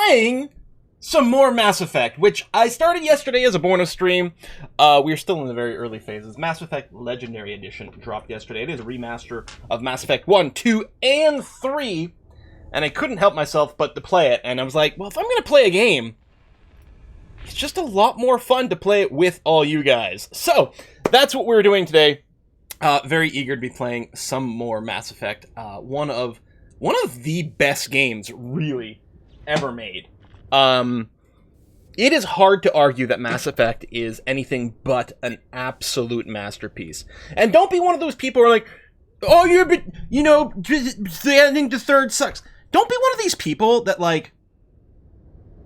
playing some more Mass Effect, which I started yesterday as a bonus stream. We are still in the very early phases. Mass Effect Legendary Edition dropped yesterday. It is a remaster of Mass Effect 1, 2, and 3. And I couldn't help myself but to play it. And I was like, well, if I'm going to play a game, it's just a lot more fun to play it with all you guys. So, that's what we're doing today. Very eager to be playing some more Mass Effect. One of the best games, really, ever made. It is hard to argue that Mass Effect is anything but an absolute masterpiece. And don't be one of those people who are like, oh, the ending to third sucks. Don't be one of these people that, like,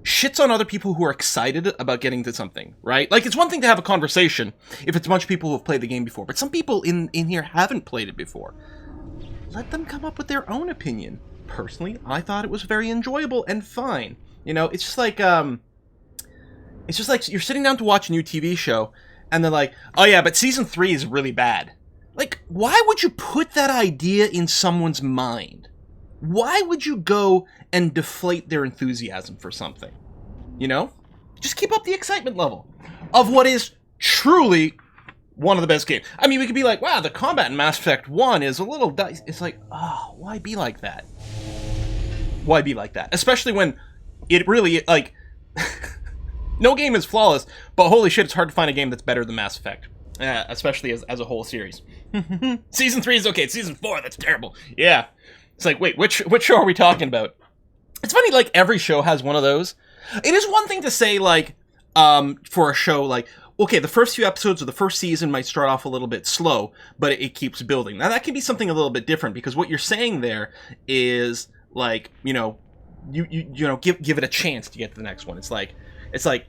shits on other people who are excited about getting to something, right? Like, it's one thing to have a conversation if it's a bunch of people who have played the game before, but some people in here haven't played it before. Let them come up with their own opinion. Personally, I thought it was very enjoyable and fine. You know, it's just like you're sitting down to watch a new TV show, and they're like, oh yeah, but season 3 is really bad. Like, why would you put that idea in someone's mind? Why would you go and deflate their enthusiasm for something? You know? Just keep up the excitement level of what is truly one of the best games. I mean, we could be like, wow, the combat in Mass Effect 1 is a little dicey. It's like, oh, why be like that? Why be like that? Especially when it really, like, no game is flawless, but holy shit, it's hard to find a game that's better than Mass Effect. Especially as a whole series. Season 3 is okay, it's Season 4, that's terrible. Yeah. It's like, wait, which show are we talking about? It's funny, like, every show has one of those. It is one thing to say, like, for a show, like, okay, the first few episodes of the first season might start off a little bit slow, but it keeps building. Now, that can be something a little bit different, because what you're saying there is, like, you know, give it a chance to get to the next one. It's like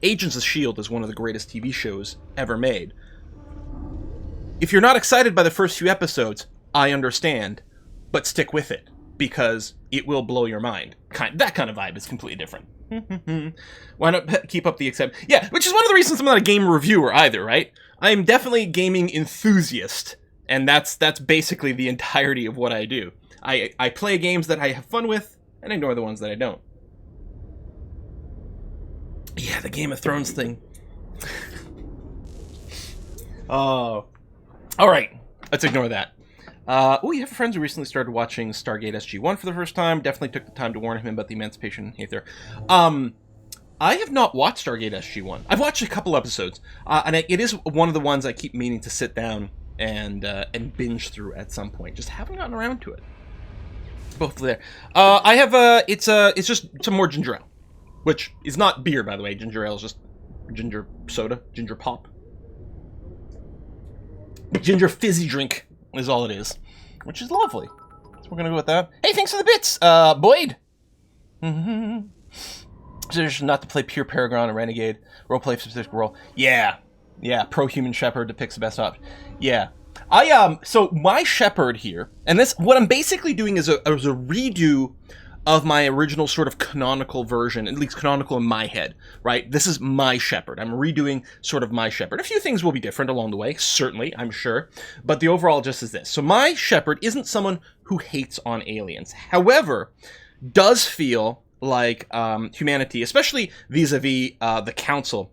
Agents of S.H.I.E.L.D. is one of the greatest TV shows ever made. If you're not excited by the first few episodes, I understand, but stick with it, because it will blow your mind. That kind of vibe is completely different. Why not keep up the excitement? Yeah, which is one of the reasons I'm not a game reviewer either, right? I'm definitely a gaming enthusiast, and that's basically the entirety of what I do. I play games that I have fun with, and ignore the ones that I don't. Yeah, the Game of Thrones thing. Oh. Alright, let's ignore that. You have a friend who recently started watching Stargate SG-1 for the first time. Definitely took the time to warn him about the emancipation hate there. I have not watched Stargate SG-1. I've watched a couple episodes, and it is one of the ones I keep meaning to sit down and binge through at some point. Just haven't gotten around to it. Both there. I have it's just some more ginger ale, which is not beer, by the way. Ginger ale is just ginger soda, ginger pop. Ginger fizzy drink is all it is, which is lovely. So we're gonna go with that. Hey, thanks for the bits, Boyd. There's not to play pure Paragon or Renegade. Roleplay specific role. Yeah. Pro-human shepherd depicts the best option. Yeah. So my shepherd here, and this, what I'm basically doing is a redo of my original sort of canonical version, at least canonical in my head, right? This is my shepherd. I'm redoing sort of my shepherd. A few things will be different along the way, certainly, I'm sure, but the overall just is this. So my shepherd isn't someone who hates on aliens. However, does feel like humanity, especially vis-a-vis the Council,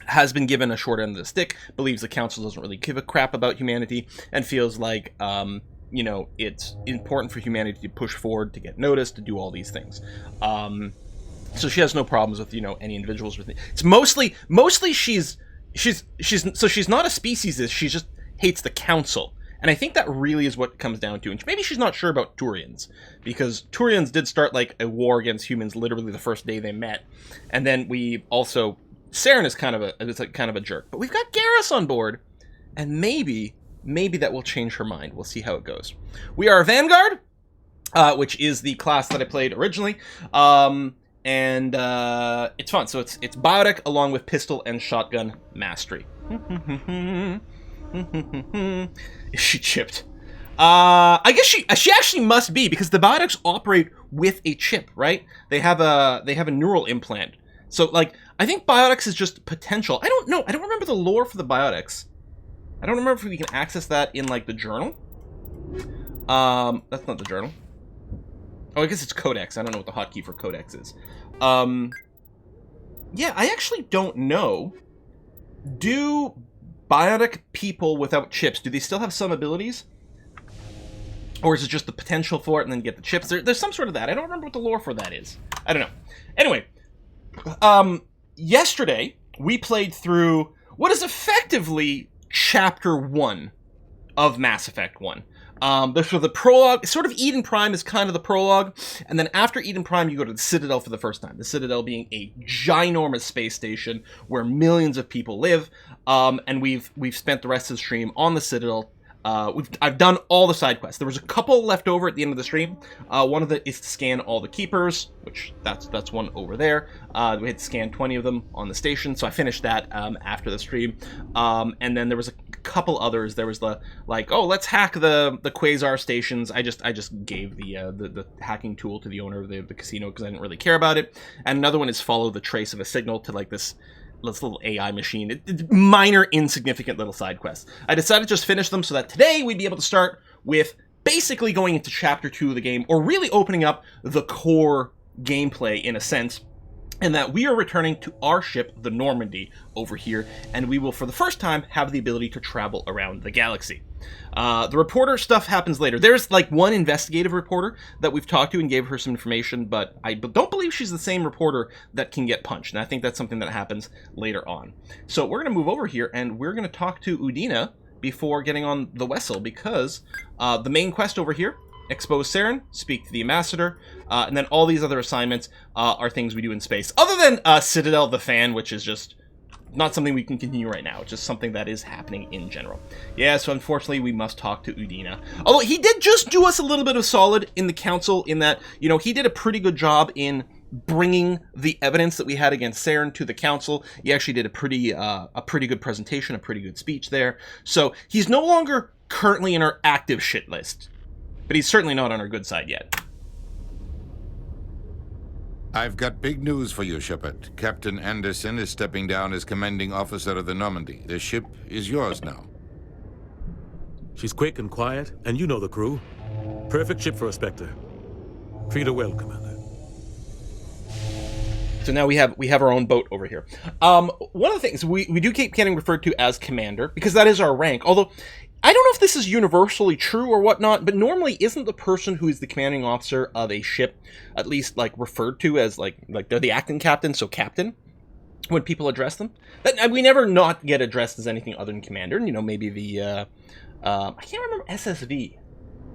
has been given a short end of the stick, believes the Council doesn't really give a crap about humanity, and feels like it's important for humanity to push forward, to get noticed, to do all these things. So she has no problems with, any individuals with it. It's mostly she's not a speciesist, she just hates the Council. And I think that really is what it comes down to. And maybe she's not sure about Turians, because Turians did start like a war against humans literally the first day they met. And then we also, Saren is kind of a jerk. But we've got Garrus on board, and maybe that will change her mind. We'll see how it goes. We are Vanguard, which is the class that I played originally. And it's fun. So it's biotic along with pistol and shotgun mastery. Is she chipped? I guess she actually must be, because the biotics operate with a chip, right? They have a neural implant. So like, I think biotics is just potential. I don't know. I don't remember the lore for the biotics. I don't remember if we can access that in like the journal. That's not the journal. Oh, I guess it's codex. I don't know what the hotkey for codex is. Yeah, I actually don't know. Do bionic people without chips, do they still have some abilities? Or is it just the potential for it and then you get the chips? There's some sort of that. I don't remember what the lore for that is. I don't know. Anyway, yesterday we played through what is effectively Chapter 1 of Mass Effect 1. This was the prologue. Sort of Eden Prime is kind of the prologue, and then after Eden Prime you go to the Citadel for the first time. The Citadel being a ginormous space station where millions of people live, and we've spent the rest of the stream on the Citadel. I've done all the side quests. There was a couple left over at the end of the stream. One of them is to scan all the keepers, which that's one over there. We had to scan 20 of them on the station, so I finished that after the stream. And then there was a couple others. There was the oh, let's hack the Quasar stations. I just gave the hacking tool to the owner of the casino because I didn't really care about it. And another one is follow the trace of a signal to this little AI machine. Minor, insignificant little side quests. I decided to just finish them so that today we'd be able to start with basically going into Chapter 2 of the game, or really opening up the core gameplay in a sense, and that we are returning to our ship, the Normandy, over here, and we will, for the first time, have the ability to travel around the galaxy. The reporter stuff happens later. There's one investigative reporter that we've talked to and gave her some information, but I don't believe she's the same reporter that can get punched, and I think that's something that happens later on. So we're going to move over here, and we're going to talk to Udina before getting on the vessel, because the main quest over here, expose Saren, speak to the ambassador, and then all these other assignments are things we do in space. Other than Citadel the fan, which is just not something we can continue right now. It's just something that is happening in general. Yeah, so unfortunately we must talk to Udina. Although he did just do us a little bit of solid in the council in that, he did a pretty good job in bringing the evidence that we had against Saren to the council. He actually did a pretty good presentation, a pretty good speech there. So he's no longer currently in our active shit list. But he's certainly not on our good side yet. I've got big news for you, Shepard. Captain Anderson is stepping down as commanding officer of the Normandy. The ship is yours now. She's quick and quiet, and you know the crew. Perfect ship for a Spectre. Treat her well, Commander. So now we have our own boat over here. One of the things we do keep getting referred to as Commander, because that is our rank, although I don't know if this is universally true or whatnot, but normally isn't the person who is the commanding officer of a ship at least referred to as like they're the acting captain, so captain, when people address them? We never not get addressed as anything other than commander. Maybe the I can't remember SSV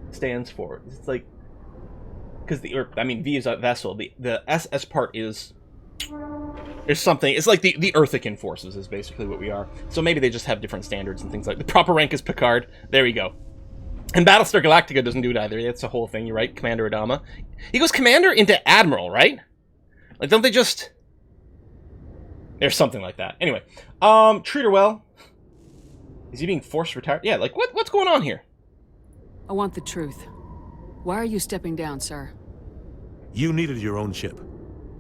stands for. It's because V is a vessel. The SS part is something. It's like the Earthican forces is basically what we are. So maybe they just have different standards and things like. The proper rank is Picard. There we go. And Battlestar Galactica doesn't do it either. It's a whole thing. You're right, Commander Adama. He goes Commander into Admiral, right? Don't they just? There's something like that. Anyway, treat her well. Is he being forced retired? Yeah, what's going on here? I want the truth. Why are you stepping down, sir? You needed your own ship.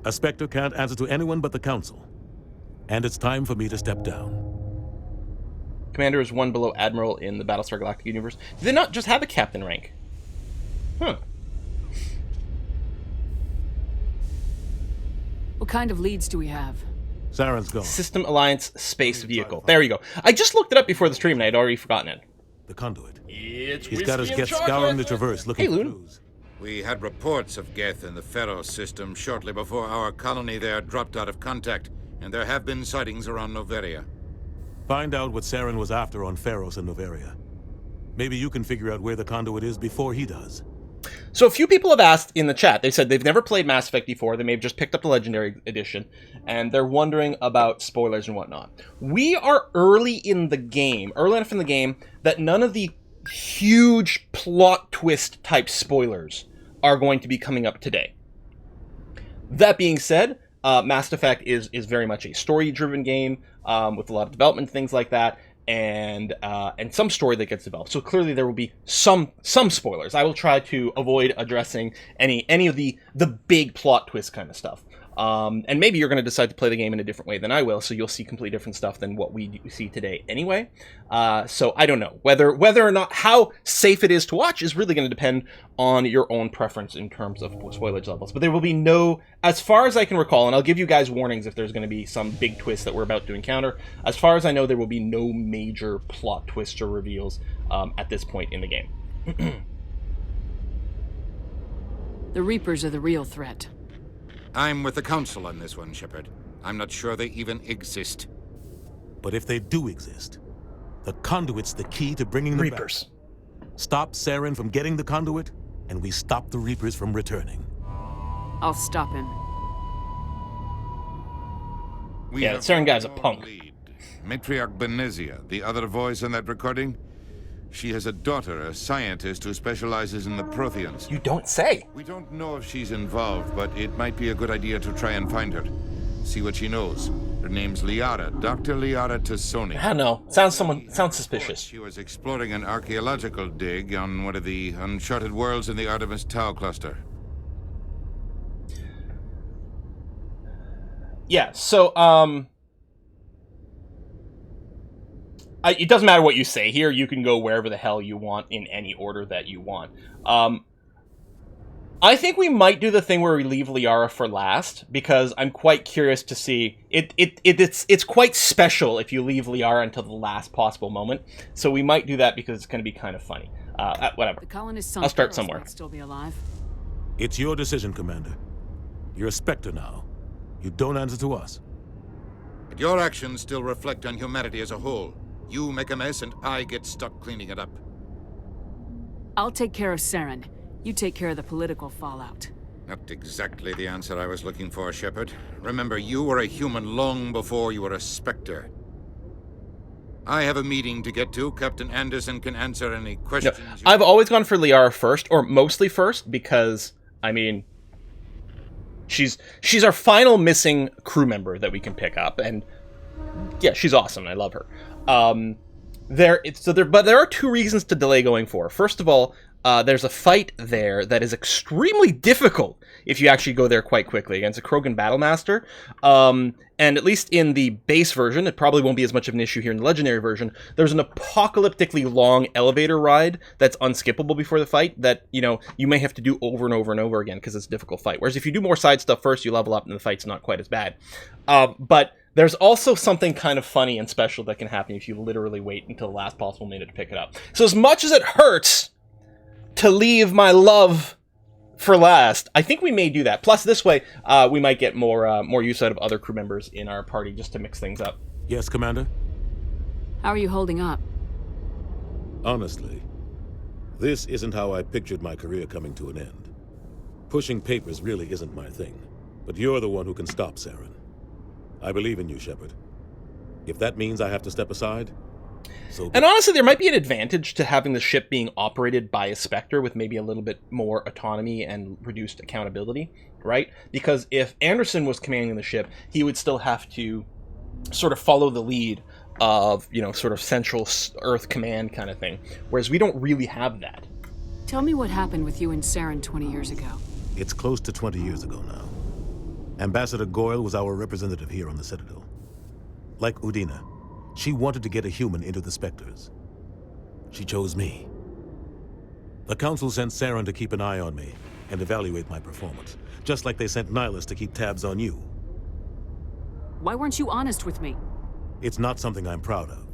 A Spectre can't answer to anyone but the Council. And it's time for me to step down. Commander is one below Admiral in the Battlestar Galactica universe. Do they not just have a captain rank? Huh. What kind of leads do we have? Saren's gone. System Alliance Space Vehicle. There you go. I just looked it up before the stream and I'd already forgotten it. The conduit. It's He's got us get scouring the Traverse looking for clues. We had reports of Geth in the Pharos system shortly before our colony there dropped out of contact, and there have been sightings around Noveria. Find out what Saren was after on Pharos and Noveria. Maybe you can figure out where the conduit is before he does. So a few people have asked in the chat, they said they've never played Mass Effect before, they may have just picked up the Legendary Edition, and they're wondering about spoilers and whatnot. We are early enough in the game, that none of the huge plot twist type spoilers are going to be coming up today. That being said, Mass Effect is very much a story-driven game with a lot of development, things like that, and some story that gets developed. So clearly there will be some spoilers. I will try to avoid addressing any of the big plot twist kind of stuff. And maybe you're going to decide to play the game in a different way than I will, so you'll see completely different stuff than what we see today anyway. So I don't know. Whether or not how safe it is to watch is really going to depend on your own preference in terms of spoilage levels. But there will be no, as far as I can recall, and I'll give you guys warnings if there's going to be some big twist that we're about to encounter. As far as I know, there will be no major plot twists or reveals at this point in the game. The Reapers are the real threat. I'm with the Council on this one, Shepard. I'm not sure they even exist. But if they do exist, the conduit's the key to bringing them Reapers. back. Stop Saren from getting the conduit, and we stop the Reapers from returning. I'll stop him. Yeah, the Saren guy's a punk. Lead. Matriarch Benezia, the other voice in that recording. She has a daughter, a scientist who specializes in the Protheans. You don't say. We don't know if she's involved, but it might be a good idea to try and find her. See what she knows. Her name's Liara, Dr. Liara Tassoni. I don't know. Sounds suspicious. She was exploring an archaeological dig on one of the uncharted worlds in the Artemis Tau cluster. Yeah, so, it doesn't matter what you say here. You can go wherever the hell you want in any order that you want. I think we might do the thing where we leave Liara for last, because I'm quite curious to see... It's quite special if you leave Liara until the last possible moment, so we might do that because it's going to be kind of funny. Whatever. The colonists I'll start somewhere. might still be alive. It's your decision, Commander. You're a Spectre now. You don't answer to us. But your actions still reflect on humanity as a whole. You make a mess and I get stuck cleaning it up. I'll take care of Saren. You take care of the political fallout. Not exactly the answer I was looking for, Shepard. Remember, you were a human long before you were a Spectre. I have a meeting to get to. Captain Anderson can answer any questions. No, I've always gone for Liara first, or mostly first, because, I mean, she's our final missing crew member that we can pick up, and yeah, she's awesome. I love her. But there are two reasons to delay going for. First of all, there's a fight there that is extremely difficult if you actually go there quite quickly against a Krogan Battlemaster. And at least in the base version, it probably won't be as much of an issue here in the Legendary version, there's an apocalyptically long elevator ride that's unskippable before the fight that, you know, you may have to do over and over and over again because it's a difficult fight. Whereas if you do more side stuff first, you level up and the fight's not quite as bad. But there's also something kind of funny and special that can happen if you literally wait until the last possible minute to pick it up. So as much as it hurts to leave my love for last, I think we may do that. Plus, this way, we might get more use out of other crew members in our party just to mix things up. Yes, Commander? How are you holding up? Honestly, this isn't how I pictured my career coming to an end. Pushing papers really isn't my thing, but you're the one who can stop Saren. I believe in you, Shepard. If that means I have to step aside, so... And honestly, there might be an advantage to having the ship being operated by a Spectre with maybe a little bit more autonomy and reduced accountability, right? Because if Anderson was commanding the ship, he would still have to sort of follow the lead of, you know, sort of central Earth command kind of thing, whereas we don't really have that. Tell me what happened with you and Saren 20 years ago. It's close to 20 years ago now. Ambassador Goyle was our representative here on the Citadel. Like Udina, she wanted to get a human into the Spectres. She chose me. The Council sent Saren to keep an eye on me and evaluate my performance, just like they sent Nihilus to keep tabs on you. Why weren't you honest with me? It's not something I'm proud of.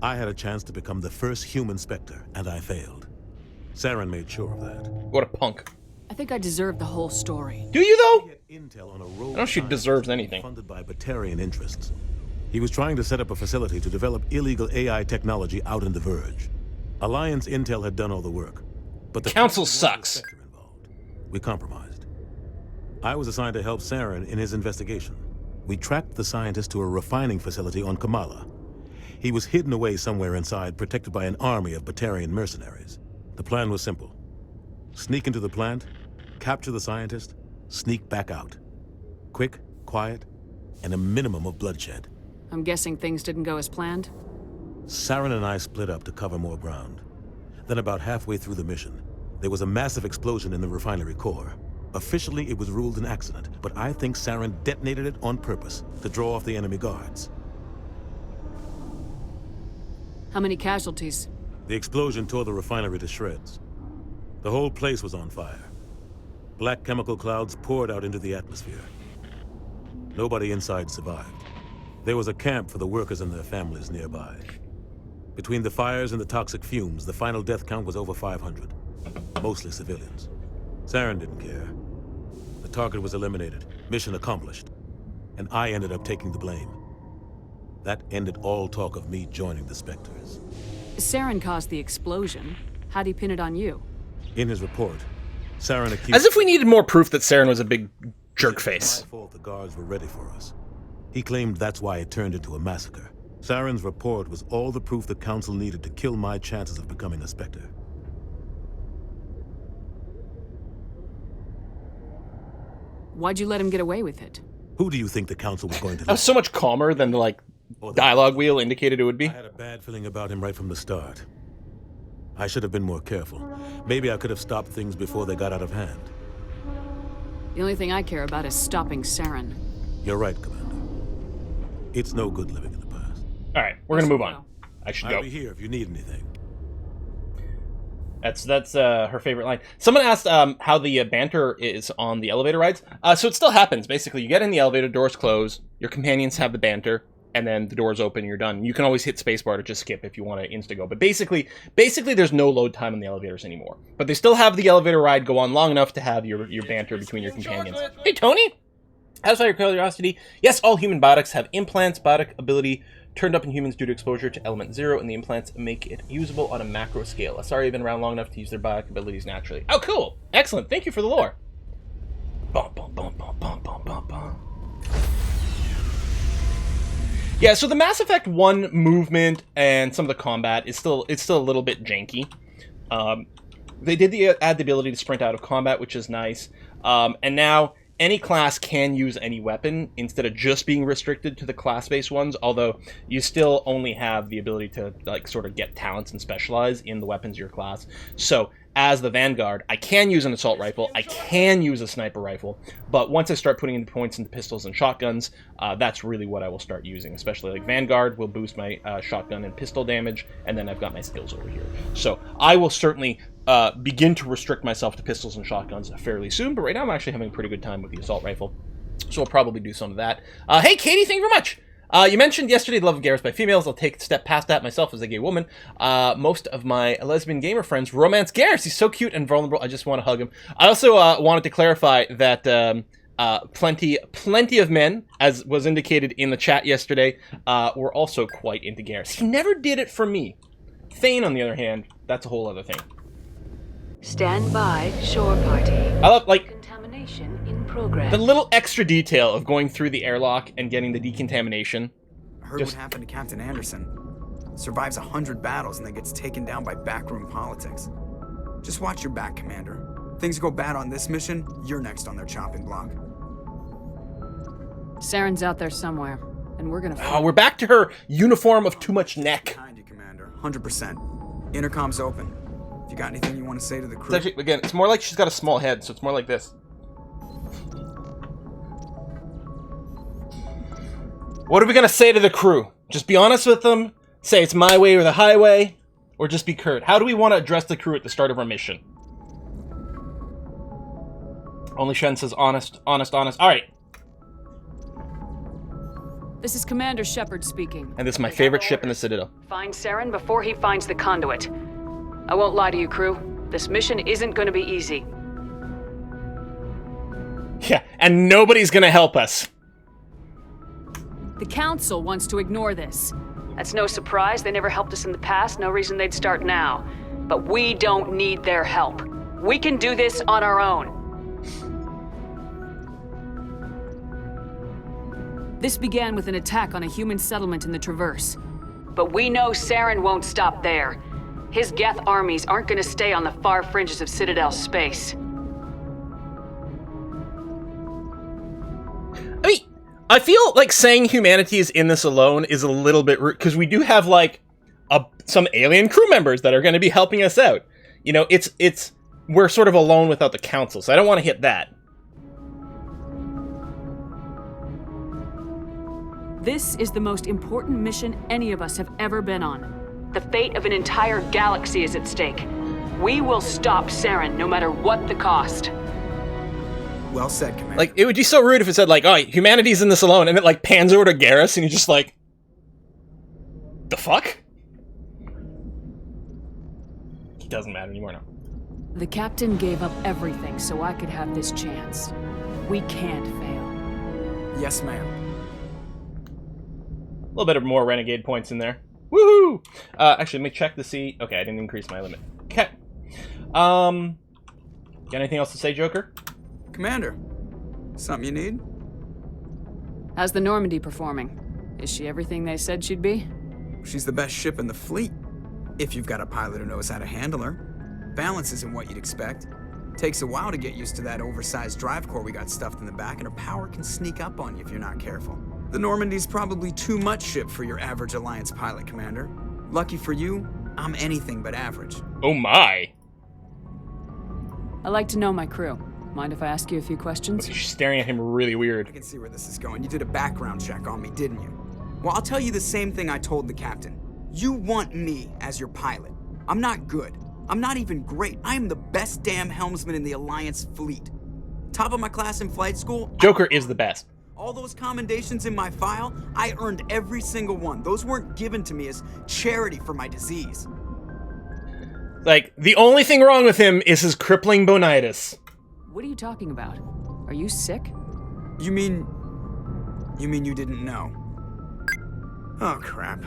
I had a chance to become the first human Spectre, and I failed. Saren made sure of that. What a punk. I think I deserve the whole story. Do you, though? Intel on a I don't know if she deserves anything. Funded by Batarian interests. He was trying to set up a facility to develop illegal AI technology out in the Verge. Alliance Intel had done all the work, but the Council sucks. Involved. We compromised. I was assigned to help Saren in his investigation. We tracked the scientist to a refining facility on Kamala. He was hidden away somewhere inside, protected by an army of Batarian mercenaries. The plan was simple. Sneak into the plant, capture the scientist, sneak back out. Quick, quiet, and a minimum of bloodshed. I'm guessing things didn't go as planned? Saren and I split up to cover more ground. Then about halfway through the mission, there was a massive explosion in the refinery core. Officially, it was ruled an accident, but I think Saren detonated it on purpose to draw off the enemy guards. How many casualties? The explosion tore the refinery to shreds. The whole place was on fire. Black chemical clouds poured out into the atmosphere. Nobody inside survived. There was a camp for the workers and their families nearby. Between the fires and the toxic fumes, the final death count was over 500. Mostly civilians. Saren didn't care. The target was eliminated, mission accomplished. And I ended up taking the blame. That ended all talk of me joining the Spectres. Saren caused the explosion. How'd he pin it on you? In his report, Saren accused... As if we needed more proof that Saren was a big jerk face. My fault the guards were ready for us. He claimed that's why it turned into a massacre. Saren's report was all the proof the Council needed to kill my chances of becoming a Spectre. Why'd you let him get away with it? Who do you think the Council was going to... That was so much calmer than the, like, dialogue wheel indicated it would be. I had a bad feeling about him right from the start. I should have been more careful. Maybe I could have stopped things before they got out of hand. The only thing I care about is stopping Saren. You're right, Commander. It's no good living in the past. All right, we're gonna move on. I should go. I'll be here if you need anything. That's her favorite line. Someone asked how the banter is on the elevator rides. So it still happens. Basically, you get in the elevator, doors close, your companions have the banter, and then the doors open and you're done. You can always hit spacebar to just skip if you want to insta-go. But basically there's no load time in the elevators anymore. But they still have the elevator ride go on long enough to have your banter between your companions. Hey, Tony! Satisfy your curiosity. Yes, all human biotics have implants. Biotic ability turned up in humans due to exposure to element 0, and the implants make it usable on a macro scale. Asari have been around long enough to use their biotic abilities naturally. Oh, cool! Excellent. Thank you for the lore. Bum, bum, bum, bum, bum, bum, bum, bum. Yeah, so the Mass Effect 1 movement and some of the combat is still a little bit janky. They did add the ability to sprint out of combat, which is nice. And now any class can use any weapon instead of just being restricted to the class-based ones, although you still only have the ability to like sort of get talents and specialize in the weapons of your class. So as the Vanguard, I can use an assault rifle, I can use a sniper rifle, but once I start putting in points into pistols and shotguns, that's really what I will start using, especially like Vanguard will boost my shotgun and pistol damage, and then I've got my skills over here. So I will certainly begin to restrict myself to pistols and shotguns fairly soon, but right now I'm actually having a pretty good time with the assault rifle, so I'll probably do some of that. Hey Katie, thank you very much! You mentioned yesterday the love of Garrus by females. I'll take a step past that myself as a gay woman. Most of my lesbian gamer friends romance Garrus. He's so cute and vulnerable. I just want to hug him. I also wanted to clarify that plenty of men, as was indicated in the chat yesterday, were also quite into Garrus. He never did it for me. Thane, on the other hand, that's a whole other thing. Stand by, shore party. I love, like, Decontamination in progress. the little extra detail of going through the airlock and getting the decontamination. I heard what happened to Captain Anderson. Survives 100 battles and then gets taken down by backroom politics. Just watch your back, Commander. Things go bad on this mission, you're next on their chopping block. Saren's out there somewhere, and we're gonna... Oh, we're back to her uniform of too much neck. Behind you, Commander. 100%. Intercom's open. If you got anything you want to say to the crew... It's actually, again, it's more like she's got a small head, so it's more like this. What are we gonna say to the crew? Just be honest with them? Say it's my way or the highway? Or just be curt? How do we want to address the crew at the start of our mission? Only Shen says honest, honest, honest. Alright. This is Commander Shepard speaking. And this is my favorite ship in the Citadel. Find Saren before he finds the conduit. I won't lie to you, crew. This mission isn't going to be easy. Yeah, and nobody's gonna help us. The Council wants to ignore this. That's no surprise. They never helped us in the past. No reason they'd start now. But we don't need their help. We can do this on our own. This began with an attack on a human settlement in the Traverse. But we know Saren won't stop there. His Geth armies aren't going to stay on the far fringes of Citadel space. I mean, I feel like saying humanity is in this alone is a little bit rude, because we do have, like, some alien crew members that are going to be helping us out. You know, we're sort of alone without the Council, so I don't want to hit that. This is the most important mission any of us have ever been on. The fate of an entire galaxy is at stake. We will stop Saren, no matter what the cost. Well said, Commander. Like, it would be so rude if it said, like, oh, humanity's in this alone, and it, like, pans over to Garrus, and you're just like, the fuck? It doesn't matter anymore now. The captain gave up everything so I could have this chance. We can't fail. Yes, ma'am. A little bit of more renegade points in there. Woohoo! Actually, let me check to see. Okay, I didn't increase my limit. Okay. Got anything else to say, Joker? Commander, something you need? How's the Normandy performing? Is she everything they said she'd be? She's the best ship in the fleet, if you've got a pilot who knows how to handle her. Balance isn't what you'd expect. Takes a while to get used to that oversized drive core we got stuffed in the back, and her power can sneak up on you if you're not careful. The Normandy's probably too much ship for your average Alliance pilot, Commander. Lucky for you, I'm anything but average. Oh my! I like to know my crew. Mind if I ask you a few questions? She's staring at him really I weird. can see where this is going. You did a background check on me, didn't you? Well, I'll tell you the same thing I told the captain. You want me as your pilot. I'm not good. I'm not even great. I am the best damn helmsman in the Alliance fleet. Top of my class in flight school. Joker is the best. All those commendations in my file, I earned every single one. Those weren't given to me as charity for my disease. Like, the only thing wrong with him is his crippling bonitis. What are you talking about? Are you sick? You mean you didn't know? Oh, crap.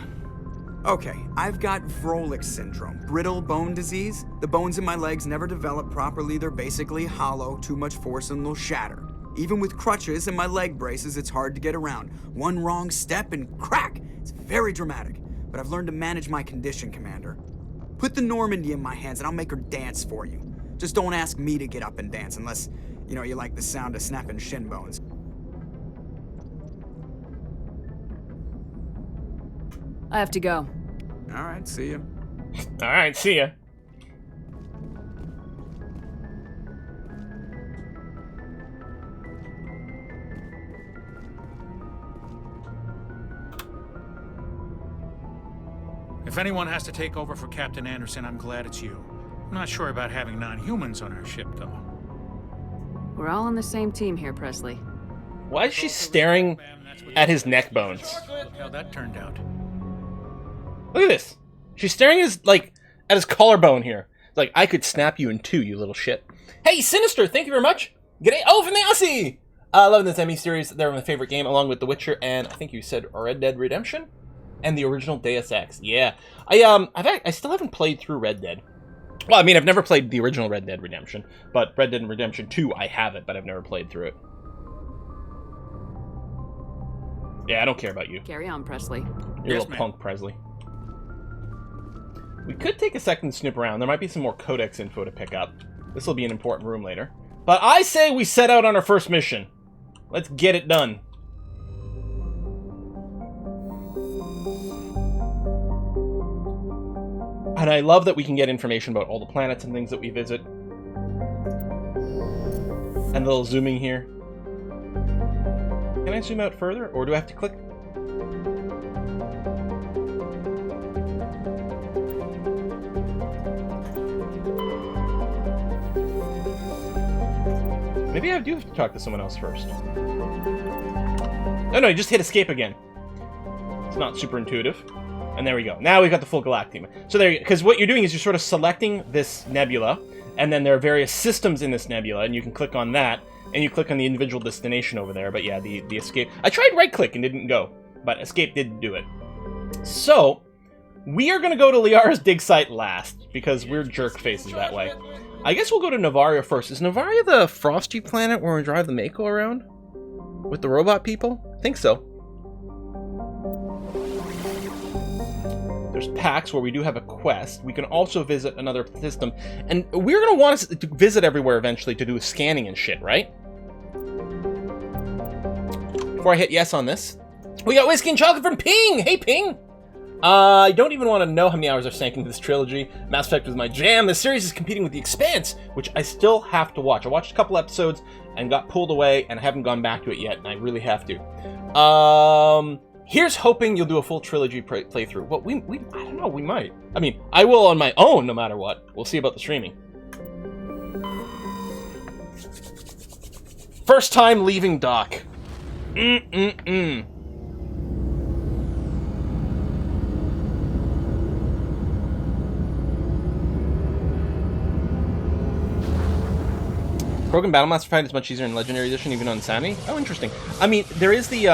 Okay, I've got Vrolik's syndrome, brittle bone disease. The bones in my legs never develop properly. They're basically hollow, too much force and they'll shatter. Even with crutches and my leg braces, it's hard to get around. One wrong step and crack! It's very dramatic, but I've learned to manage my condition, Commander. Put the Normandy in my hands and I'll make her dance for you. Just don't ask me to get up and dance unless, you know, you like the sound of snapping shin bones. I have to go. All right, see ya. Alright, see ya. If anyone has to take over for Captain Anderson, I'm glad it's you. I'm not sure about having non-humans on our ship, though. We're all on the same team here, Presley. Why is she staring at his neck bones? Look how that turned out. Look at this. She's staring at his, like, at his collarbone here. It's like, I could snap you in two, you little shit. Hey, Sinister, thank you very much. G'day. Oh, from the Aussie! Loving this Emmy series. They're my favorite game, along with The Witcher, and I think you said Red Dead Redemption? And the original Deus Ex. Yeah. I still haven't played through Red Dead. Well, I mean, I've never played the original Red Dead Redemption, but Red Dead Redemption 2, I have it, but I've never played through it. Yeah, I don't care about you. Carry on, Presley. You're a Yes, little punk, Presley. We could take a second to snoop around. There might be some more codex info to pick up. This will be an important room later. But I say we set out on our first mission. Let's get it done. And I love that we can get information about all the planets and things that we visit. And a little zooming here. Can I zoom out further, or do I have to click? Maybe I do have to talk to someone else first. No, you just hit escape again. It's not super intuitive. And there we go. Now we've got the full Galactima. So there, because what you're doing is you're sort of selecting this nebula, and then there are various systems in this nebula, and you can click on that, and you click on the individual destination over there. But yeah, the escape. I tried right-click and didn't go, but escape did do it. So we are going to go to Liara's dig site last, because we're jerk faces that way. I guess we'll go to Noveria first. Is Noveria the frosty planet where we drive the Mako around? With the robot people? I think so. There's PAX where we do have a quest. We can also visit another system. And we're going to want us to visit everywhere eventually to do scanning and shit, right? Before I hit yes on this, we got whiskey and chocolate from Ping! Hey, Ping! I don't even want to know how many hours I've sank into this trilogy. Mass Effect was my jam. The series is competing with The Expanse, which I still have to watch. I watched a couple episodes and got pulled away, and I haven't gone back to it yet, and I really have to. Here's hoping you'll do a full trilogy playthrough. Well, I don't know, we might. I mean, I will on my own no matter what. We'll see about the streaming. First time leaving dock. Broken Battlemaster fight is much easier in Legendary Edition, even on Insanity. Oh, interesting. I mean, there is the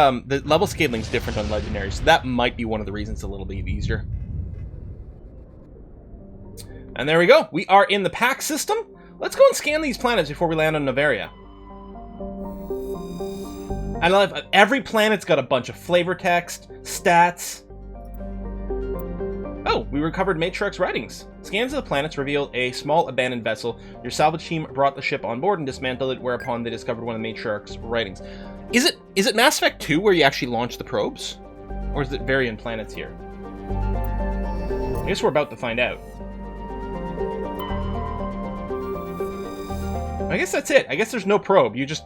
level scaling's different on Legendary, so that might be one of the reasons it's a little bit easier. And there we go. We are in the pack system. Let's go and scan these planets before we land on Noveria. I love every planet's got a bunch of flavor text, stats. Oh, we recovered Matriarch's writings. Scans of the planets revealed a small abandoned vessel. Your salvage team brought the ship on board and dismantled it, whereupon they discovered one of the Matriarch's writings. Is it Mass Effect 2 where you actually launch the probes? Or is it Varian planets here? I guess we're about to find out. I guess that's it. I guess there's no probe. You just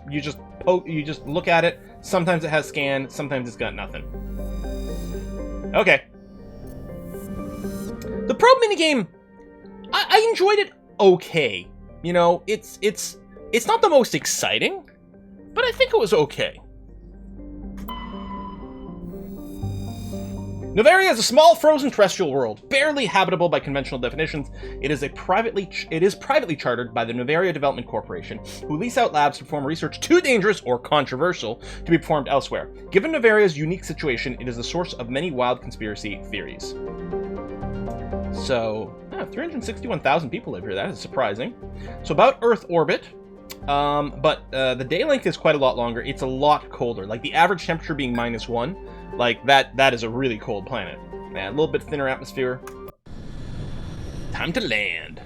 look at it. Sometimes it has scan, sometimes it's got nothing. Okay. The probe minigame, I enjoyed it okay. You know, it's not the most exciting, but I think it was okay. Noveria is a small frozen terrestrial world, barely habitable by conventional definitions. It is privately chartered by the Noveria Development Corporation, who lease out labs to perform research too dangerous or controversial to be performed elsewhere. Given Noveria's unique situation, it is the source of many wild conspiracy theories. So, 361,000 people live here. That is surprising. So about Earth orbit, but the day length is quite a lot longer. It's a lot colder. Like the average temperature being -1. Like that is a really cold planet. A little bit thinner atmosphere. Time to land.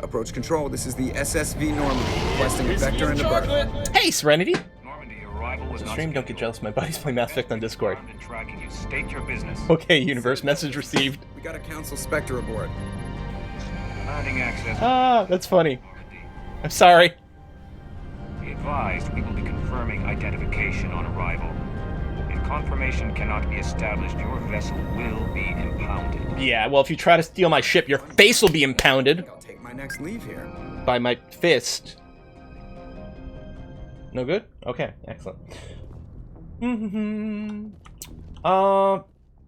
Approach control. This is the SSV Normandy, requesting a vector into berth. Hey, Serenity. Was not Stream, don't get jealous. My buddies play Mass Effect on Discord. tracking you. State your business. Okay, universe. Message received. We got a Council Spectre aboard. Commanding access. Ah, that's funny. I'm sorry. Be advised, we will be confirming identification on arrival. If confirmation cannot be established, your vessel will be impounded. Yeah, well, if you try to steal my ship, your face will be impounded I'll take my next leave here. by my fist. No good? Okay, excellent.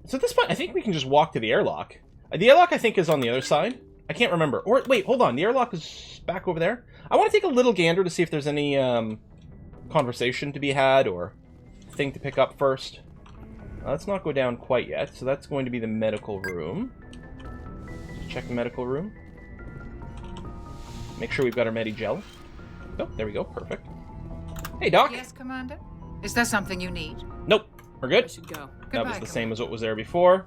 So at this point, I think we can just walk to the airlock. The airlock, I think, is on the other side. I can't remember. Or, wait, hold on. The airlock is back over there? I want to take a little gander to see if there's any conversation to be had or thing to pick up first. Let's not go down quite yet. So that's going to be the medical room. Just check the medical room. Make sure we've got our Medi-Gel. Oh, there we go. Perfect. Hey, Doc. Yes, Commander? Is there something you need? Nope. We're good. I should go. That was Goodbye, the same as what was there before.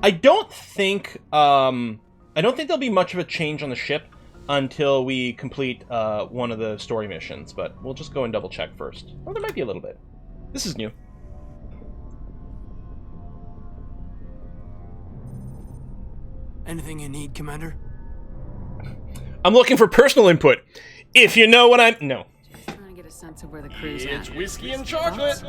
I don't think there'll be much of a change on the ship until we complete one of the story missions, but we'll just go and double check first. Oh, there might be a little bit. This is new. Anything you need, Commander? I'm looking for personal input. If you know what I'm... No. Trying to get a sense of where the crew's It's at. whiskey and chocolate.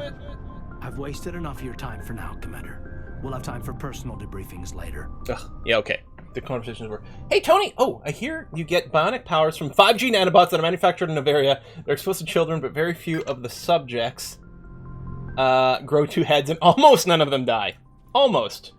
I've wasted enough of your time for now, Commander. We'll have time for personal debriefings later. Ugh, yeah, okay. The conversations were... Hey, Tony! Oh, I hear you get bionic powers from 5G nanobots that are manufactured in Noveria. They're exposed to children, but very few of the subjects grow 2 heads, and almost none of them die. Almost.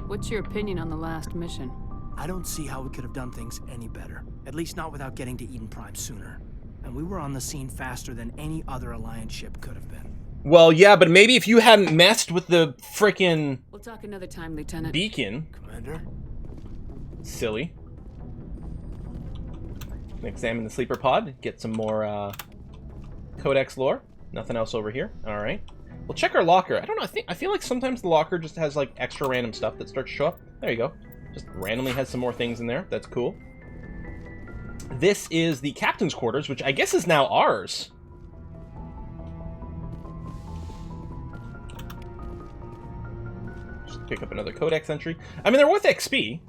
What's your opinion on the last mission? I don't see how we could have done things any better. At least not without getting to Eden Prime sooner. And we were on the scene faster than any other Alliance ship could have been. Well, yeah, but maybe if you hadn't messed with the frickin' We'll talk another time, Lieutenant. beacon... Commander? Silly. Examine the sleeper pod. Get some more Codex lore. Nothing else over here. Alright. We'll check our locker. I don't know, I feel like sometimes the locker just has like extra random stuff that starts to show up. There you go. Just randomly has some more things in there. That's cool. This is the captain's quarters, which I guess is now ours. Just pick up another Codex entry. I mean, they're worth XP.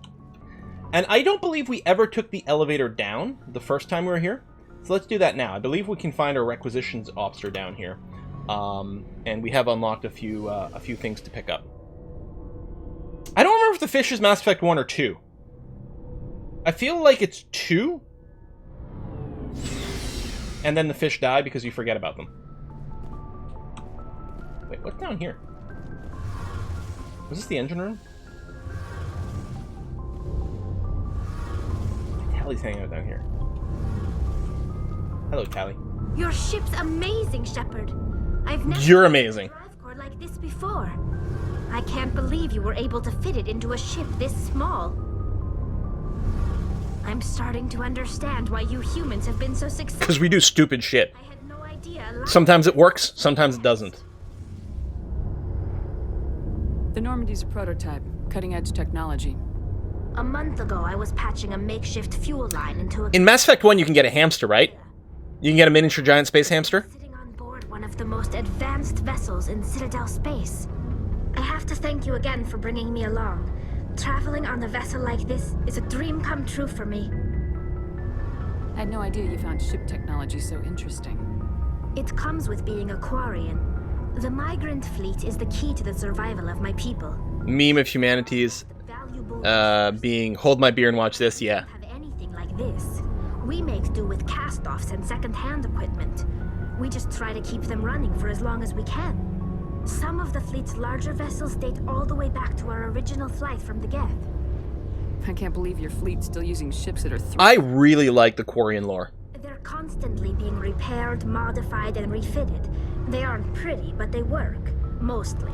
And I don't believe we ever took the elevator down the first time we were here. So let's do that now. I believe we can find our requisitions officer down here. And we have unlocked a few things to pick up. I don't remember if the fish is Mass Effect 1 or 2. I feel like it's 2. And then the fish die because you forget about them. Wait, what's down here? Was this the engine room? Tally's hanging out down here. Hello, Tally. Your ship's amazing, Shepard. I've never You're amazing. seen a drive core like this before. I can't believe you were able to fit it into a ship this small. I'm starting to understand why you humans have been so successful. Because we do stupid shit. I had no idea. Sometimes it works, sometimes it doesn't. The Normandy's a prototype, cutting-edge technology. A month ago, I was patching a makeshift fuel line into a... In Mass Effect 1, you can get a hamster, right? You can get a miniature giant space hamster? Sitting on board one of the most advanced vessels in Citadel space. I have to thank you again for bringing me along. Traveling on a vessel like this is a dream come true for me. I had no idea you found ship technology so interesting. It comes with being a Quarian. The migrant fleet is the key to the survival of my people. Meme of humanities. Valuable Being hold my beer and watch this, yeah. have anything like this. We make do with cast-offs and second-hand equipment. We just try to keep them running for as long as we can. Some of the fleet's larger vessels date all the way back to our original flight from the Geth. I can't believe your fleet's still using ships that are I really like the Quarian lore. They're constantly being repaired, modified, and refitted. They aren't pretty, but they work. Mostly.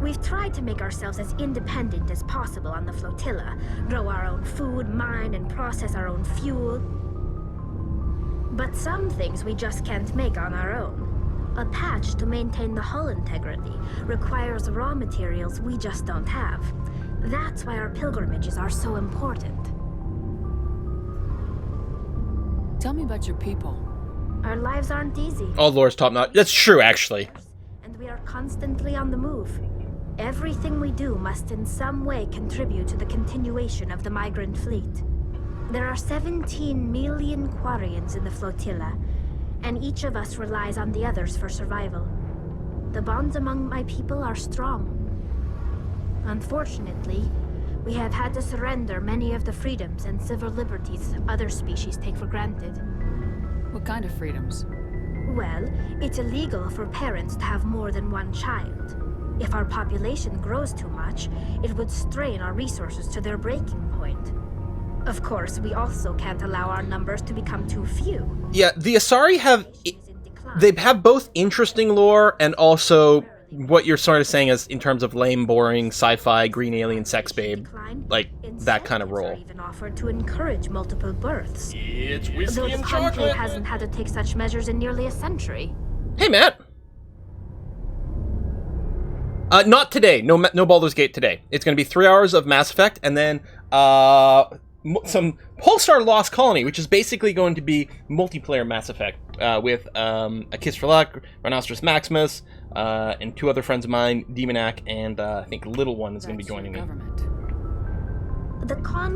We've tried to make ourselves as independent as possible on the flotilla, grow our own food, mine, and process our own fuel. But some things we just can't make on our own. A patch to maintain the hull integrity requires raw materials we just don't have. That's why our pilgrimages are so important. Tell me about your people. Our lives aren't easy. All lore's top notch. That's true, actually. And we are constantly on the move. Everything we do must in some way contribute to the continuation of the migrant fleet. There are 17 million Quarians in the flotilla, and each of us relies on the others for survival. The bonds among my people are strong. Unfortunately, we have had to surrender many of the freedoms and civil liberties other species take for granted. What kind of freedoms? Well, it's illegal for parents to have more than one child. If our population grows too much, it would strain our resources to their breaking point. Of course, we also can't allow our numbers to become too few. Yeah, the Asari have... They have both interesting lore and also what you're sort of saying is in terms of lame, boring, sci-fi, green alien sex babe. Like, that kind of role. Even offered to encourage multiple births. It's Though whiskey the and Conclave chocolate! hasn't had to take such measures in nearly a century. Hey, Matt! Not today. No Baldur's Gate today. It's going to be 3 hours of Mass Effect, and then, some Pulsar Lost Colony, which is basically going to be multiplayer Mass Effect, with, A Kiss for Luck, Rhinoceros Maximus, and two other friends of mine, Demonac, and, I think Little One is going to be joining me.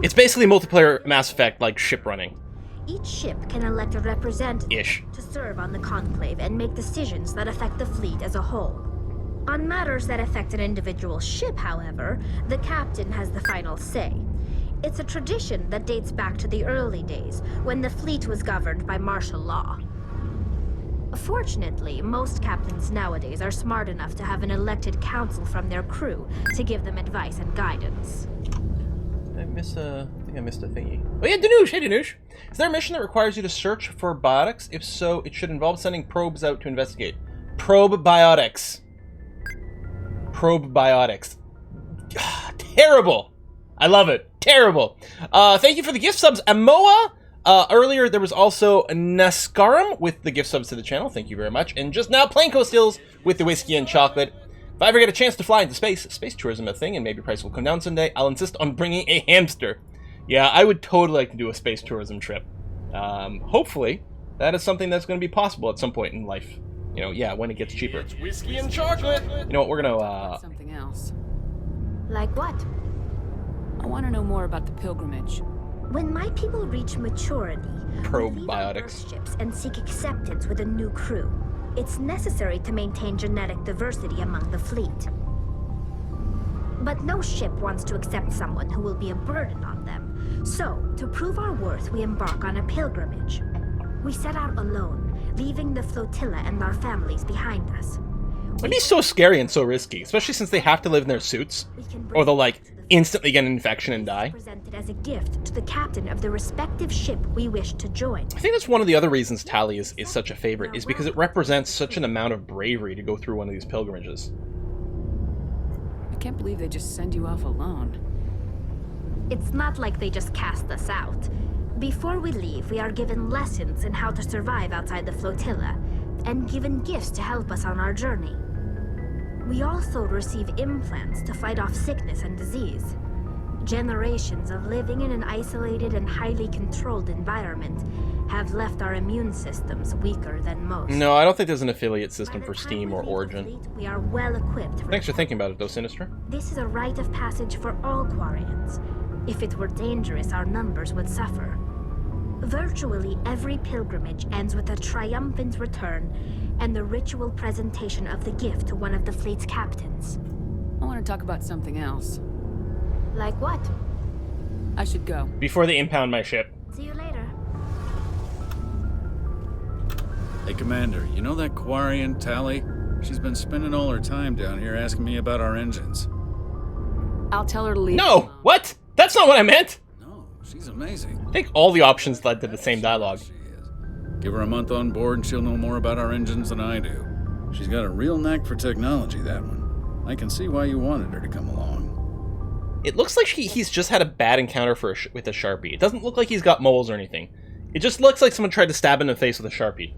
It's basically multiplayer Mass Effect, like ship running. Each ship can elect a representative Ish. to serve on the Conclave and make decisions that affect the fleet as a whole. On matters that affect an individual ship, however, the captain has the final say. It's a tradition that dates back to the early days, when the fleet was governed by martial law. Fortunately, most captains nowadays are smart enough to have an elected council from their crew to give them advice and guidance. I think I missed a thingy. Oh yeah, Danush! Hey Danush! Is there a mission that requires you to search for biotics? If so, it should involve sending probes out to investigate. Probe biotics. Probe biotics. Terrible! I love it. Terrible. Thank you for the gift subs, Amoa! Earlier, there was also Naskarum with the gift subs to the channel. Thank you very much. And just now, Planko Stills with the whiskey and chocolate. If I ever get a chance to fly into space tourism a thing, and maybe price will come down someday, I'll insist on bringing a hamster. Yeah, I would totally like to do a space tourism trip. Hopefully, that is something that's going to be possible at some point in life. You know, yeah, when it gets cheaper. It's whiskey and chocolate! You know what, we're gonna, Something else. Like what? I want to know more about the pilgrimage. When my people reach maturity, we leave our Probiotics. birth ships and seek acceptance with a new crew. It's necessary to maintain genetic diversity among the fleet. But no ship wants to accept someone who will be a burden on them. So, to prove our worth, we embark on a pilgrimage. We set out alone, leaving the flotilla and our families behind us. It'd be so scary and so risky, especially since they have to live in their suits, or they'll like instantly get an infection and die. Presented as a gift to the captain of the respective ship we wish to join. I think that's one of the other reasons Tali is such a favorite, is because it represents such an amount of bravery to go through one of these pilgrimages. I can't believe they just send you off alone. It's not like they just cast us out. Before we leave, we are given lessons in how to survive outside the flotilla, and given gifts to help us on our journey. We also receive implants to fight off sickness and disease. Generations of living in an isolated and highly controlled environment have left our immune systems weaker than most. No, I don't think there's an affiliate system for Steam or Origin. We are well equipped. Thanks for thinking about it, though, Sinister. This is a rite of passage for all Quarians. If it were dangerous, our numbers would suffer. Virtually every pilgrimage ends with a triumphant return and the ritual presentation of the gift to one of the fleet's captains. I want to talk about something else. Like what? I should go. Before they impound my ship. See you later. Hey, Commander, you know that Quarian, Tali? She's been spending all her time down here asking me about our engines. I'll tell her to leave. No! What? That's not what I meant! No, she's amazing. I think all the options led to the same dialogue. She is. Give her a month on board and she'll know more about our engines than I do. She's got a real knack for technology, that one. I can see why you wanted her to come along. It looks like he's just had a bad encounter with a Sharpie. It doesn't look like he's got moles or anything. It just looks like someone tried to stab him in the face with a Sharpie.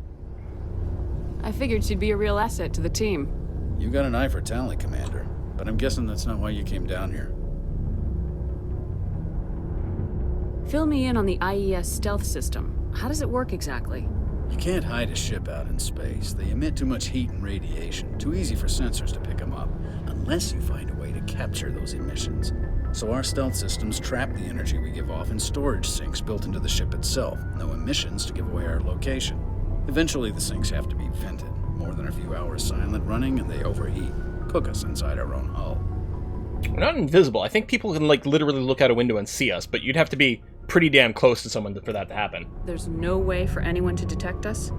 I figured she'd be a real asset to the team. You got an eye for talent, Commander, but I'm guessing that's not why you came down here. Fill me in on the IES stealth system. How does it work exactly? You can't hide a ship out in space. They emit too much heat and radiation. Too easy for sensors to pick them up, unless you find a way to capture those emissions. So our stealth systems trap the energy we give off in storage sinks built into the ship itself. No emissions to give away our location. Eventually the sinks have to be vented. More than a few hours silent running and they overheat. Cook us inside our own hull. We're not invisible. I think people can like literally look out a window and see us, but you'd have to be pretty damn close to someone for that to happen. There's no way for anyone to detect us?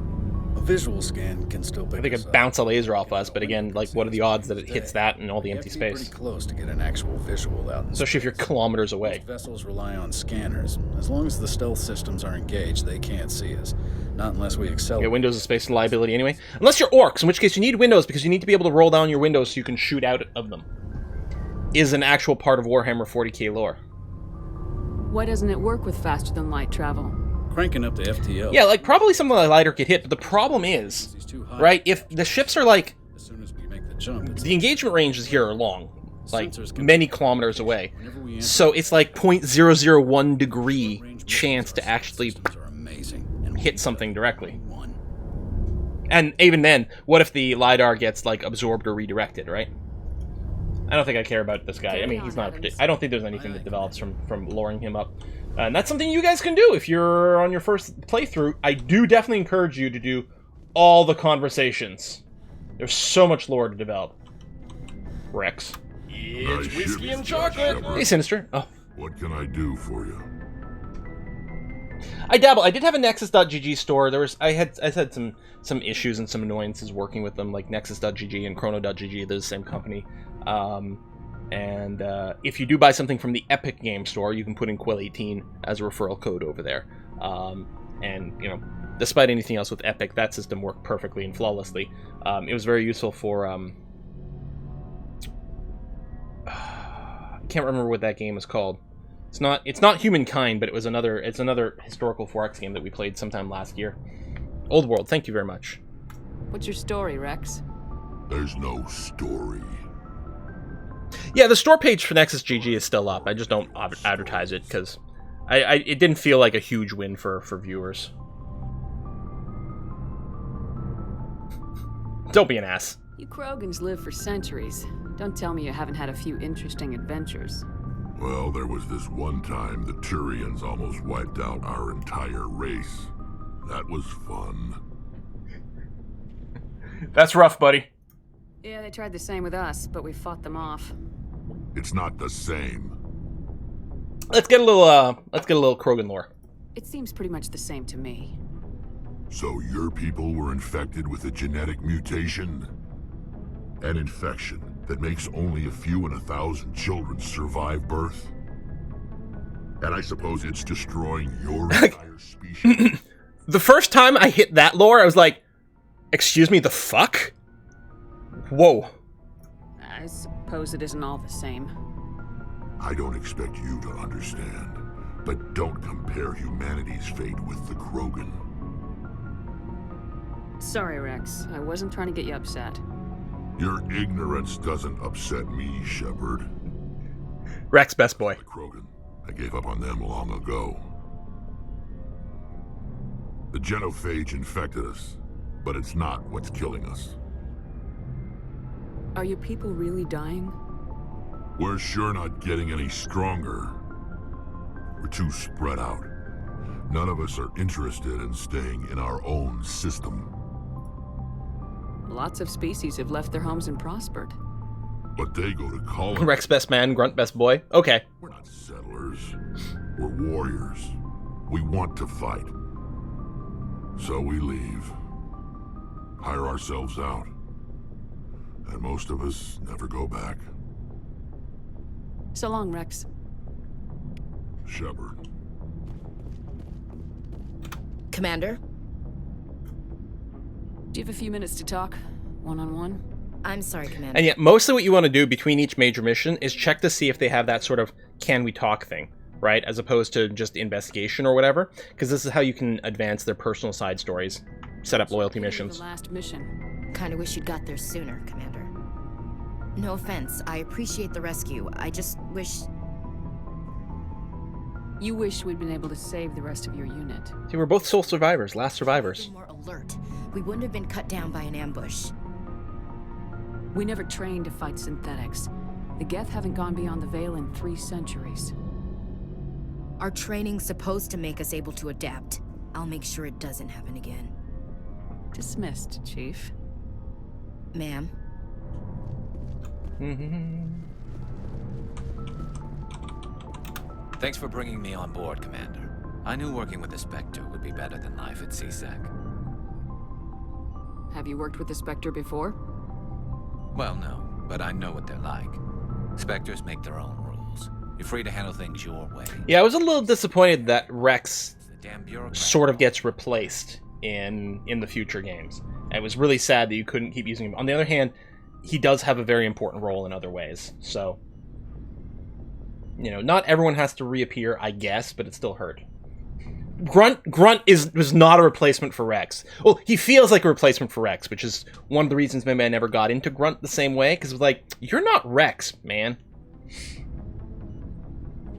A visual scan can still pick I think us it up. bounce a laser off us, but again, like, what are the odds that it hits that and all the empty You have to be space? pretty close to get an actual visual out in Especially if you're space. kilometers away. Most vessels rely on scanners. As long as the stealth systems are engaged, they can't see us. Not unless we accelerate. Yeah, windows is space liability anyway. Unless you're orcs, in which case you need windows because you need to be able to roll down your windows so you can shoot out of them. Is an actual part of Warhammer 40k lore. Why doesn't it work with faster than light travel? Cranking up the FTL. Yeah, like, probably something like lighter could hit, but the problem is, He's too high. right, if the ships are, like, As soon as we make the jump, it's the engagement ranges here are long, like, Sensors can many kilometers away. Whenever we enter, So it's like 0.001 degree chance to actually systems are amazing. And hit something directly. one. And even then, what if the LiDAR gets, like, absorbed or redirected, right? I don't think I care about this guy. I mean, he's not... I don't think there's anything that develops from luring him up. And that's something you guys can do if you're on your first playthrough. I do definitely encourage you to do all the conversations. There's so much lore to develop. Rex. It's Nice whiskey ship, and chocolate. Shepard. Hey, Sinister. Oh. What can I do for you? I dabble. I did have a Nexus.gg store. I had some issues and some annoyances working with them, like Nexus.gg and Chrono.gg. They're the same company. If you do buy something from the Epic Game Store, you can put in Quill18 as a referral code over there. And, you know, despite anything else with Epic, that system worked perfectly and flawlessly. It was very useful for... I can't remember what that game is called. It's not Humankind, but it's another historical 4X game that we played sometime last year. Old World, thank you very much. What's your story, Rex? There's no story. Yeah, the store page for Nexus GG is still up. I just don't advertise it because it didn't feel like a huge win for viewers. Don't be an ass. You Krogans live for centuries. Don't tell me you haven't had a few interesting adventures. Well, there was this one time the Turians almost wiped out our entire race. That was fun. That's rough, buddy. Yeah, they tried the same with us, but we fought them off. It's not the same. Let's get a little Krogan lore. It seems pretty much the same to me. So your people were infected with a genetic mutation? An infection that makes only a few in 1,000 children survive birth? And I suppose it's destroying your entire species? The first time I hit that lore, I was like, excuse me, the fuck? Whoa. I suppose it isn't all the same. I don't expect you to understand, but don't compare humanity's fate with the Krogan. Sorry, Rex. I wasn't trying to get you upset. Your ignorance doesn't upset me, Shepard. Rex, best boy. The Krogan. I gave up on them long ago. The genophage infected us, but it's not what's killing us. Are your people really dying? We're sure not getting any stronger. We're too spread out. None of us are interested in staying in our own system. Lots of species have left their homes and prospered. But they go to colonize. Rex, best man. Grunt, best boy. Okay. We're not settlers. We're warriors. We want to fight. So we leave. Hire ourselves out. And most of us never go back. So long, Rex. Shepard. Commander? Do you have a few minutes to talk? One-on-one? I'm sorry, Commander. And yet, mostly what you want to do between each major mission is check to see if they have that sort of can we talk thing, right? As opposed to just investigation or whatever. Because this is how you can advance their personal side stories. Set up loyalty missions. The last mission. Kinda wish you'd got there sooner, Commander. No offense, I appreciate the rescue. I just wish... You wish we'd been able to save the rest of your unit. See, we're both sole survivors, last survivors. More alert. We wouldn't have been cut down by an ambush. We never trained to fight synthetics. The Geth haven't gone beyond the Veil in 3 centuries. Our training's supposed to make us able to adapt. I'll make sure it doesn't happen again. Dismissed, Chief. Ma'am? Thanks for bringing me on board, Commander. I knew working with the Spectre would be better than life at CSEC. Have you worked with the Spectre before? Well, no, but I know what they're like. Spectres make their own rules. You're free to handle things your way. Yeah, I was a little disappointed that Rex sort of gets replaced in the future games. And it was really sad that you couldn't keep using him. On the other hand, he does have a very important role in other ways, so... You know, not everyone has to reappear, I guess, but it still hurt. Grunt was not a replacement for Rex. Well, he feels like a replacement for Rex, which is one of the reasons maybe I never got into Grunt the same way, because it was like, you're not Rex, man.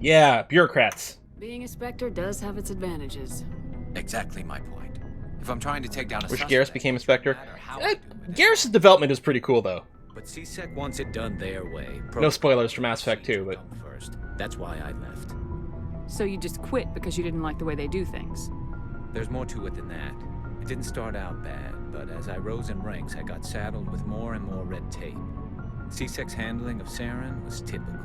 Yeah, bureaucrats. Being a Spectre does have its advantages. Exactly my point. If I'm trying to take down a Wish suspect, Garrus became a Spectre. Garrus' development is pretty cool, though. But CSEC wants it done their way. No spoilers for Mass Effect 2, but... First. That's why I left. So you just quit because you didn't like the way they do things? There's more to it than that. It didn't start out bad, but as I rose in ranks, I got saddled with more and more red tape. CSEC's handling of Saren was typical.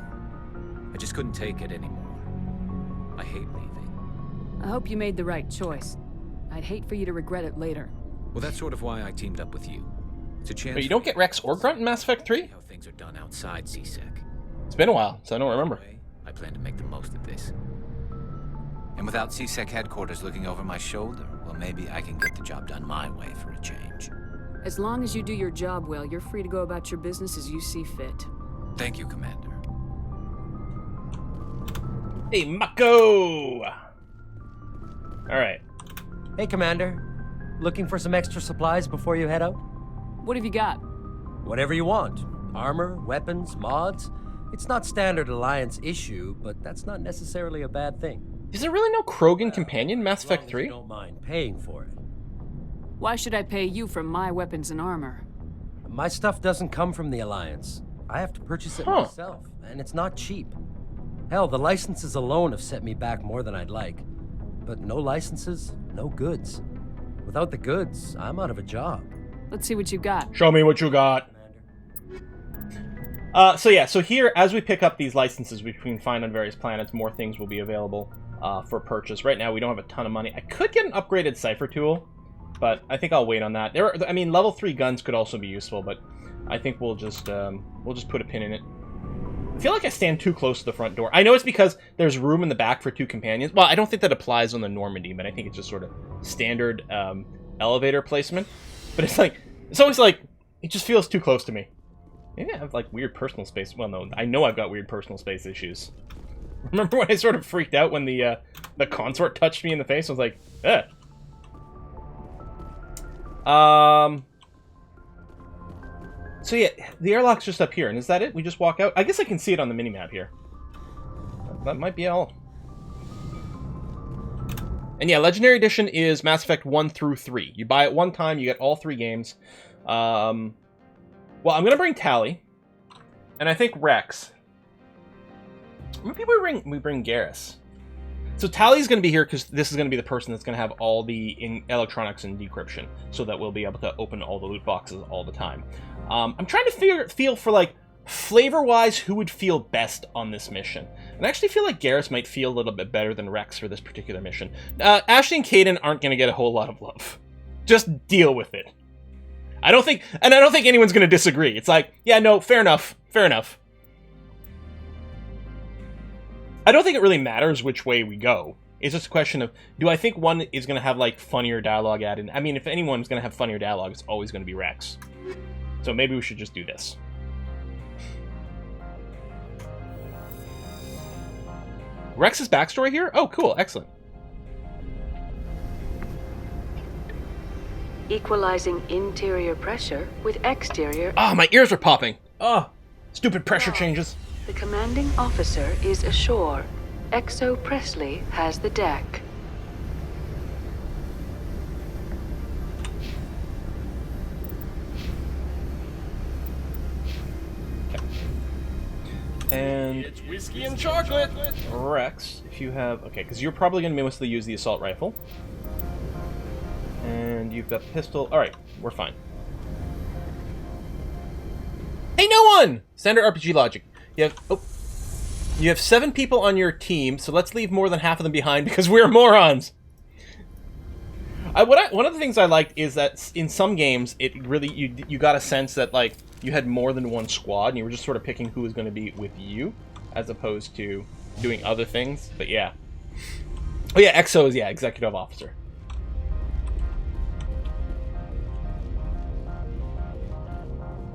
I just couldn't take it anymore. I hate leaving. I hope you made the right choice. I'd hate for you to regret it later. Well, that's sort of why I teamed up with you. It's a chance. But you don't get Rex or Grunt in Mass Effect 3? How things are done outside CSEC. It's been a while, so I don't remember. I plan to make the most of this. And without CSEC headquarters looking over my shoulder, well, maybe I can get the job done my way for a change. As long as you do your job well, you're free to go about your business as you see fit. Thank you, Commander. Hey, Mako! Alright. Hey, Commander. Looking for some extra supplies before you head out? What have you got? Whatever you want. Armor, weapons, mods. It's not standard Alliance issue, but that's not necessarily a bad thing. Is there really no Krogan companion in Mass Effect 3? You don't mind paying for it. Why should I pay you for my weapons and armor? My stuff doesn't come from the Alliance. I have to purchase it myself, and it's not cheap. Hell, the licenses alone have set me back more than I'd like. But no licenses, no goods. Without the goods, I'm out of a job. Let's see what you got. Show me what you got. So here, as we pick up these licenses, which we can find on various planets, more things will be available for purchase. Right now, we don't have a ton of money. I could get an upgraded cipher tool, but I think I'll wait on that. I mean, level 3 guns could also be useful, but I think we'll just put a pin in it. I feel like I stand too close to the front door. I know it's because there's room in the back for 2 companions. Well, I don't think that applies on the Normandy, but I think it's just sort of standard elevator placement. But it's always like, it just feels too close to me. Maybe I have like weird personal space. Well, no, I know I've got weird personal space issues. Remember when I sort of freaked out when the consort touched me in the face? I was like, eh. So yeah, the airlock's just up here, and is that it? We just walk out? I guess I can see it on the minimap here. That might be all. And yeah, Legendary Edition is Mass Effect 1 through 3. You buy it one time, you get all 3 games. Well, I'm going to bring Tally. And I think Rex. Maybe we bring Garrus. So Tally's going to be here because this is going to be the person that's going to have all the electronics and decryption. So that we'll be able to open all the loot boxes all the time. I'm trying to feel for, like, flavor-wise, who would feel best on this mission. And I actually feel like Garrus might feel a little bit better than Rex for this particular mission. Ashley and Kaidan aren't going to get a whole lot of love. Just deal with it. I don't think anyone's going to disagree. It's like, yeah, no, fair enough. Fair enough. I don't think it really matters which way we go. It's just a question of, do I think one is going to have, like, funnier dialogue added? I mean, if anyone's going to have funnier dialogue, it's always going to be Rex. So maybe we should just do this. Rex's backstory here? Oh, cool. Excellent. Equalizing interior pressure with exterior... Ah, my ears are popping. Oh, stupid pressure changes. The commanding officer is ashore. Exo Presley has the deck. And it's whiskey and chocolate. Rex, if you have... Okay, because you're probably going to mostly use the assault rifle. And you've got the pistol. Alright, we're fine. Hey, no one! Standard RPG logic. You have 7 people on your team, so let's leave more than half of them behind because we're morons. One of the things I liked is that in some games, it really you got a sense that, like, you had more than one squad, and you were just sort of picking who was going to be with you, as opposed to doing other things. But yeah. Oh yeah, EXO is, yeah, executive officer.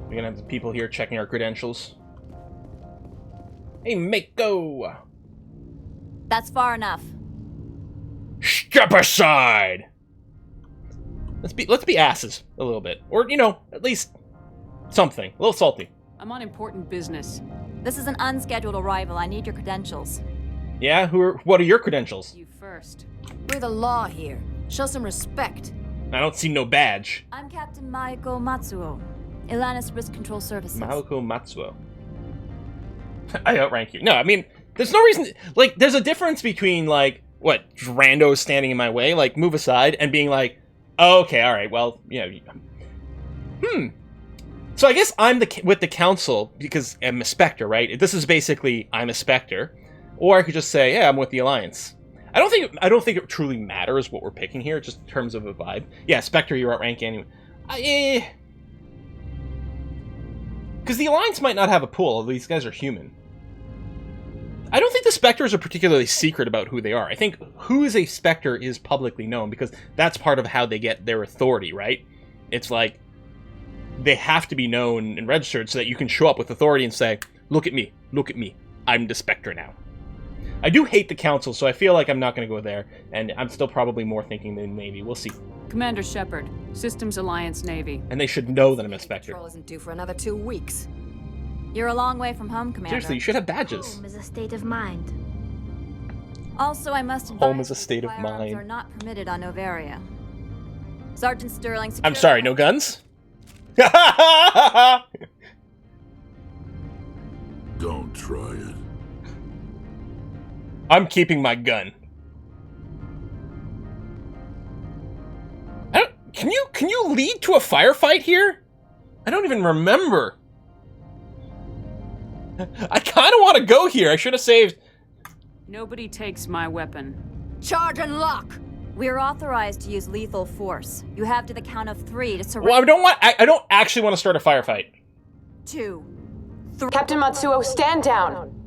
We're gonna have the people here checking our credentials. Hey, Mako! That's far enough. Step aside! Let's be asses a little bit. Or, you know, at least something. A little salty. I'm on important business. This is an unscheduled arrival. I need your credentials. Yeah? What are your credentials? You first. We're the law here. Show some respect. I don't see no badge. I'm Captain Maiko Matsuo, Ilanis Risk Control Services. Maiko Matsuo. I outrank you. No, I mean, there's no reason... Like, there's a difference between, like, what, randos standing in my way, like, move aside, and being like, oh, okay, alright, well, you know... So I guess I'm with the council because I'm a Spectre, right? This is basically, I'm a Spectre. Or I could just say, yeah, I'm with the Alliance. I don't think it truly matters what we're picking here, just in terms of a vibe. Yeah, Spectre, you're outranking anyway. Because the Alliance might not have a pool, these guys are human. I don't think the Spectres are particularly secret about who they are. I think who is a Spectre is publicly known, because that's part of how they get their authority, right? It's like, they have to be known and registered so that you can show up with authority and say, look at me, I'm the Spectre now. I do hate the Council, so I feel like I'm not going to go there, and I'm still probably more thinking the Navy. We'll see. Commander Shepard, Systems Alliance Navy. And they should know that I'm a Spectre. Patrol isn't due for another 2 weeks. You're a long way from home, Commander. Seriously, you should have badges. Home is a state of mind. Also, I must advise home is a state of mind. Are not permitted on Noveria. Sergeant Sterling. I'm sorry, no guns? Don't try it. I'm keeping my gun. Can you lead to a firefight here? I don't even remember. I kind of want to go here. I should have saved. Nobody takes my weapon. Charge and lock! We're authorized to use lethal force. You have to the count of 3 to surrender. Well, I don't actually want to start a firefight. 2, 3. Captain Matsuo, stand down.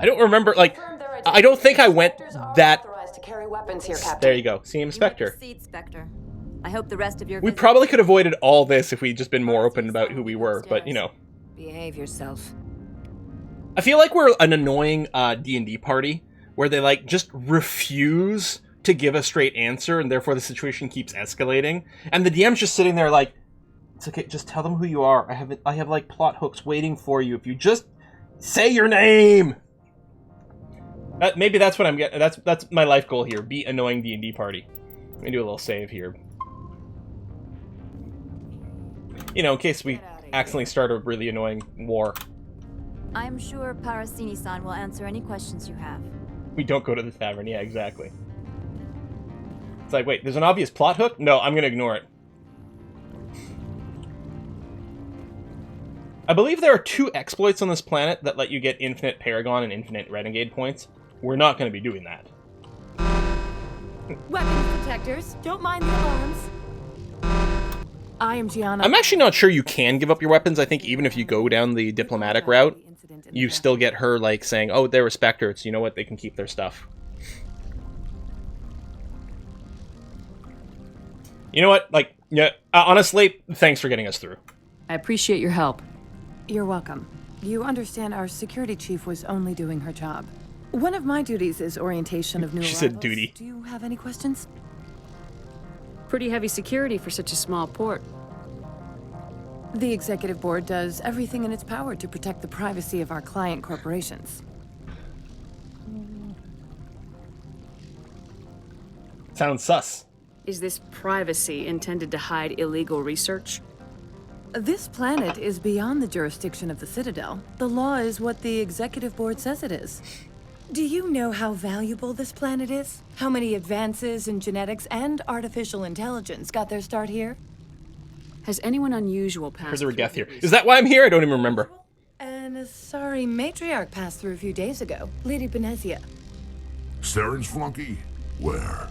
I don't remember, like, I don't think I went that... To carry weapons here, Captain. There you go. See, Spectre. Spectre. I hope the rest of your We probably could have avoided all this if we'd just been more open about who we were, but, you know. Behave yourself. I feel like we're an annoying D&D party where they, like, just refuse to give a straight answer, and therefore the situation keeps escalating. And the DM's just sitting there like, it's okay, just tell them who you are. I have like, plot hooks waiting for you. If you just say your name! Maybe that's what I'm getting. That's my life goal here. Be annoying D&D party. Let me do a little save here. You know, in case we accidentally start a really annoying war. I'm sure Parasini-san will answer any questions you have. We don't go to the tavern. Yeah, exactly. It's like, wait, there's an obvious plot hook? No, I'm gonna ignore it. I believe there are 2 exploits on this planet that let you get infinite Paragon and infinite Renegade points. We're not going to be doing that. Weapons detectors, don't mind the alarms. I am Gianna. I'm actually not sure you can give up your weapons. I think even if you go down the diplomatic route, you still get her, like, saying, oh, they're Spectres, you know what, they can keep their stuff. You know what, like, yeah, honestly, thanks for getting us through. I appreciate your help. You're welcome. You understand our security chief was only doing her job. One of my duties is orientation of new arrivals. She said duty. Do you have any questions? Pretty heavy security for such a small port. The executive board does everything in its power to protect the privacy of our client corporations. Sounds sus. Is this privacy intended to hide illegal research? This planet is beyond the jurisdiction of the Citadel. The law is what the executive board says it is. Do you know how valuable this planet is? How many advances in genetics and artificial intelligence got their start here? Has anyone unusual passed Here's a Regeth here. Is that why I'm here? I don't even remember. And a sorry matriarch passed through a few days ago. Lady Benezia. Saren's flunky? Where?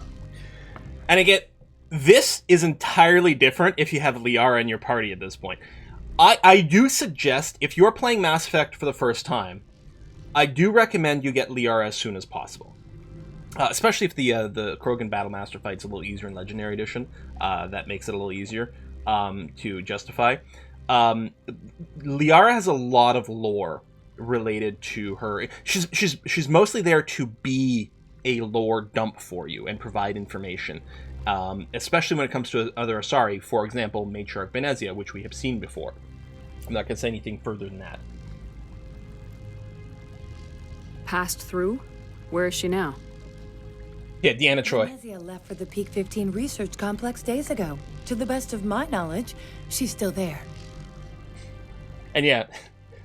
And again, this is entirely different if you have Liara in your party at this point. I do suggest, if you're playing Mass Effect for the first time, I do recommend you get Liara as soon as possible. Especially if the Krogan Battlemaster fight's a little easier in Legendary Edition. That makes it a little easier to justify. Liara has a lot of lore related to her. She's mostly there to be a lore dump for you and provide information. Especially when it comes to other Asari, for example, Matriarch Benezia, which we have seen before. I'm not going to say anything further than that. Passed through? Where is she now? Yeah, Deanna Troy. Benezia left for the Peak 15 research complex days ago. To the best of my knowledge, she's still there. And yeah,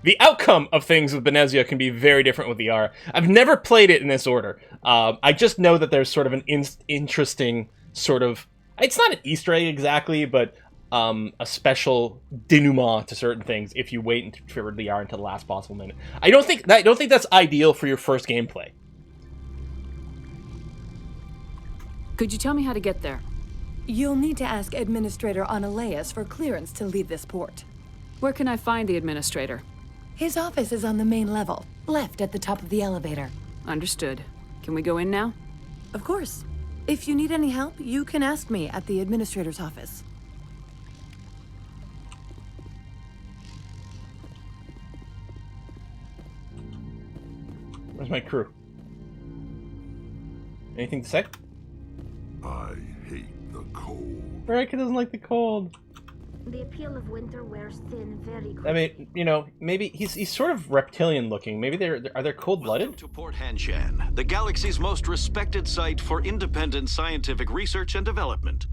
the outcome of things with Benezia can be very different with Liara. I've never played it in this order. I just know that there's sort of an interesting sort of... It's not an Easter egg exactly, but a special denouement to certain things if you wait for Liara until the last possible minute. I don't think that's ideal for your first gameplay. Could you tell me how to get there? You'll need to ask Administrator Analeas for clearance to leave this port. Where can I find the Administrator? His office is on the main level, left at the top of the elevator. Understood. Can we go in now? Of course. If you need any help, you can ask me at the Administrator's office. Where's my crew? Anything to say? I hate the cold. Baraka doesn't like the cold. The appeal of winter wears thin very quickly. I mean, you know, maybe he's sort of reptilian looking. Maybe are they cold-blooded? Welcome to Port Hanshan, the galaxy's most respected site for independent scientific research and development.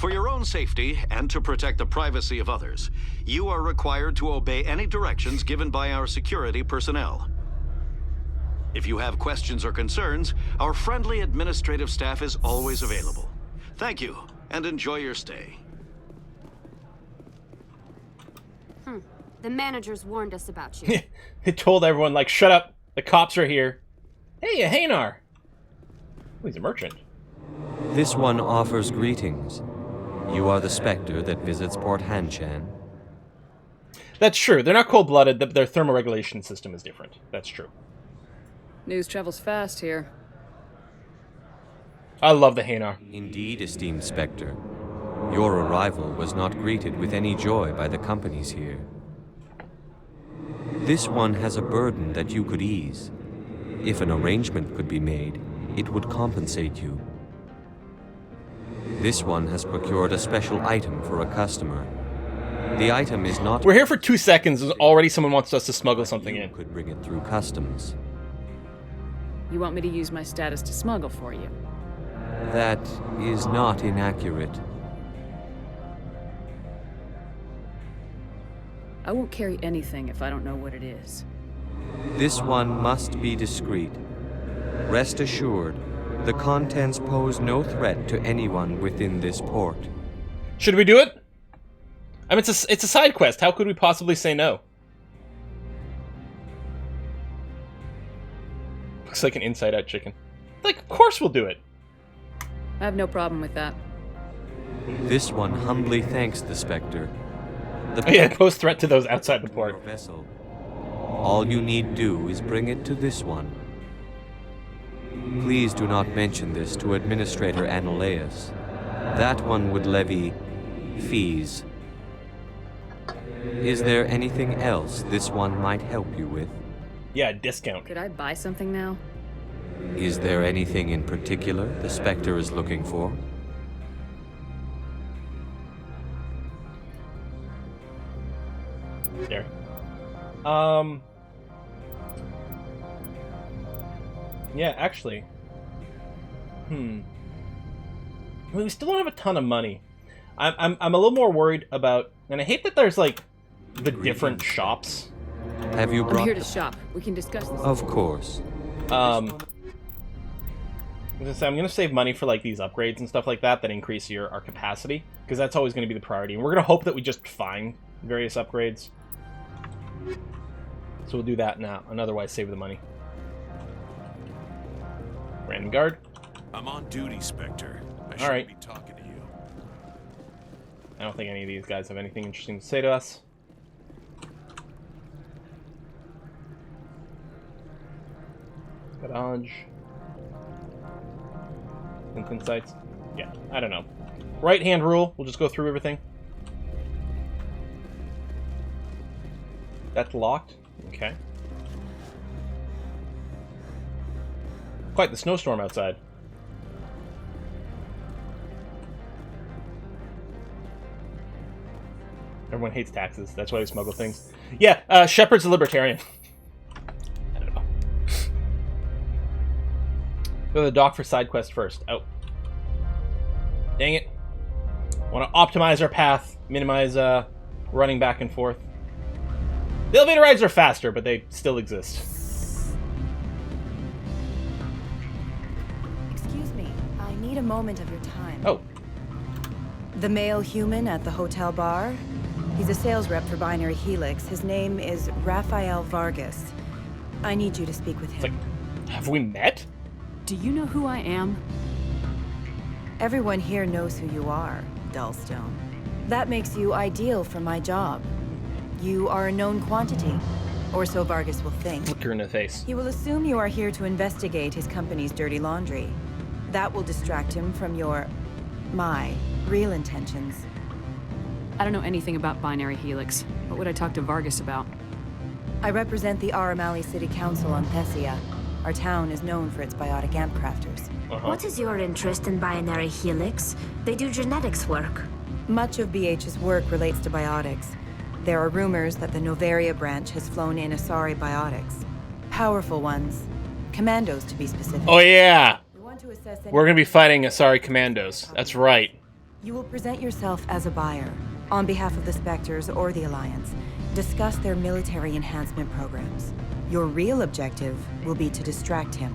For your own safety and to protect the privacy of others, you are required to obey any directions given by our security personnel. If you have questions or concerns, our friendly administrative staff is always available. Thank you, and enjoy your stay. The managers warned us about you. It told everyone, like, shut up, the cops are here. Hey, a Hanar. Oh, he's a merchant. This one offers greetings. You are the Spectre that visits Port Hanshan. That's true. They're not cold-blooded. Their thermoregulation system is different. That's true. News travels fast here. I love the Hanar. Indeed, esteemed Spectre. Your arrival was not greeted with any joy by the companies here. This one has a burden that you could ease. If an arrangement could be made, it would compensate you. This one has procured a special item for a customer. The item is not... We're here for 2 seconds, and already someone wants us to smuggle something in. Could bring it through customs. You want me to use my status to smuggle for you? That is not inaccurate. I won't carry anything if I don't know what it is. This one must be discreet. Rest assured, the contents pose no threat to anyone within this port. Should we do it? I mean, it's a side quest. How could we possibly say no? Looks like an inside-out chicken. Like, of course we'll do it. I have no problem with that. This one humbly thanks the Spectre. Pose threat to those outside the port. Vessel. All you need do is bring it to this one. Please do not mention this to Administrator Annaleus. That one would levy fees. Is there anything else this one might help you with? Yeah, a discount. Could I buy something now? Is there anything in particular the Spectre is looking for? There. Yeah, actually. I mean, we still don't have a ton of money. I'm a little more worried about, and I hate that there's like the different shops. Have you brought? I'm here to shop. We can discuss this. Of course. I'm gonna save money for like these upgrades and stuff like that increase our capacity, because that's always gonna be the priority. And we're gonna hope that we just find various upgrades. So we'll do that now, and otherwise save the money. Random guard. I'm on duty, Spectre. I All right. shouldn't be talking to you. I don't think any of these guys have anything interesting to say to us. Dodge. Instant sights. Yeah, I don't know. Right hand rule. We'll just go through everything. That's locked. Okay. Quite the snowstorm outside. Everyone hates taxes. That's why we smuggle things. Yeah, Shepard's a libertarian. I don't know. Go to the dock for side quest first. Oh. Dang it. Want to optimize our path. Minimize running back and forth. The elevator rides are faster, but they still exist. Excuse me. I need a moment of your time. Oh. The male human at the hotel bar? He's a sales rep for Binary Helix. His name is Rafael Vargas. I need you to speak with him. It's like, have we met? Do you know who I am? Everyone here knows who you are, Dullstone. That makes you ideal for my job. You are a known quantity, or so Vargas will think. Look her in the face. He will assume you are here to investigate his company's dirty laundry. That will distract him from my real intentions. I don't know anything about Binary Helix. What would I talk to Vargas about? I represent the Aramali City Council on Thessia. Our town is known for its biotic amp crafters. What is your interest in Binary Helix? They do genetics work. Much of BH's work relates to biotics. There are rumors that the Noveria branch has flown in Asari biotics. Powerful ones. Commandos, to be specific. Oh yeah! We want to assess We're gonna be fighting Asari commandos. That's right. You will present yourself as a buyer, on behalf of the Spectres or the Alliance, discuss their military enhancement programs. Your real objective will be to distract him.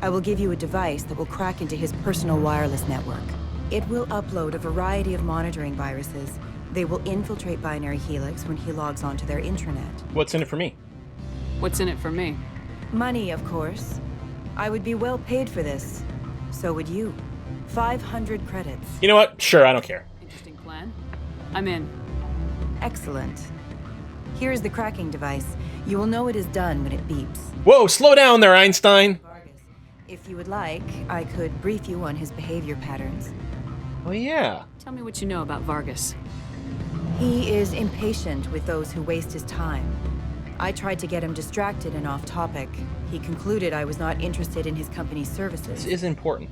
I will give you a device that will crack into his personal wireless network. It will upload a variety of monitoring viruses. They will infiltrate Binary Helix when he logs onto their intranet. What's in it for me? What's in it for me? Money, of course. I would be well paid for this. So would you. 500 credits. You know what? Sure, I don't care. Interesting plan. I'm in. Excellent. Here's the cracking device. You will know it is done when it beeps. Whoa, slow down there, Einstein! If you would like, I could brief you on his behavior patterns. Oh yeah. Tell me what you know about Vargas. He is impatient with those who waste his time. I tried to get him distracted and off topic. He concluded I was not interested in his company's services. This is important.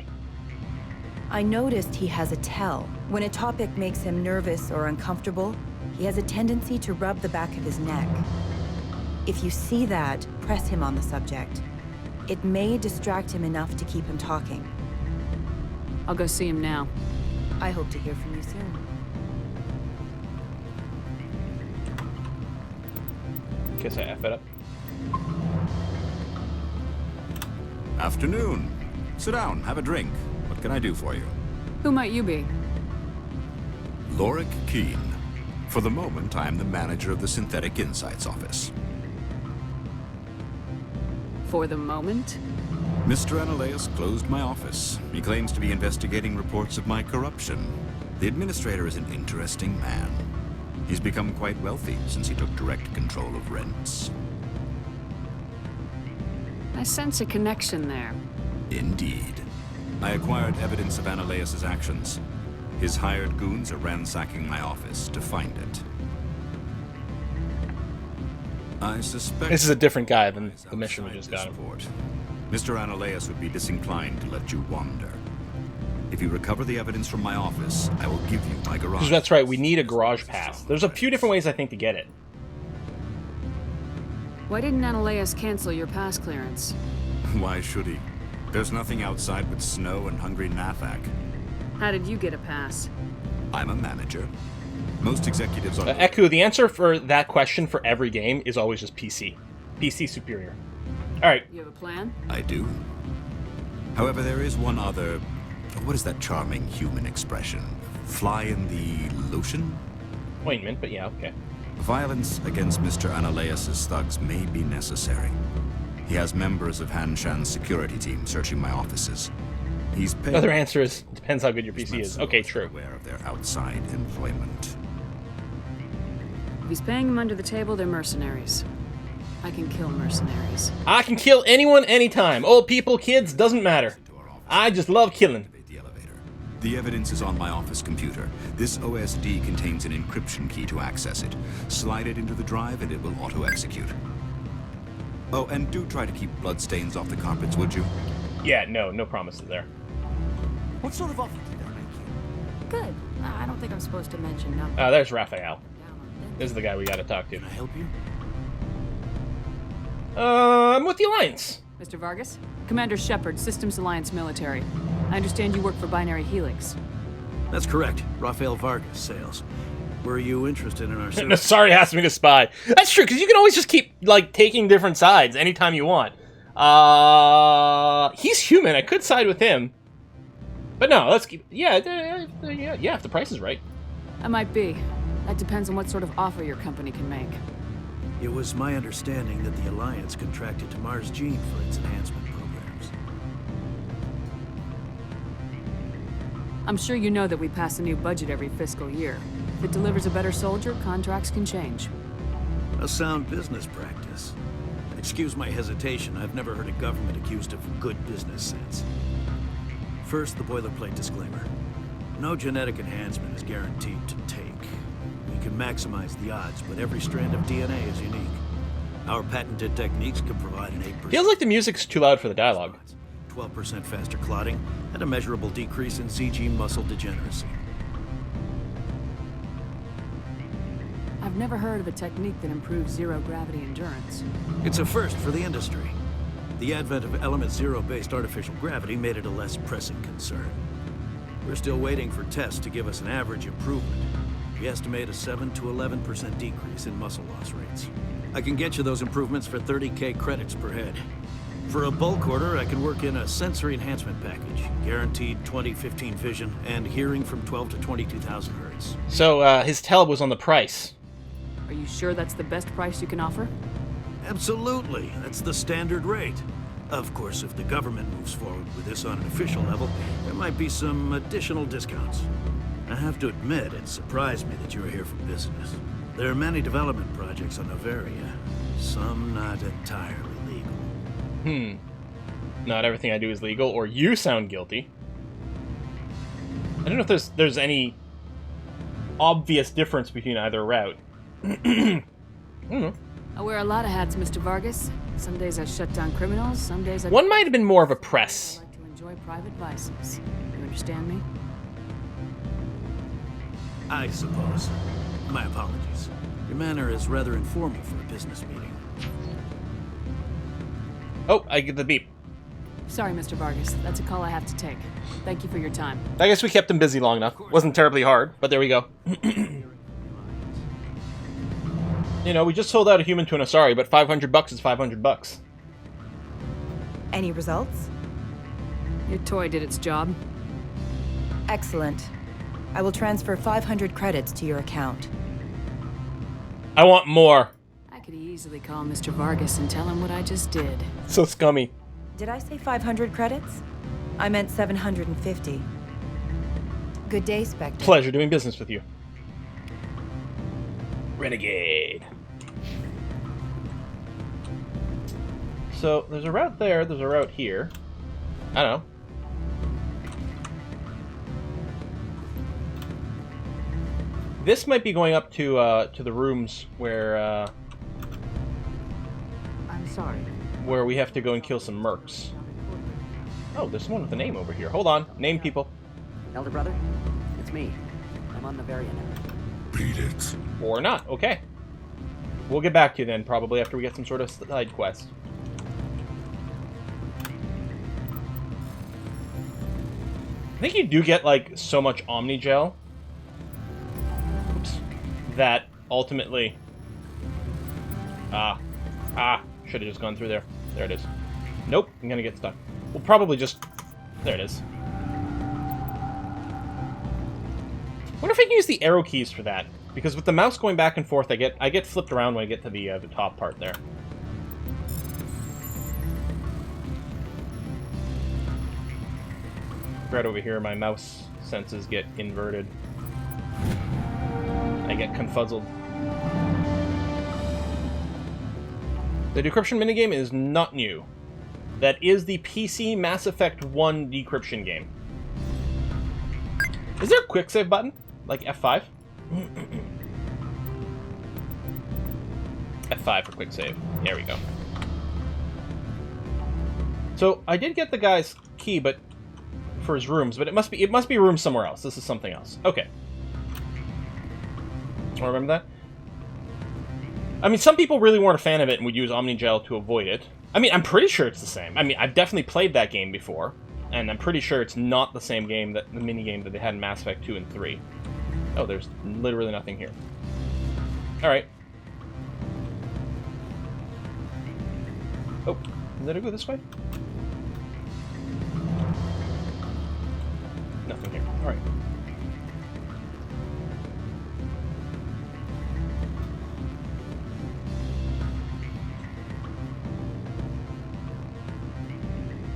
I noticed he has a tell. When a topic makes him nervous or uncomfortable, he has a tendency to rub the back of his neck. If you see that, press him on the subject. It may distract him enough to keep him talking. I'll go see him now. I hope to hear from you soon. Guess I F it up. Afternoon. Sit down, have a drink. What can I do for you? Who might you be? Lorik Keen. For the moment, I am the manager of the Synthetic Insights Office. For the moment? Mr. Analeus closed my office. He claims to be investigating reports of my corruption. The administrator is an interesting man. He's become quite wealthy since he took direct control of rents. I sense a connection there. Indeed. I acquired evidence of Analeus's actions. His hired goons are ransacking my office to find it. I suspect... This is a different guy than the mission we just got him. Mr. Analeus would be disinclined to let you wander. If you recover the evidence from my office, I will give you my garage. Because that's right, we need a garage pass. There's a few different ways, I think, to get it. Why didn't Analeus cancel your pass clearance? Why should he? There's nothing outside but snow and hungry Nathak. How did you get a pass? I'm a manager. Most executives on... Eku, the answer for that question for every game is always just PC. PC superior. Alright. You have a plan? I do. However, there is one other... What is that charming human expression? Fly in the lotion? Ointment, but yeah, okay. Violence against Mr. Analeus's thugs may be necessary. He has members of Hanshan's security team searching my offices. He's paid... The other answer is, depends how good your PC is. Okay, true. Aware of their outside employment. If he's paying them under the table, they're mercenaries. I can kill mercenaries. I can kill anyone, anytime. Old people, kids, doesn't matter. I just love killing. The evidence is on my office computer. This OSD contains an encryption key to access it. Slide it into the drive and it will auto-execute. Oh, and do try to keep bloodstains off the carpets, would you? Yeah, no promises there. What sort of offer did they make you? Good. I don't think I'm supposed to mention numbers. Oh, there's Raphael. This is the guy we gotta talk to. Can I help you? I'm with the Alliance. Mr. Vargas? Commander Shepard, Systems Alliance Military. I understand you work for Binary Helix. That's correct. Rafael Vargas, sales. Were you interested in our service? Sorry, asked me to spy. That's true, because you can always just keep, like, taking different sides anytime you want. He's human. I could side with him. But no, let's keep... Yeah, if the price is right. I might be. That depends on what sort of offer your company can make. It was my understanding that the Alliance contracted to Mars Gene for its enhancement programs. I'm sure you know that we pass a new budget every fiscal year. If it delivers a better soldier, contracts can change. A sound business practice. Excuse my hesitation, I've never heard a government accused of good business sense. First, the boilerplate disclaimer. No genetic enhancement is guaranteed to take. We can maximize the odds, but every strand of DNA is unique. Our patented techniques can provide an 8%... Feels like the music's too loud for the dialogue. 12% faster clotting, and a measurable decrease in CG muscle degeneracy. I've never heard of a technique that improves zero-gravity endurance. It's a first for the industry. The advent of element zero-based artificial gravity made it a less pressing concern. We're still waiting for tests to give us an average improvement. We estimate a 7 to 11% decrease in muscle loss rates. I can get you those improvements for 30K credits per head. For a bulk order, I can work in a sensory enhancement package. Guaranteed 20/15 vision and hearing from 12 to 22,000 hertz. So, his tell was on the price. Are you sure that's the best price you can offer? Absolutely. That's the standard rate. Of course, if the government moves forward with this on an official level, there might be some additional discounts. I have to admit, it surprised me that you were here for business. There are many development projects on Noveria, some not entirely legal. Not everything I do is legal, or you sound guilty. I don't know if there's any obvious difference between either route. I don't know. I wear a lot of hats, Mr. Vargas. Some days I shut down criminals, some days I... One might have been more of a press. I like to enjoy private vices. You understand me? I suppose. My apologies. Your manner is rather informal for a business meeting. Oh, I get the beep. Sorry, Mr. Vargas. That's a call I have to take. Thank you for your time. I guess we kept him busy long enough. Wasn't terribly hard, but there we go. You know, we just sold out a human to an Asari, but $500 is $500. Any results? Your toy did its job. Excellent. I will transfer 500 credits to your account. I want more. I could easily call Mr. Vargas and tell him what I just did. So scummy. Did I say 500 credits? I meant 750. Good day, Spectre. Pleasure doing business with you. Renegade. So, there's a route there, there's a route here. I don't know. This might be going up to the rooms where, I'm sorry. where we have to go and kill some mercs. Oh, there's someone with a name over here. Hold on. Name people. Elder brother, it's me. I'm on Noveria now. Beat it. Or not. Okay. We'll get back to you then, probably after we get some sort of side quest. I think you do get, like, so much Omni Gel. Oops. That ultimately... should have just gone through there. There it is. Nope, I'm gonna get stuck. We'll probably just... There it is. Wonder if I can use the arrow keys for that. Because with the mouse going back and forth, I get flipped around when I get to the top part there. Right over here, my mouse senses get inverted. I get confuzzled. The decryption minigame is not new. That is the PC Mass Effect 1 decryption game. Is there a quick save button? Like F5? F5 for quick save. There we go. So I did get the guy's key, but for his rooms, but it must be rooms somewhere else. This is something else. Okay. I remember that. I mean, some people really weren't a fan of it and would use Omni Gel to avoid it. I mean, I'm pretty sure it's the same. I mean, I've definitely played that game before, and I'm pretty sure it's not the same game, that the minigame that they had in Mass Effect 2 and 3. Oh, there's literally nothing here. Alright. Oh, did I go this way? Nothing here. Alright.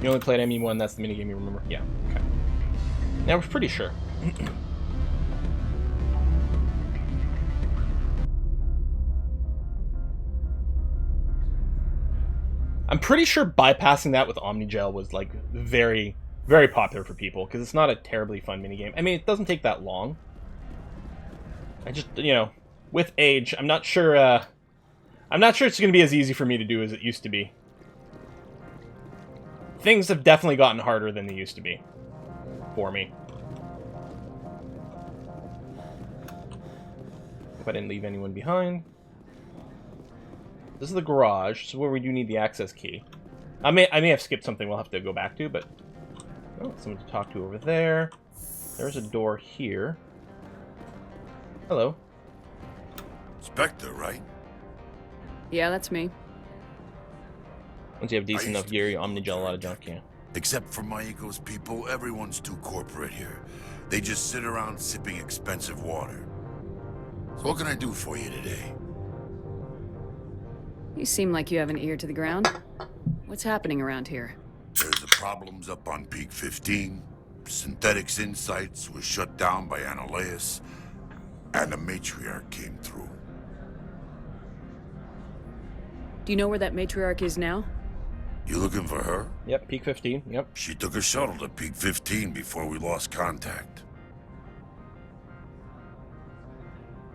You only played ME1, that's the minigame you remember? Yeah, okay. Now, I was pretty sure. I'm pretty sure bypassing that with Omni Gel was, like, very, very popular for people, because it's not a terribly fun minigame. I mean, it doesn't take that long. I just, you know, with age, I'm not sure it's going to be as easy for me to do as it used to be. Things have definitely gotten harder than they used to be. For me. Hope I didn't leave anyone behind. This is the garage, so where we do need the access key. I may have skipped something we'll have to go back to, but... Oh, someone to talk to over there. There's a door here. Hello. Spectre, right? Yeah, that's me. Once you have decent enough gear, you omnigel a lot of junk, yeah. Except for my ego's people, everyone's too corporate here. They just sit around sipping expensive water. So what can I do for you today? You seem like you have an ear to the ground. What's happening around here? There's the problems up on Peak 15. Synthetics Insights was shut down by Annihilus, and the matriarch came through. Do you know where that matriarch is now? You looking for her? Yep, Peak 15, yep. She took a shuttle to Peak 15 before we lost contact.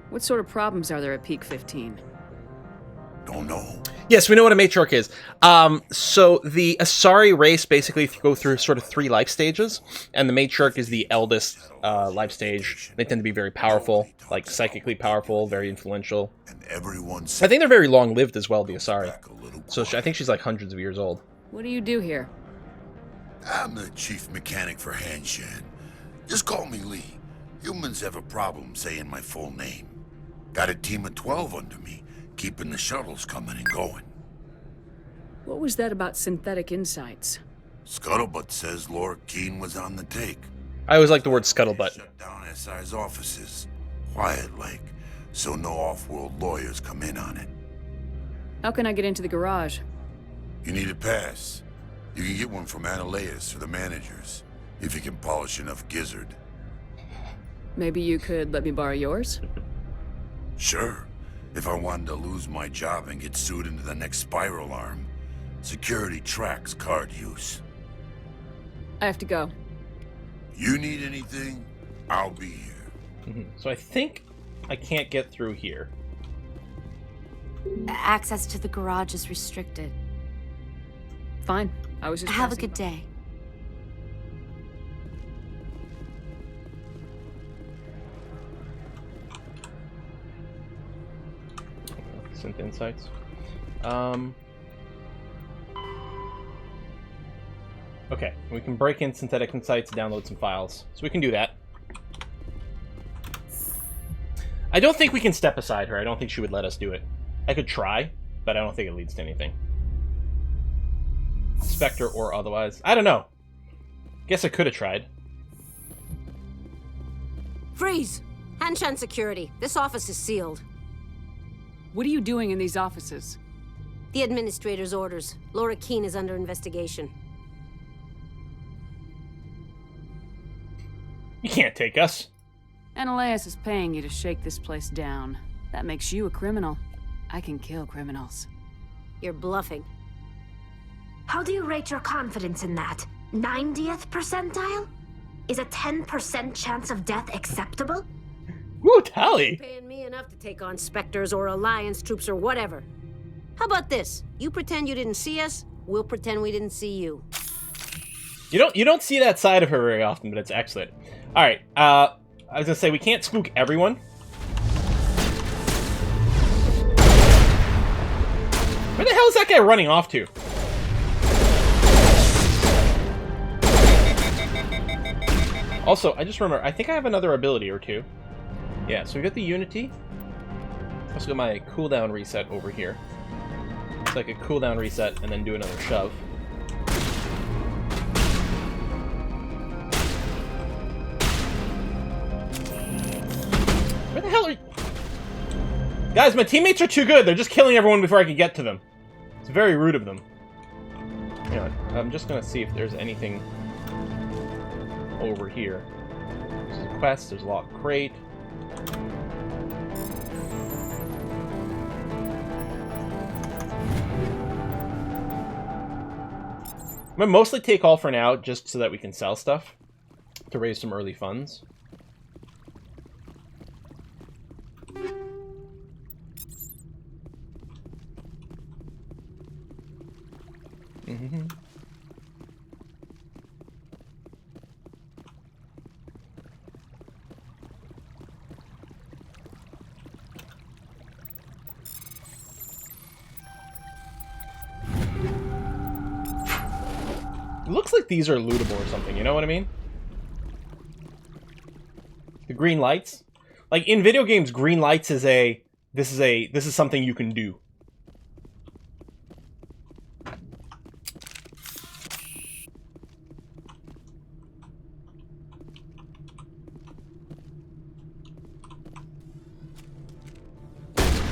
What sort of problems are there at Peak 15? Don't know. Yes, we know what a matriarch is. So the Asari race basically go through sort of 3 life stages, and the matriarch is the eldest life stage. They tend to be very powerful, like psychically powerful, very influential. And everyone's... I think they're very long-lived as well, the Asari. So I think she's like hundreds of years old. What do you do here? I'm the chief mechanic for Hanshan. Just call me Lee. Humans have a problem saying my full name. Got a team of 12 under me, keeping the shuttles coming and going. What was that about synthetic insights? Scuttlebutt says Laura Keene was on the take. I always like the word scuttlebutt. Shut down SI's offices. Quiet like, so no off-world lawyers come in on it. How can I get into the garage? You need a pass. You can get one from Annihilus or the managers, if you can polish enough gizzard. Maybe you could let me borrow yours? Sure. If I wanted to lose my job and get sued into the next spiral arm, security tracks card use. I have to go. You need anything, I'll be here. So I think I can't get through here. Access to the garage is restricted. Fine. I was just Have a passing good by. day. Synth Insights. Okay, we can break in Synthetic Insights, download some files. So we can do that. I don't think we can step aside her. I don't think she would let us do it. I could try, but I don't think it leads to anything. Spectre or otherwise. I don't know. Guess I could have tried. Freeze! Hanshan security. This office is sealed. What are you doing in these offices? The administrator's orders. Laura Keene is under investigation. You can't take us. Annihilus is paying you to shake this place down. That makes you a criminal. I can kill criminals. You're bluffing. How do you rate your confidence in that? 90th percentile? Is a 10% chance of death acceptable? Woo, tally! Paying me enough to take on Spectres or Alliance troops or whatever. How about this? You pretend you didn't see us, we'll pretend we didn't see you. You don't see that side of her very often, but it's excellent. Alright, I was gonna say, we can't spook everyone. Where the hell is that guy running off to? Also, I just remember, I think I have another ability or two. Yeah, so we got the Unity. Let's got my cooldown reset over here. It's like a cooldown reset and then do another shove. Where the hell are you? Guys, my teammates are too good. They're just killing everyone before I can get to them. It's very rude of them. Anyway, I'm just gonna see if there's anything over here. There's a quest, there's a locked crate. I'm gonna mostly take all for now, just so that we can sell stuff to raise some early funds. It looks like these are lootable or something, you know what I mean? The green lights? Like, in video games, green lights is this is something you can do.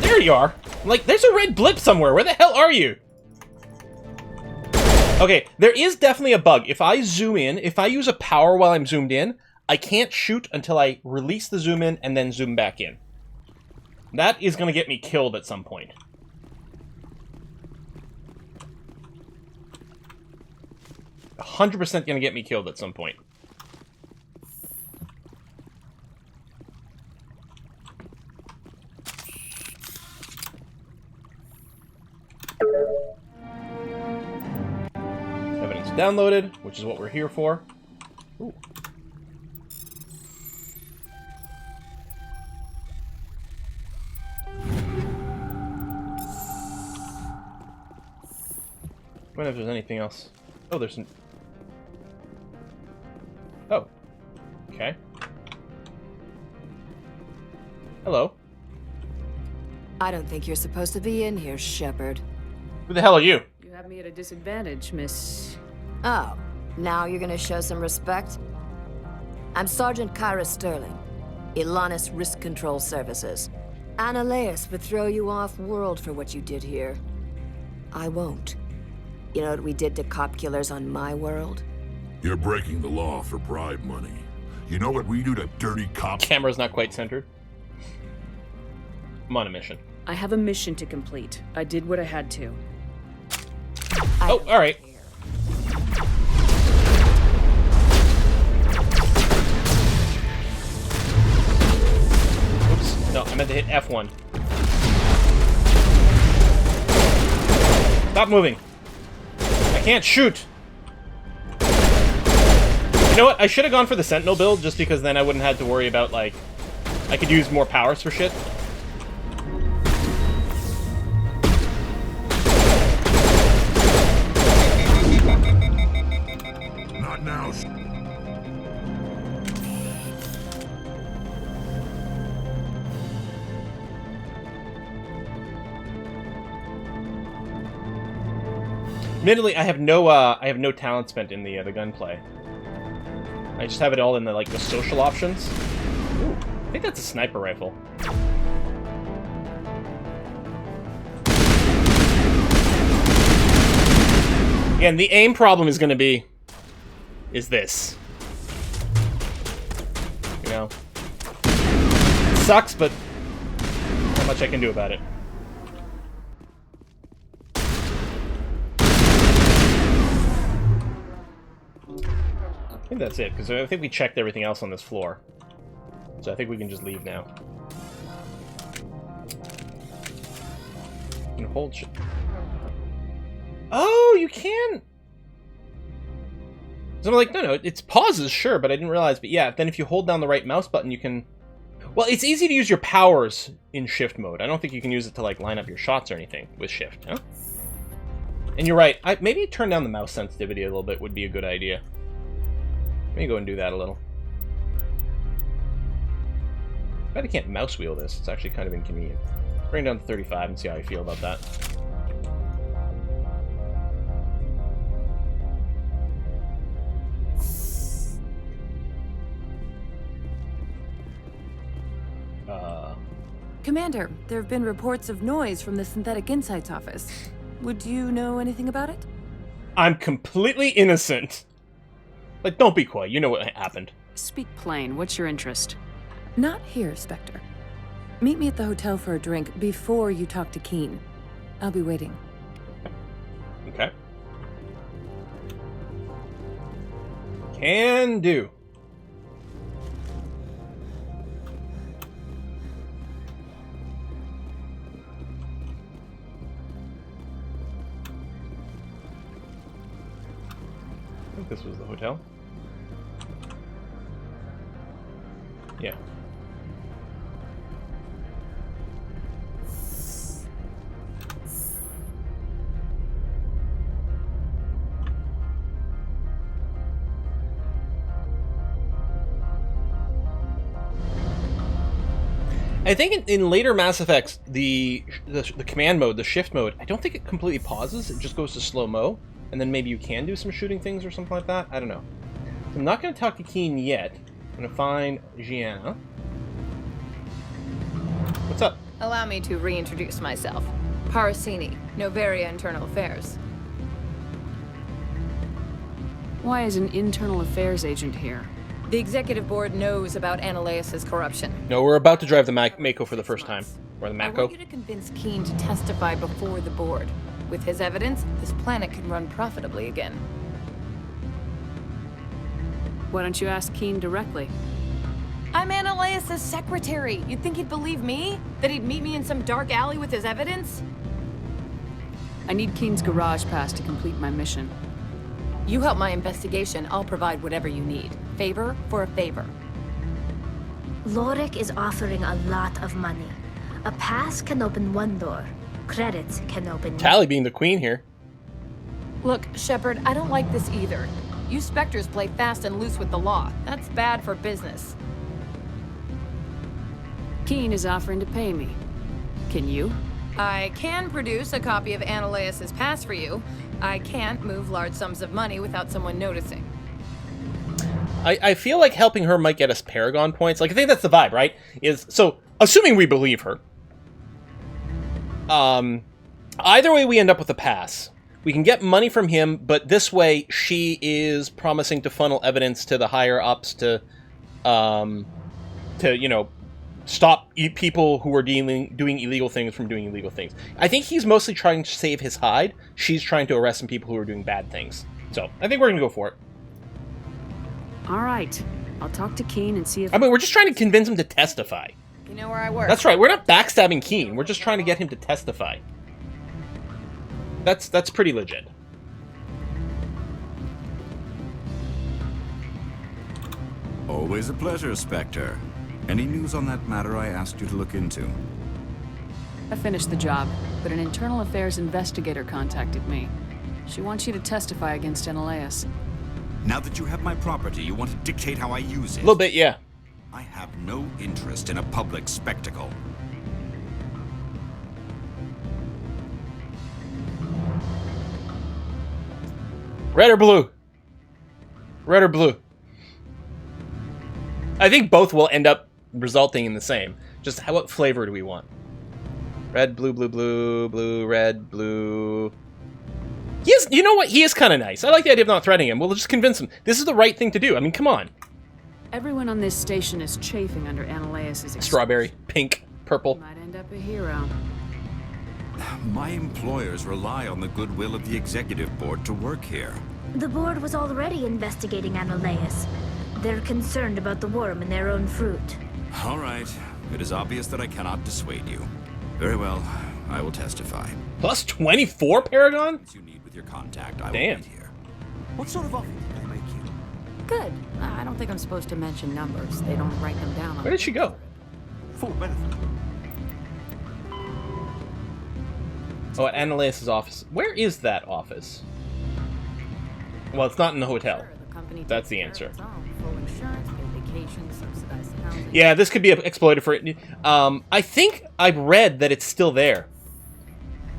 There you are! Like, there's a red blip somewhere. Where the hell are you? Okay, there is definitely a bug. If I zoom in, if I use a power while I'm zoomed in, I can't shoot until I release the zoom in and then zoom back in. That is going to get me killed at some point. %100% going to get me killed at some point. Evidence downloaded, which is what we're here for. Ooh. I wonder if there's anything else. Oh, there's some... Oh. Okay. Hello. I don't think you're supposed to be in here, Shepard. Who the hell are you? You have me at a disadvantage, Miss... Oh, now you're gonna show some respect? I'm Sergeant Kyra Sterling, Ilanis Risk Control Services. Annaleus would throw you off-world for what you did here. I won't. You know what we did to cop killers on my world? You're breaking the law for bribe money. You know what we do to dirty cops? Camera's not quite centered. I'm on a mission. I have a mission to complete. I did what I had to. Oh, alright. Oops. No, I meant to hit F1. Stop moving. I can't shoot. You know what? I should have gone for the Sentinel build just because then I wouldn't have to worry about, like... I could use more powers for shit. Not now. Admittedly, I have no talent spent in the gunplay. I just have it all in the the social options. Ooh, I think that's a sniper rifle. Again, the aim problem is going to be this. You know, it sucks, but not much I can do about it. I think that's it, because I think we checked everything else on this floor. So I think we can just leave now. You can hold shit. Oh, you can! So I'm like, no, it's pauses, sure, but I didn't realize. But yeah, then if you hold down the right mouse button, you can... Well, it's easy to use your powers in shift mode. I don't think you can use it to, line up your shots or anything with shift, huh? And you're right, maybe turn down the mouse sensitivity a little bit would be a good idea. Let me go and do that a little. I bet I can't mouse wheel this. It's actually kind of inconvenient. Bring it down to 35 and see how I feel about that. Commander, there have been reports of noise from the Synthetic Insights office. Would you know anything about it? I'm completely innocent. Like, don't be coy. You know what happened. Speak plain. What's your interest? Not here, Spectre. Meet me at the hotel for a drink before you talk to Keen. I'll be waiting. Okay. Can do. I think this was the hotel. Yeah. I think in later Mass Effects, the command mode, the shift mode, I don't think it completely pauses. It just goes to slow-mo, and then maybe you can do some shooting things or something like that. I don't know. I'm not going to talk to Keen yet. I'm going to find Gianna. What's up? Allow me to reintroduce myself. Parasini, Noveria Internal Affairs. Why is an internal affairs agent here? The executive board knows about Ananias' corruption. No, we're about to drive the Mako for the first time. Or the I Mako. want you to convince Keen to testify before the board. With his evidence, this planet can run profitably again. Why don't you ask Keen directly? I'm Ananias' secretary. You'd think he'd believe me? That he'd meet me in some dark alley with his evidence? I need Keen's garage pass to complete my mission. You help my investigation, I'll provide whatever you need. Favor for a favor. Lorik is offering a lot of money. A pass can open one door. Credits can open... Tally being the queen here. Look, Shepard, I don't like this either. You Spectres play fast and loose with the law. That's bad for business. Keen is offering to pay me. Can you? I can produce a copy of Ananias' pass for you. I can't move large sums of money without someone noticing. I feel like helping her might get us Paragon points. Like, I think that's the vibe, right? So, assuming we believe her. Either way, we end up with a pass. We can get money from him, but this way, she is promising to funnel evidence to the higher-ups to, you know, stop people who are doing illegal things from doing illegal things. I think he's mostly trying to save his hide. She's trying to arrest some people who are doing bad things. So, I think we're going to go for it. All right. I'll talk to Keen and see if... I mean, we're just trying to convince him to testify. You know where I work. That's right. We're not backstabbing Keen. We're just trying to get him to testify. That's pretty legit. Always a pleasure, Spectre. Any news on that matter I asked you to look into? I finished the job, but an internal affairs investigator contacted me. She wants you to testify against Ananias. Now that you have my property, you want to dictate how I use it? A little bit, yeah. I have no interest in a public spectacle. Red or blue? Red or blue? I think both will end up resulting in the same. Just what flavor do we want? Red, blue, blue, blue, blue, red, blue... You know what? He is kind of nice. I like the idea of not threatening him. We'll just convince him. This is the right thing to do. I mean, come on. Everyone on this station is chafing under Ananias' Strawberry, pink, purple. Might end up a hero. My employers rely on the goodwill of the executive board to work here. The board was already investigating Ananias. They're concerned about the worm in their own fruit. All right. It is obvious that I cannot dissuade you. Very well. I will testify. Plus 24 Paragon? You need with your contact. I will Damn. wait here. What sort of offer did they make you? Good. I don't think I'm supposed to mention numbers. They don't write them down. Where did she go? Full benefit. Oh, at Ananias' office. Where is that office? Well, it's not in the hotel. That's the answer. Full insurance, paid vacation, subsidized housing. Yeah, this could be exploited for it. I think I've read that it's still there.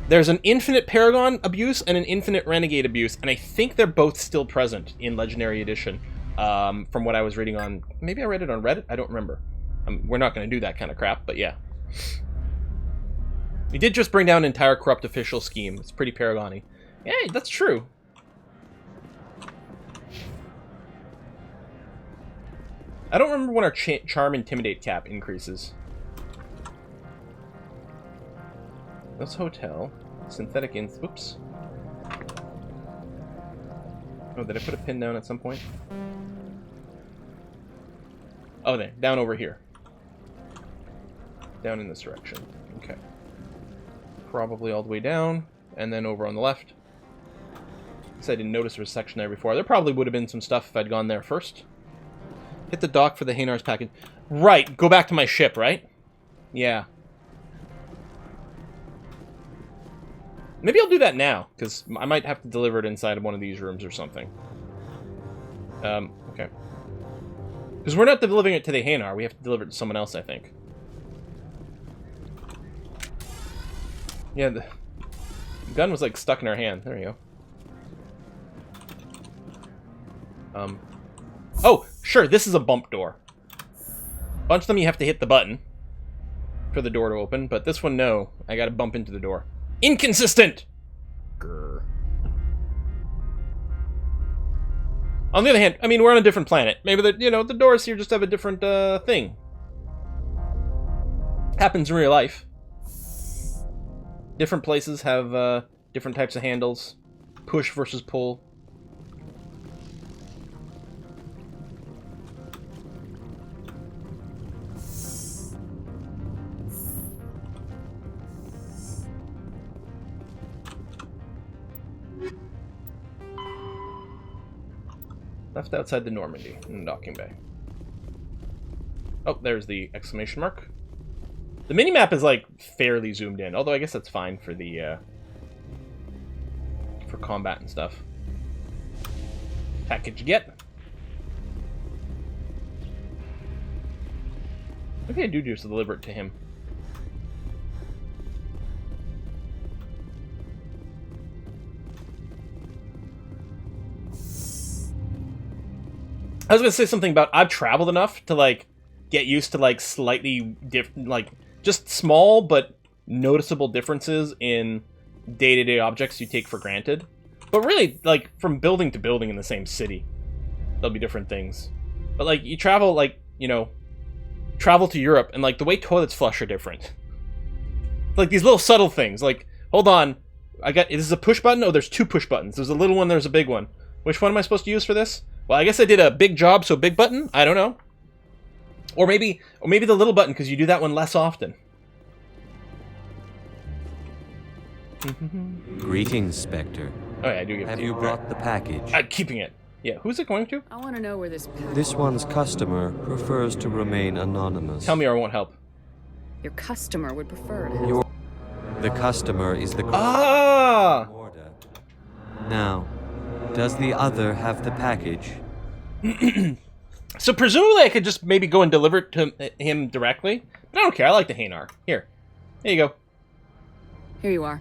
There's an infinite Paragon abuse and an infinite Renegade abuse, and I think they're both still present in Legendary Edition. From what I was reading on... Maybe I read it on Reddit? I don't remember. We're not going to do that kind of crap, but yeah. We did just bring down an entire corrupt official scheme. It's pretty Paragon-y. Yeah, that's true. I don't remember when our Charm Intimidate cap increases. This hotel. Synthetic ins... Oops. Oh, did I put a pin down at some point? Oh, there. Down over here. Down in this direction. Okay. Probably all the way down, and then over on the left. Guess I didn't notice there was a section there before. There probably would have been some stuff if I'd gone there first. Hit the dock for the Hainar's package. Right, go back to my ship, right? Yeah. Maybe I'll do that now, because I might have to deliver it inside of one of these rooms or something. Okay. Because we're not delivering it to the Hanar, we have to deliver it to someone else, I think. Yeah, the gun was like stuck in our hand. There you go. Oh, sure, this is a bump door. A bunch of them you have to hit the button for the door to open, but this one, no. I gotta bump into the door. Inconsistent! Grr. On the other hand, I mean, we're on a different planet. Maybe the, you know, the doors here just have a different, thing. Happens in real life. Different places have, different types of handles. Push versus pull. Left outside the Normandy in the docking bay. Oh, there's the exclamation mark. The minimap is like fairly zoomed in, although I guess that's fine for the for combat and stuff. Package get. Maybe I do just deliver it to him. I was gonna say something about I've traveled enough to like get used to like slightly different, like just small but noticeable differences in day-to-day objects you take for granted. But really, like from building to building in the same city, there'll be different things. But like you travel, like, you know, travel to Europe and like the way toilets flush are different. Like these little subtle things. Like, hold on, this is a push button. Oh, there's two push buttons. There's a little one. There's a big one. Which one am I supposed to use for this? Well, I guess I did a big job, so big button? I don't know. Or maybe the little button, because you do that one less often. Greetings, Spectre. Oh yeah, I do give it to Have you brought the package? I'm keeping it. Yeah, who's it going to? I want to know where this package... This one's customer prefers to remain anonymous. Tell me or I won't help. Your customer would prefer to... The customer is the... Ah! Order. Now, does the other have the package? So presumably I could just maybe go and deliver it to him directly. But I don't care. I like the Hanar. Here. There you go. Here you are.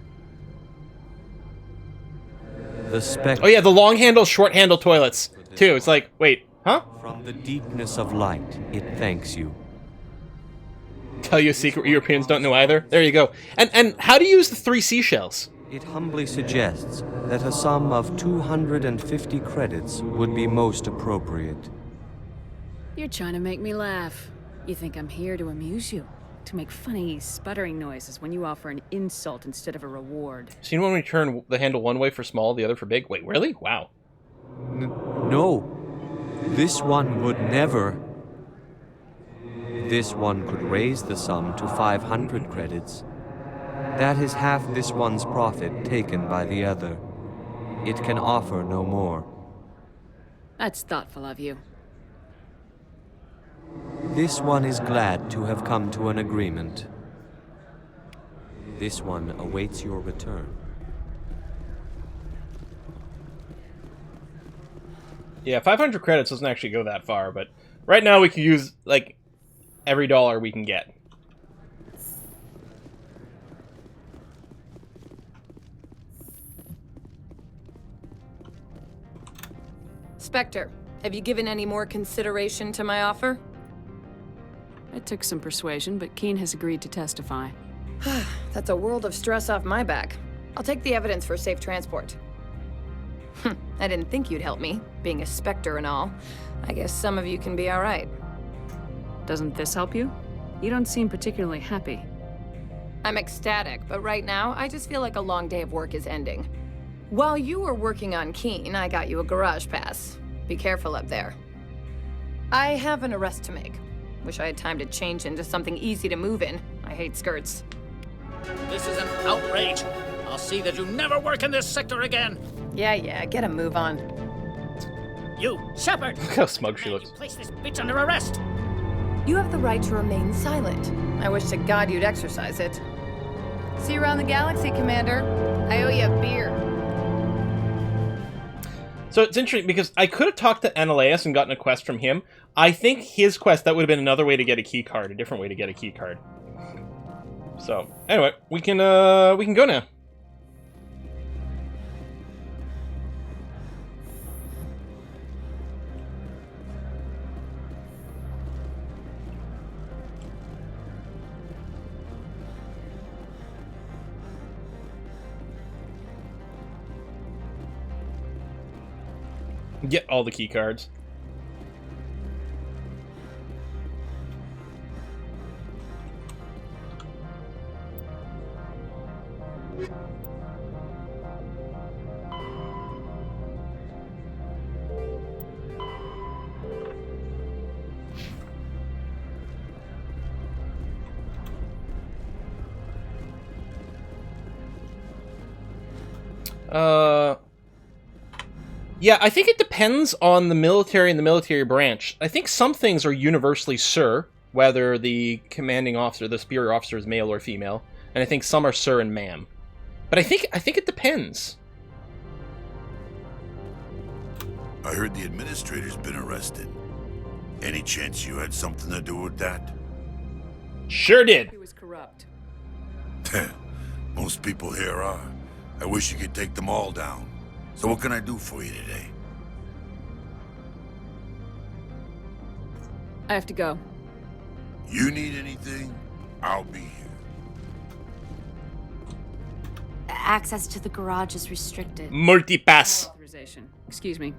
The Spectre... Oh yeah, the long handle, short handle toilets, too. It's like, wait, huh? From the deepness of light, it thanks you. Tell you a secret Europeans don't know either? There you go. And how do you use the 3 seashells? It humbly suggests that a sum of 250 credits would be most appropriate. You're trying to make me laugh. You think I'm here to amuse you? To make funny, sputtering noises when you offer an insult instead of a reward. So you know when we turn the handle one way for small, the other for big? Wait, really? Wow. No. This one would never. This one could raise the sum to 500 credits. That is half this one's profit taken by the other. It can offer no more. That's thoughtful of you. This one is glad to have come to an agreement. This one awaits your return. Yeah, 500 credits doesn't actually go that far, but right now we can use, like, every dollar we can get. Spectre, have you given any more consideration to my offer? It took some persuasion, but Keen has agreed to testify. That's a world of stress off my back. I'll take the evidence for safe transport. I didn't think you'd help me, being a Spectre and all. I guess some of you can be alright. Doesn't this help you? You don't seem particularly happy. I'm ecstatic, but right now, I just feel like a long day of work is ending. While you were working on Keen, I got you a garage pass. Be careful up there. I have an arrest to make. Wish I had time to change into something easy to move in. I hate skirts. This is an outrage. I'll see that you never work in this sector again. Yeah, get a move on. You, Shepard! Look how smug she looks. Place this bitch under arrest. You have the right to remain silent. I wish to God you'd exercise it. See you around the galaxy, Commander. I owe you a beer. So it's interesting because I could have talked to Ananias and gotten a quest from him. I think his quest, that would have been another way to get a key card, a different way to get a key card. So, anyway, we can go now. Get all the key cards. Yeah, I think it depends on the military and the military branch. I think some things are universally sir, whether the commanding officer, the superior officer is male or female, and I think some are sir and ma'am. But I think it depends. I heard the administrator's been arrested. Any chance you had something to do with that? Sure did. He was corrupt. Most people here are. I wish you could take them all down. So what can I do for you today? I have to go. You need anything? I'll be here. Access to the garage is restricted. Multipass. Authorization. Excuse me.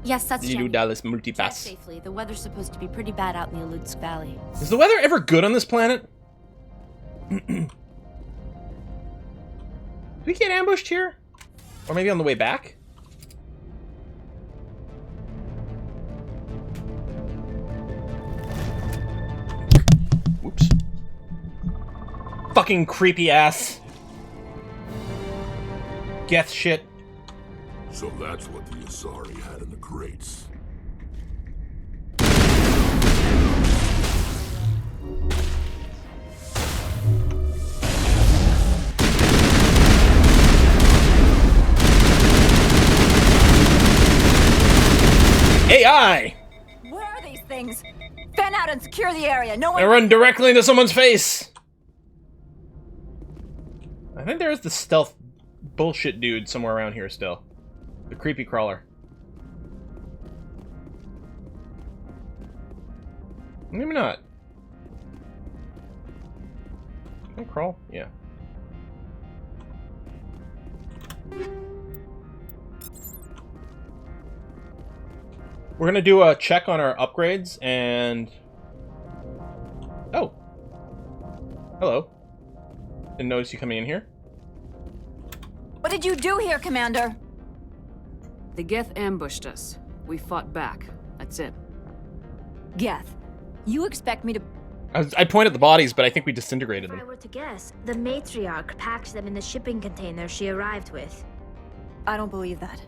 Yes, that's Lilu Jenny. Dallas Drive multipass. safely. The weather's supposed to be pretty bad out in the Alutsk Valley. Is the weather ever good on this planet? Did we get ambushed here? Or maybe on the way back? Whoops. Fucking creepy ass. Geth shit. So that's what the Asari had in the crates. AI! Where are these things? Fan out and secure the area. No one. I run directly into someone's face. I think there's the stealth bullshit dude somewhere around here still. The creepy crawler. Maybe not. Can I crawl? Yeah. We're gonna do a check on our upgrades and... Oh. Hello. Didn't notice you coming in here. What did you do here, Commander? The Geth ambushed us. We fought back. That's it. Geth, you expect me to... I pointed at the bodies, but I think we disintegrated If I them. were to guess, the matriarch packed them in the shipping container she arrived with. I don't believe that.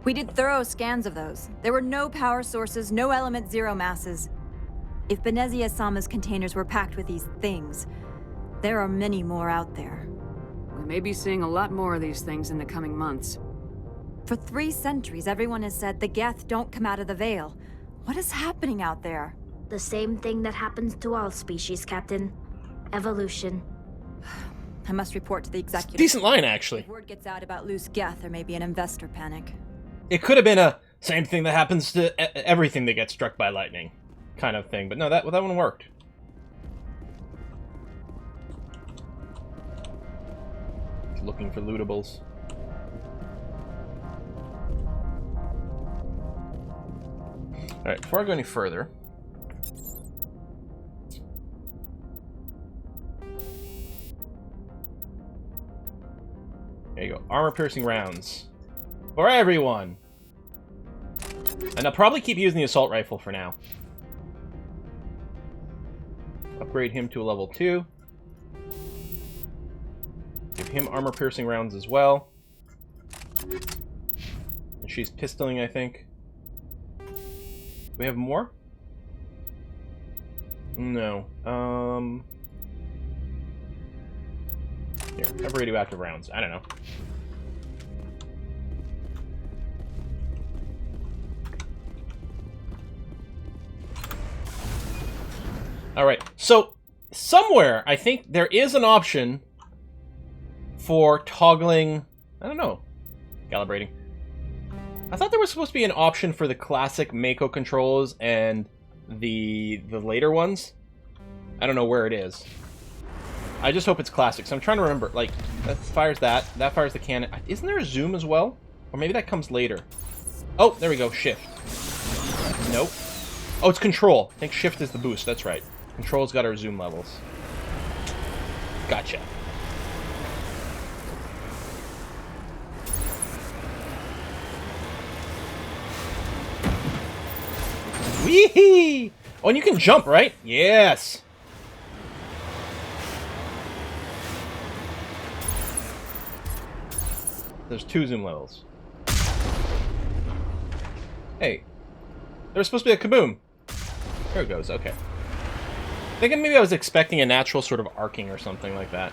We did thorough scans of those. There were no power sources, no element zero masses. If Benezia Sama's containers were packed with these things, there are many more out there. We may be seeing a lot more of these things in the coming months. For 3 centuries, everyone has said the Geth don't come out of the Veil. What is happening out there? The same thing that happens to all species, Captain. Evolution. I must report to the executive. Decent line, actually. If word gets out about loose Geth, there may be an investor panic. It could have been a same thing that happens to everything that gets struck by lightning kind of thing, but no, that one worked. Looking for lootables. Alright, before I go any further... There you go. Armor-piercing rounds. For everyone! And I'll probably keep using the assault rifle for now. Upgrade him to a level 2. Give him armor-piercing rounds as well. And she's pistoling, I think. Do we have more? No. Here, have radioactive rounds. I don't know. Alright, so somewhere, I think there is an option for toggling... I don't know. Calibrating. I thought there was supposed to be an option for the classic Mako controls and the later ones. I don't know where it is. I just hope it's classic. So I'm trying to remember. Like, that fires that. That fires the cannon. Isn't there a zoom as well? Or maybe that comes later. Oh, there we go. Shift. Nope. Oh, it's control. I think shift is the boost. That's right. Control's got our zoom levels. Gotcha. Wee-hee! Oh, and you can jump, right? Yes! There's 2 zoom levels. Hey. There was supposed to be a kaboom. There it goes, okay. I think maybe I was expecting a natural sort of arcing or something like that.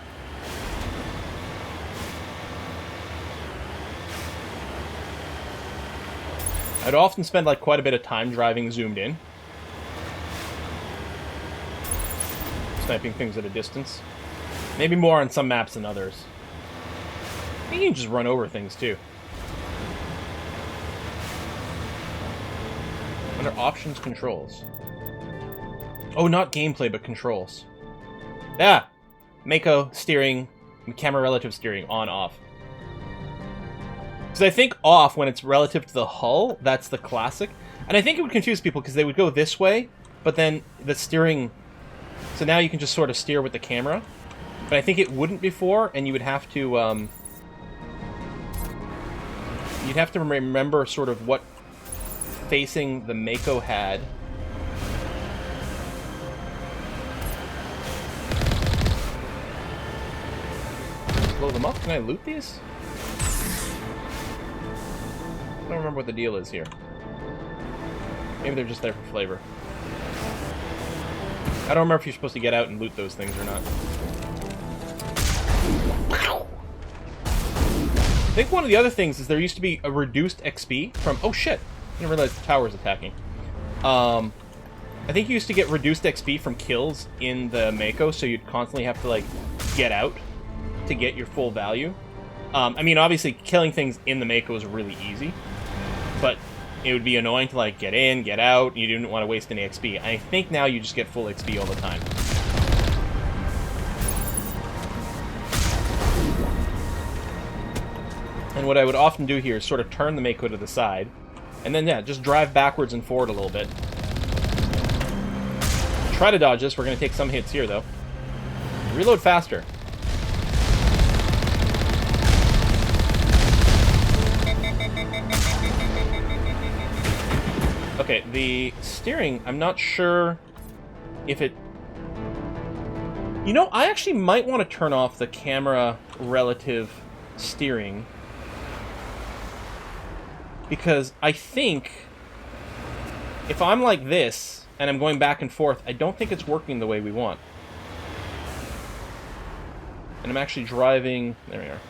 I'd often spend like quite a bit of time driving zoomed in. Sniping things at a distance. Maybe more on some maps than others. I think you can just run over things too. Under options, controls. Oh, not gameplay, but controls. Yeah! Mako, steering, camera relative steering, on, off. Because I think off, when it's relative to the hull, that's the classic. And I think it would confuse people, because they would go this way, but then the steering... So now you can just sort of steer with the camera. But I think it wouldn't before, and you would have to, you'd have to remember sort of what facing the Mako had. Blow them up? Can I loot these? I don't remember what the deal is here. Maybe they're just there for flavor. I don't remember if you're supposed to get out and loot those things or not. I think one of the other things is there used to be a reduced XP from... Oh shit! I didn't realize the tower's attacking. I think you used to get reduced XP from kills in the Mako, so you'd constantly have to, like, get out to get your full value. I mean, obviously, killing things in the Mako is really easy, but it would be annoying to, like, get in, get out, and you didn't want to waste any XP. I think now you just get full XP all the time. And what I would often do here is sort of turn the Mako to the side, and then, yeah, just drive backwards and forward a little bit. Try to dodge this. We're going to take some hits here, though. Reload faster. Okay, the steering, I'm not sure if it... You know, I actually might want to turn off the camera relative steering, because I think if I'm like this and I'm going back and forth, I don't think it's working the way we want. And I'm actually driving... There we are.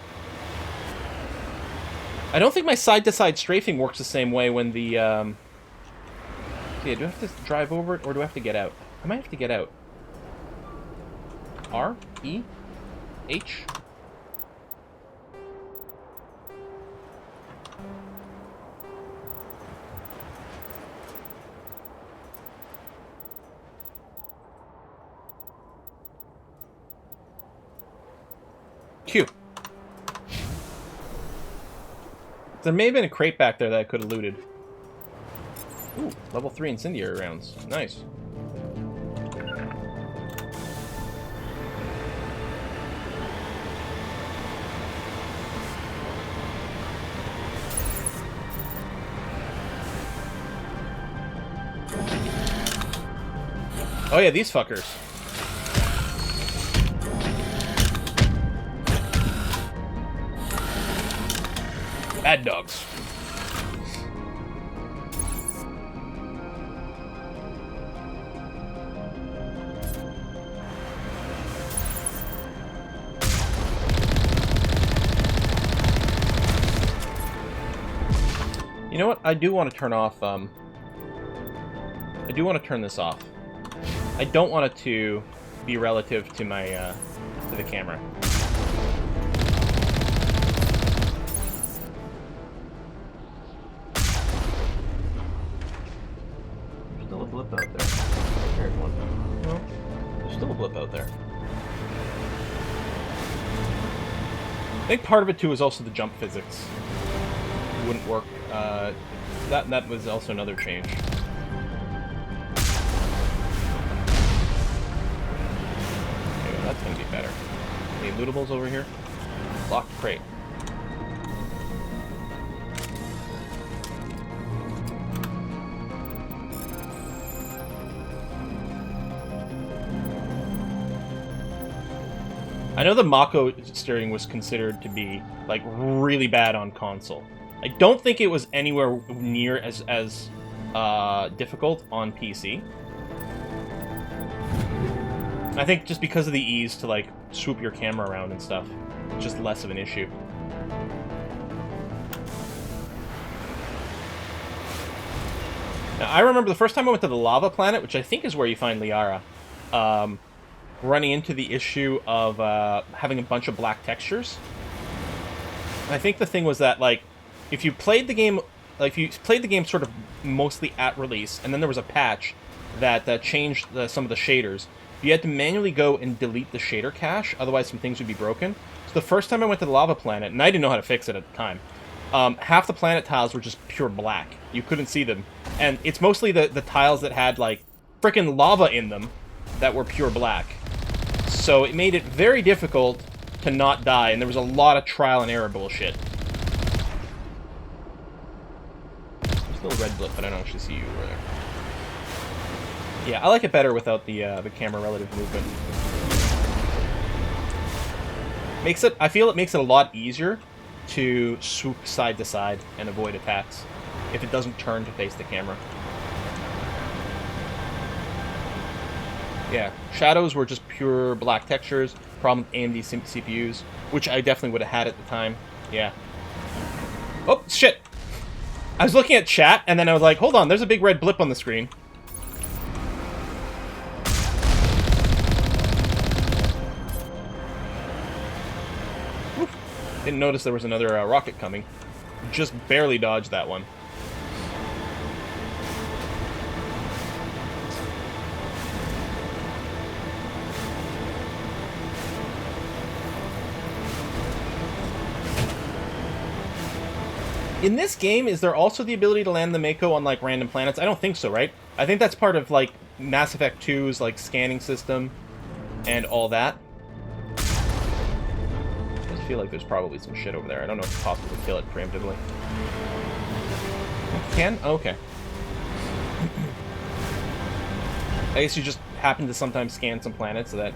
I don't think my side-to-side strafing works the same way when the... Yeah, do I have to drive over it, or do I have to get out? I might have to get out. R? E? H? Q. There may have been a crate back there that I could have looted. Ooh, level 3 incendiary rounds. Nice. Oh yeah, these fuckers. Bad dogs. You know what? I do want to turn off, I do want to turn this off. I don't want it to be relative to my to the camera. There's still a blip out there. There's one. No, there's still a blip out there. I think part of it too is also the jump physics. It wouldn't work. That was also another change. Okay, that's gonna be better. Any lootables over here? Locked crate. I know the Mako steering was considered to be, like, really bad on console. I don't think it was anywhere near as difficult on PC. I think just because of the ease to, like, swoop your camera around and stuff, it's just less of an issue. Now, I remember the first time I went to the lava planet, which I think is where you find Liara, running into the issue of having a bunch of black textures. I think the thing was that, like, if you played the game, sort of mostly at release, and then there was a patch that changed some of the shaders, you had to manually go and delete the shader cache, otherwise some things would be broken. So the first time I went to the lava planet, and I didn't know how to fix it at the time, half the planet tiles were just pure black. You couldn't see them. And it's mostly the tiles that had, like, frickin' lava in them that were pure black. So it made it very difficult to not die, and there was a lot of trial and error bullshit. There's still a red blip, but I don't actually see you over there. Yeah, I like it better without the camera relative movement. I feel it makes it a lot easier to swoop side to side and avoid attacks if it doesn't turn to face the camera. Yeah, shadows were just pure black textures. Problem with AMD CPUs, which I definitely would have had at the time. Yeah. Oh, shit! I was looking at chat, and then I was like, hold on, there's a big red blip on the screen. Oof. Didn't notice there was another rocket coming. Just barely dodged that one. In this game, is there also the ability to land the Mako on, like, random planets? I don't think so, right? I think that's part of, like, Mass Effect 2's, like, scanning system and all that. I just feel like there's probably some shit over there. I don't know if it's possible to kill it preemptively. Can? Oh, okay. I guess you just happen to sometimes scan some planets so that...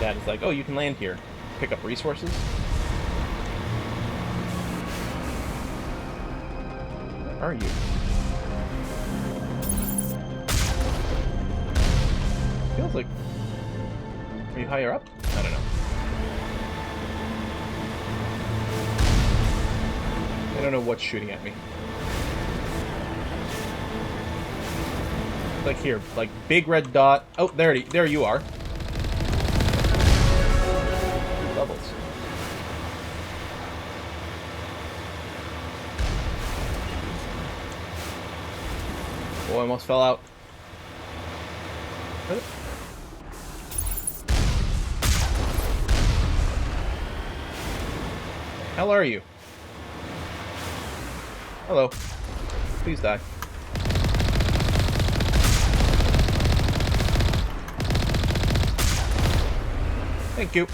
that is like, oh, you can land here. Pick up resources. Where are you? Feels like... Are you higher up? I don't know. I don't know what's shooting at me. Like here, like big red dot. Oh, there you are. Levels. Oh, I almost fell out. What? The hell are you? Hello. Please die. Thank you.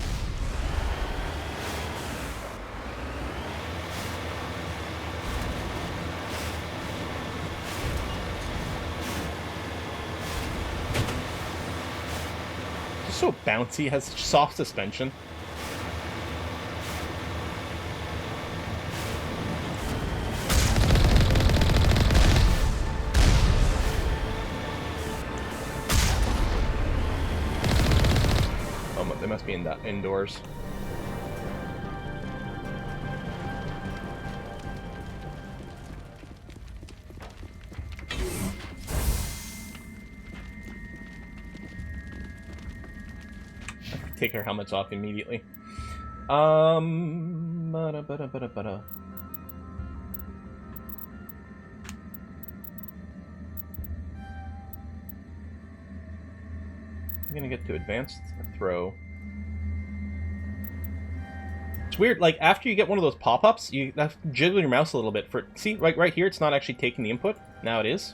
It's so bouncy, has such soft suspension. They must be indoors. take our helmets off immediately. I'm gonna get to advanced throw. It's weird, like, after you get one of those pop-ups, you have to jiggle your mouse a little bit. See, right here, it's not actually taking the input. Now it is.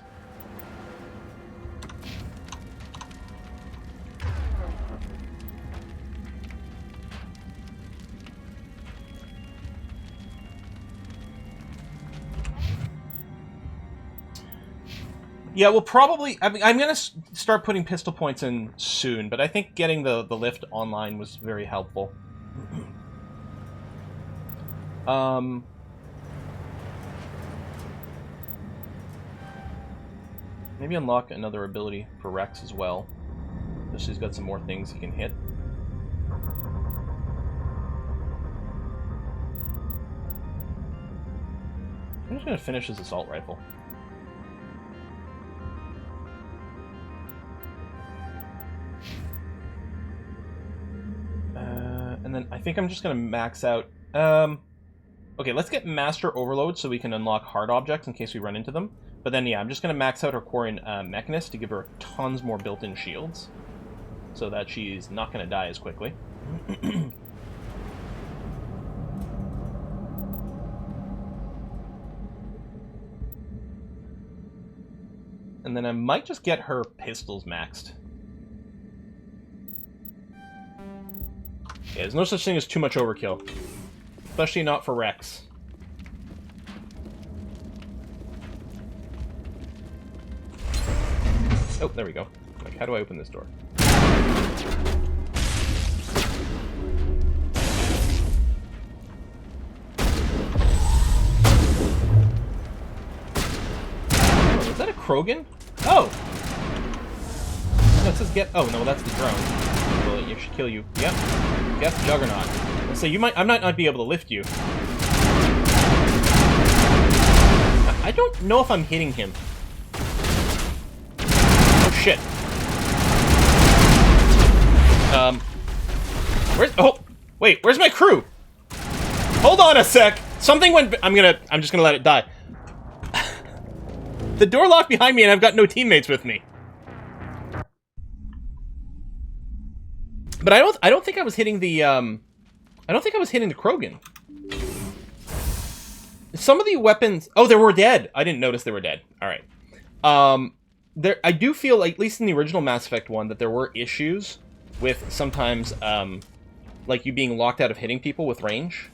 Yeah, we'll probably... I mean, I'm going to start putting pistol points in soon, but I think getting the lift online was very helpful. Maybe unlock another ability for Rex as well. Just so he's got some more things he can hit. I'm just going to finish his assault rifle. And then I think I'm just going to max out... okay, let's get Master Overload so we can unlock hard objects in case we run into them. But then, yeah, I'm just going to max out her Quarian Mechanist to give her tons more built-in shields. So that she's not going to die as quickly. And then I might just get her pistols maxed. Yeah, there's no such thing as too much overkill. Especially not for Rex. Oh, there we go. Like, how do I open this door? Oh, is that a Krogan? Oh! No, it says get... Oh, no, that's the drone. Well, it should kill you. Yep. Death Juggernaut. So you might... I might not be able to lift you. I don't know if I'm hitting him. Oh, shit. Where's... Oh! Wait, where's my crew? Hold on a sec! Something went... I'm just gonna let it die. The door locked behind me and I've got no teammates with me. But I don't think I was hitting the, I don't think I was hitting the Krogan. Some of the weapons... Oh, they were dead! I didn't notice they were dead. Alright. I do feel, like, at least in the original Mass Effect 1, that there were issues with sometimes, like, you being locked out of hitting people with range.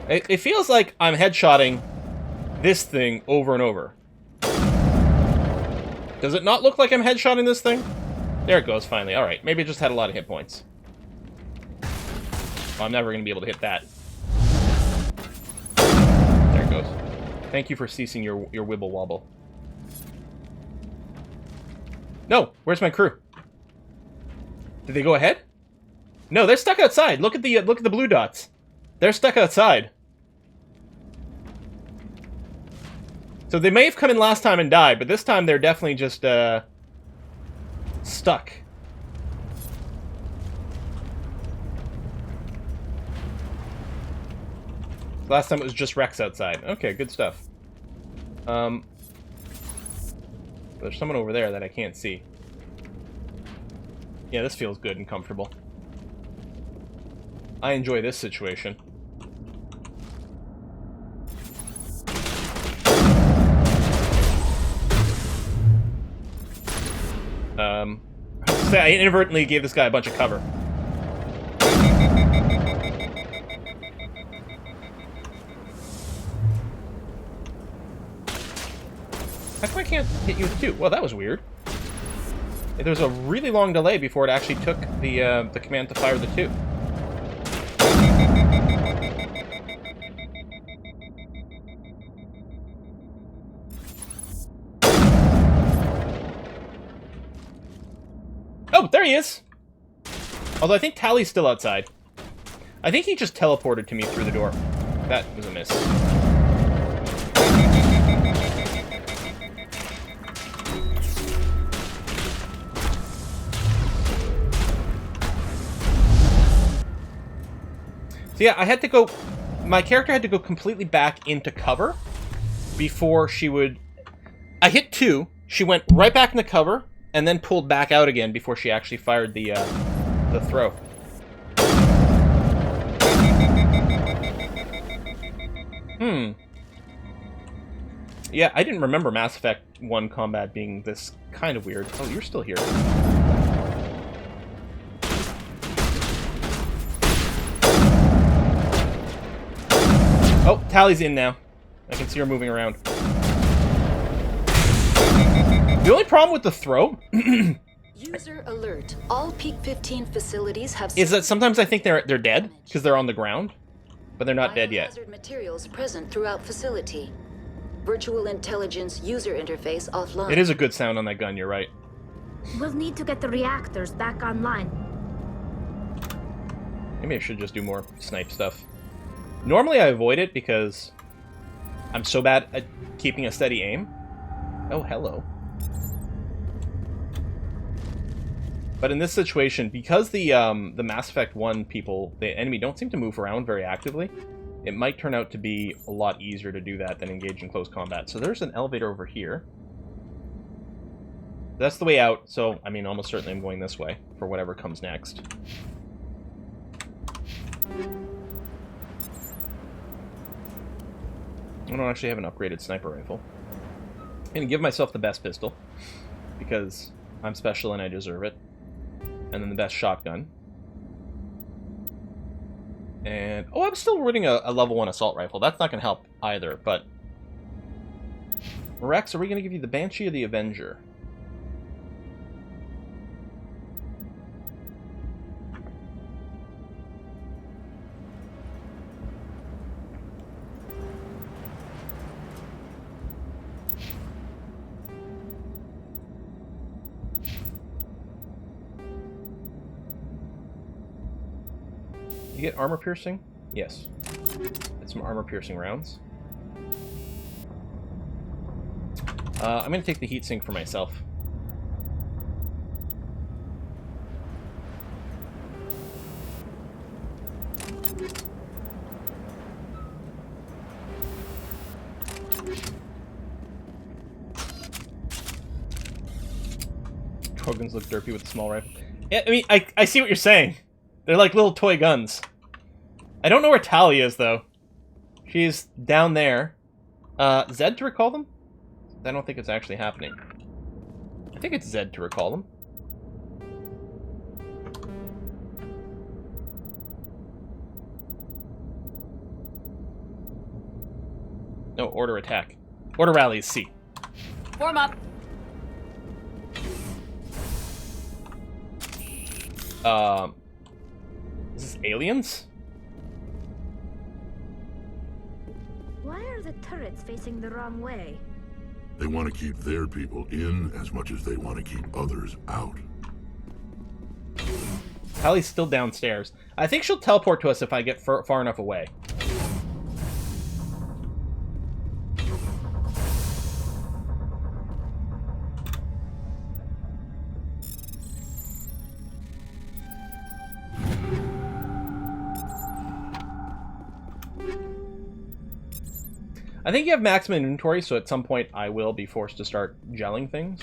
It feels like I'm headshotting this thing over and over. Does it not look like I'm headshotting this thing? There it goes, finally. Alright, maybe it just had a lot of hit points. Well, I'm never going to be able to hit that. There it goes. Thank you for ceasing your wibble wobble. No! Where's my crew? Did they go ahead? No, they're stuck outside. Look at the blue dots. They're stuck outside. So they may have come in last time and died, but this time they're definitely just, stuck. Last time it was just Rex outside. Okay, good stuff. There's someone over there that I can't see. Yeah, this feels good and comfortable. I enjoy this situation. I inadvertently gave this guy a bunch of cover. How come I can't hit you with 2? Well, that was weird. There's a really long delay before it actually took the command to fire the 2. Oh, there he is! Although I think Tally's still outside. I think he just teleported to me through the door. That was a miss. So yeah, I had to go... My character had to go completely back into cover before she would... I hit 2, she went right back into cover, and then pulled back out again before she actually fired the throw. Yeah, I didn't remember Mass Effect 1 combat being this kind of weird. Oh, you're still here. Oh, Tally's in now. I can see her moving around. The only problem with the throw User alert. All Peak 15 facilities have is that sometimes I think they're dead because they're on the ground, but they're not dead yet. biohazard materials present throughout facility. Virtual intelligence user interface offline. It is a good sound on that gun, you're right. We'll need to get the reactors back online. Maybe I should just do more snipe stuff. Normally I avoid it because I'm so bad at keeping a steady aim. Oh, hello. But in this situation, because the Mass Effect 1 people, the enemy, don't seem to move around very actively, it might turn out to be a lot easier to do that than engage in close combat. So there's an elevator over here. That's the way out, so, I mean, almost certainly I'm going this way for whatever comes next. I don't actually have an upgraded sniper rifle. I'm going to give myself the best pistol, because I'm special and I deserve it. And then the best shotgun. And, oh, I'm still running a level 1 assault rifle. That's not going to help either, but... Rex, are we going to give you the Banshee or the Avenger? You get armor piercing? Yes. Get some armor piercing rounds. I'm going to take the heatsink for myself. Trogans look derpy with the small rifle. Yeah, I mean, I see what you're saying. They're like little toy guns. I don't know where Tali is, though. She's down there. Zed to recall them? I don't think it's actually happening. I think it's Zed to recall them. No, order attack. Order rally is C. Form up. Is this aliens? Why are the turrets facing the wrong way? They want to keep their people in as much as they want to keep others out. Tali's still downstairs. I think she'll teleport to us if I get far enough away. I think you have maximum inventory, so at some point I will be forced to start gelling things.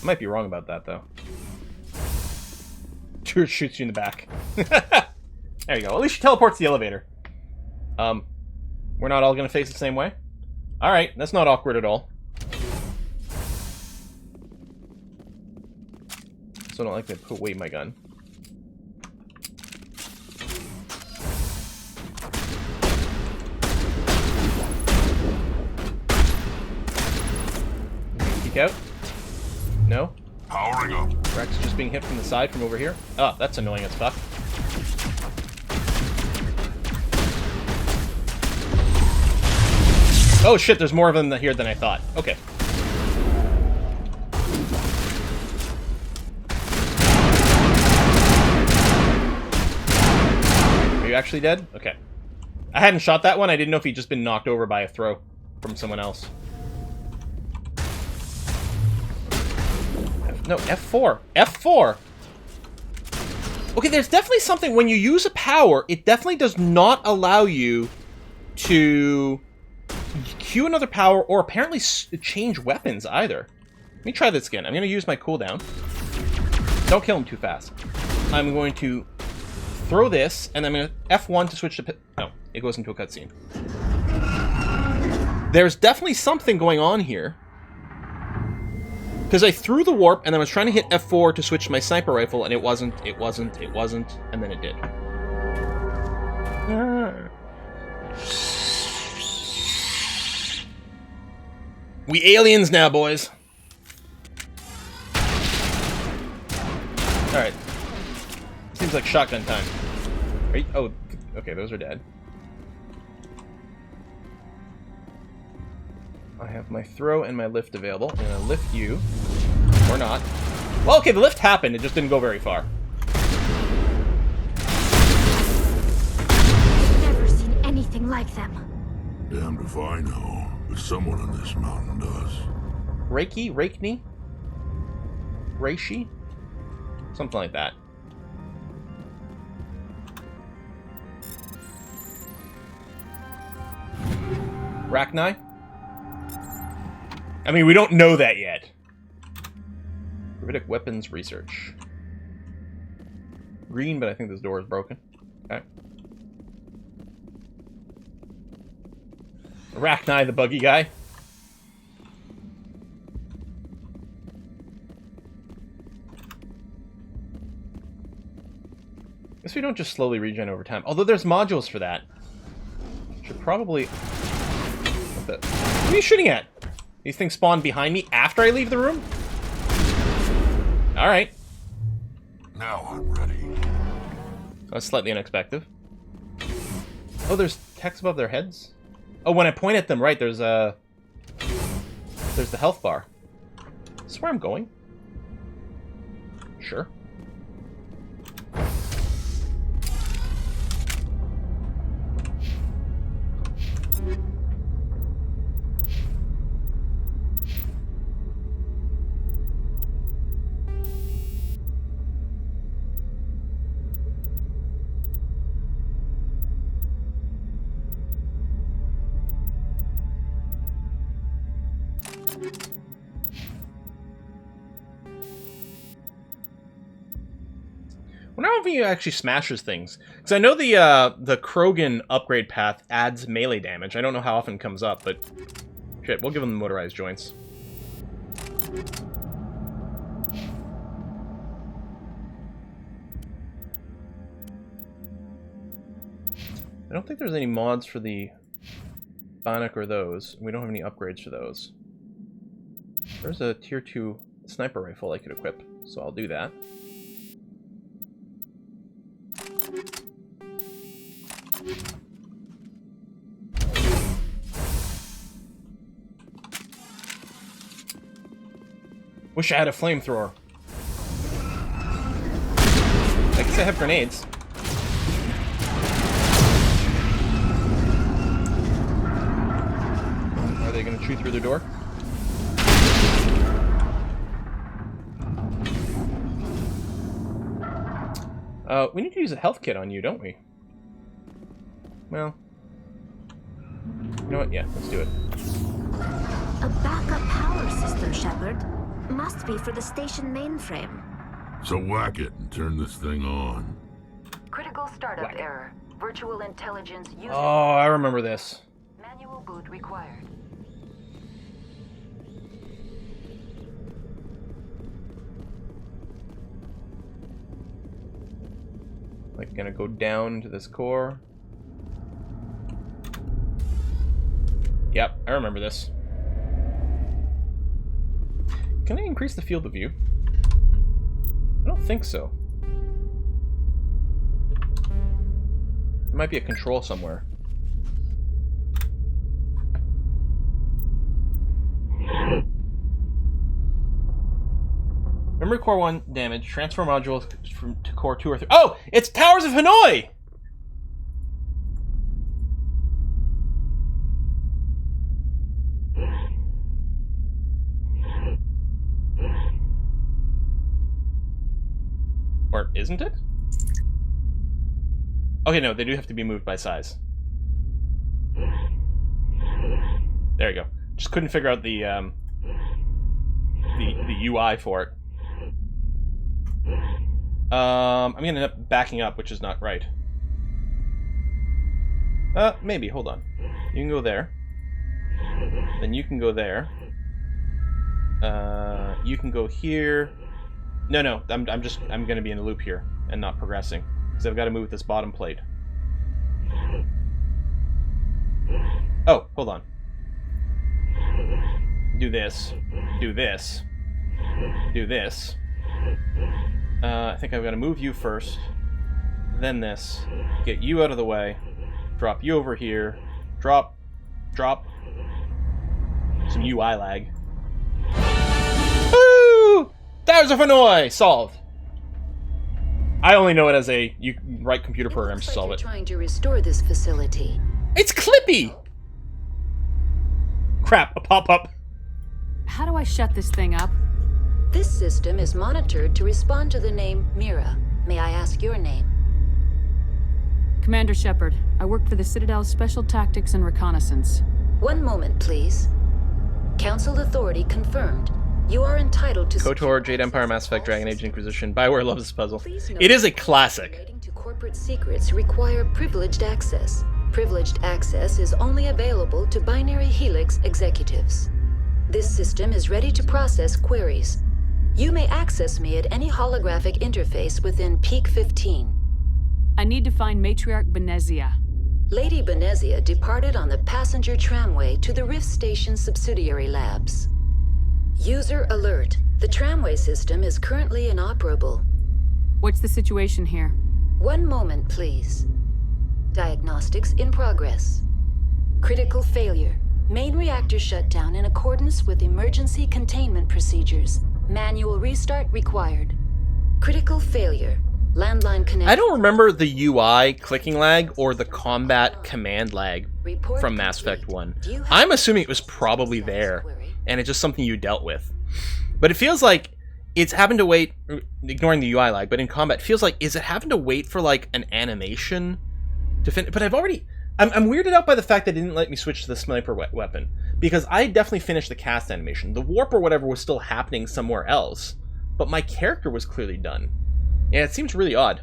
I might be wrong about that, though. Turret shoots you in the back. There you go. At least she teleports the elevator. We're not all going to face the same way? Alright, that's not awkward at all. So I don't like to put away my gun. Out? No? Powering up. Rex just being hit from the side from over here. Oh, that's annoying as fuck. Oh shit, there's more of them here than I thought. Okay. Are you actually dead? Okay. I hadn't shot that one. I didn't know if he'd just been knocked over by a throw from someone else. No, F4. F4! Okay, there's definitely something, when you use a power, it definitely does not allow you to queue another power or apparently change weapons either. Let me try this again. I'm going to use my cooldown. Don't kill him too fast. I'm going to throw this, and I'm going to F1 to switch to... No, it goes into a cutscene. There's definitely something going on here. Because I threw the warp, and I was trying to hit F4 to switch to my sniper rifle, and it wasn't, and then it did. We aliens now, boys. Alright. Seems like shotgun time. Are you, oh, okay, those are dead. I have my throw and my lift available. I'm gonna lift you. Or not. Well, okay, the lift happened, it just didn't go very far. I've never seen anything like them. Damned if I know, but someone on this mountain does. Rachni? Reishi? Something like that. Rachni? I mean, we don't know that yet. Gravitic weapons research. Green, but I think this door is broken. Okay. Rachni, the buggy guy. Guess we don't just slowly regen over time. Although there's modules for that. Should probably... What are you shooting at? These things spawn behind me after I leave the room? Alright. Now I'm ready. That's slightly unexpected. Oh, there's text above their heads? Oh, when I point at them, right, there's the health bar. Is this where I'm going? Sure. I wonder if he actually smashes things. Because I know the Krogan upgrade path adds melee damage. I don't know how often it comes up, but... Shit, we'll give him the motorized joints. I don't think there's any mods for the Bionic or those. We don't have any upgrades for those. There's a tier 2 sniper rifle I could equip, so I'll do that. Wish I had a flamethrower. I guess I have grenades. Are they going to chew through the door? We need to use a health kit on you, don't we? Well... You know what? Yeah, let's do it. A backup power system, Shepard. Must be for the station mainframe. So whack it and turn this thing on. Critical startup error. Virtual intelligence user. Oh, I remember this. Manual boot required. Like, gonna go down to this core. Yep, I remember this. Can I increase the field of view? I don't think so. There might be a control somewhere. Memory core 1 damage. Transfer modules to core 2 or 3. Oh! It's Towers of Hanoi! Or isn't it? Okay, no, they do have to be moved by size. There you go. Just couldn't figure out the UI for it. I'm gonna end up backing up, which is not right. Maybe. Hold on. You can go there. Then you can go there. You can go here. No. I'm gonna be in a loop here and not progressing because I've got to move this bottom plate. Oh, hold on. Do this. Do this. Do this. I think I've got to move you first. Then this. Get you out of the way. Drop you over here. Drop. Drop. Some UI lag. Woo! There's a Fanoy! Solved. I only know it as a you write computer programs to solve it. Trying to restore this facility. It's Clippy! Crap, a pop-up. How do I shut this thing up? This system is monitored to respond to the name Mira. May I ask your name? Commander Shepard. I work for the Citadel Special Tactics and Reconnaissance. One moment, please. Council authority confirmed. You are entitled to... KOTOR, Jade Empire, Mass Effect, Dragon Age, Inquisition. BioWare loves this puzzle. It is a classic. Relating to corporate secrets require privileged access. Privileged access is only available to binary Helix executives. This system is ready to process queries. You may access me at any holographic interface within Peak 15. I need to find Matriarch Benezia. Lady Benezia departed on the passenger tramway to the Rift Station subsidiary labs. User alert. The tramway system is currently inoperable. What's the situation here? One moment, please. Diagnostics in progress. Critical failure. Main reactor shut down in accordance with emergency containment procedures. Manual restart required. Critical failure. Landline connection. I don't remember the UI clicking lag or the combat command lag from Mass Effect 1. I'm assuming it was probably there, and it's just something you dealt with. But it feels like it's having to wait, ignoring the UI lag, but in combat, it feels like, is it having to wait for, like, an animation to finish? But I've already... I'm weirded out by the fact that it didn't let me switch to the sniper weapon, because I definitely finished the cast animation. The warp or whatever was still happening somewhere else, but my character was clearly done. Yeah, it seems really odd.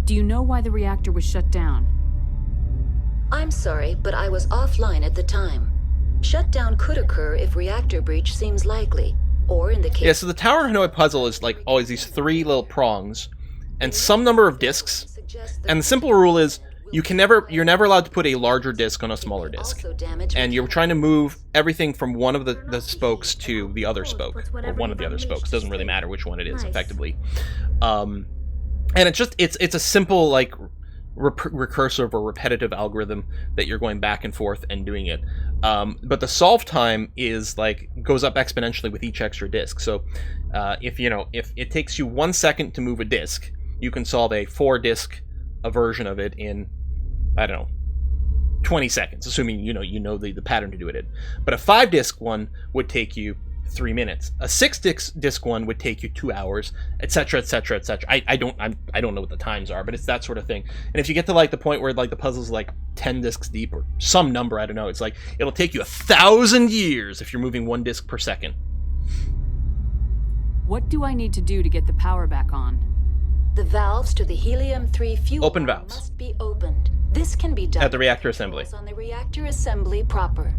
Do you know why the reactor was shut down? I'm sorry, but I was offline at the time. Shutdown could occur if reactor breach seems likely, or in the case... Yeah, so the Tower Hanoi puzzle is like always these three little prongs, and some number of discs, and the simple rule is you're never allowed to put a larger disc on a smaller disc, and you're trying to move everything from one of the spokes to the other spoke, or one of the other spokes. Doesn't really matter which one it is, effectively. And it's a simple like recursive or repetitive algorithm that you're going back and forth and doing it. But the solve time is like goes up exponentially with each extra disc. So if it takes you 1 second to move a disc, you can solve a 4-disc version of it in, I don't know, 20 seconds, assuming you know the pattern to do it in. But a 5-disc one would take you 3 minutes. A 6-disc one would take you 2 hours, etc., etc., etc. I don't know what the times are, but it's that sort of thing. And if you get to like the point where like the puzzle's like 10 discs deep or some number, I don't know, it's like it'll take you 1,000 years if you're moving 1 disc per second. What do I need to do to get the power back on? The valves to the helium-3 fuel open valves must be opened. This can be done at the reactor assembly. On the reactor assembly proper.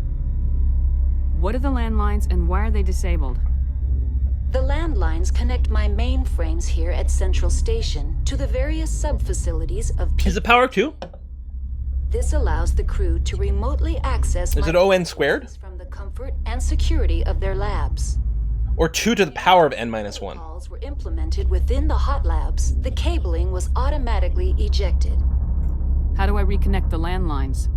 What are the landlines and why are they disabled? The landlines connect my mainframes here at Central Station to the various sub-facilities of... Is it power 2? This allows the crew to remotely access... Is it ON squared? ...from the comfort and security of their labs. Or 2 to the power of n-1. Calls were implemented within the hot labs. The cabling was automatically ejected. How do I reconnect the landlines?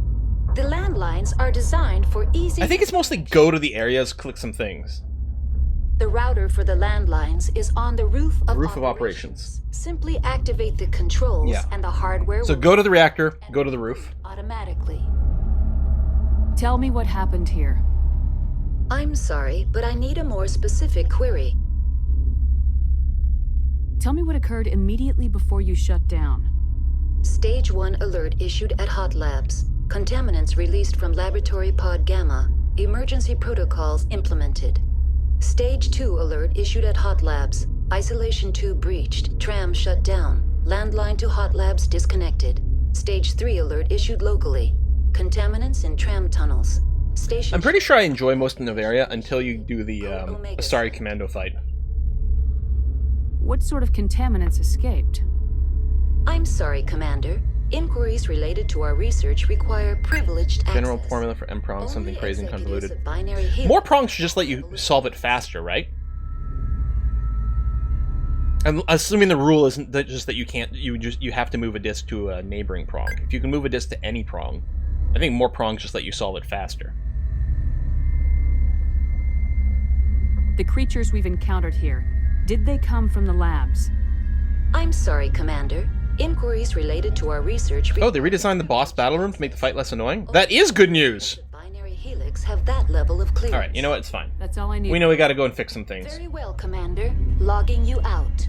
The landlines are designed for easy... I think it's mostly go to the areas, click some things. The router for the landlines is on the roof of operations. Simply activate the controls and the hardware... So go to the reactor, go to the roof. Automatically. Tell me what happened here. I'm sorry, but I need a more specific query. Tell me what occurred immediately before you shut down. Stage 1 alert issued at Hot Labs. Contaminants released from Laboratory Pod Gamma. Emergency protocols implemented. Stage 2 alert issued at Hot Labs. Isolation 2 breached. Tram shut down. Landline to Hot Labs disconnected. Stage 3 alert issued locally. Contaminants in tram tunnels. Station... I'm pretty sure I enjoy most of Noveria until you do the Asari Commando fight. What sort of contaminants escaped? I'm sorry, Commander. Inquiries related to our research require privileged access. General formula for M-prong, something crazy and convoluted. Binary Helix. More prongs should just let you solve it faster, right? I'm assuming the rule isn't that just that you can't. You have to move a disc to a neighboring prong. If you can move a disc to any prong, I think more prongs just let you solve it faster. The creatures we've encountered here, did they come from the labs? I'm sorry, Commander. Inquiries related to our research... Oh, they redesigned the boss battle room to make the fight less annoying? That is good news! Binary Helix have that level of clearance. Alright, you know what? It's fine. That's all I need. We know we gotta go and fix some things. Very well, Commander. Logging you out.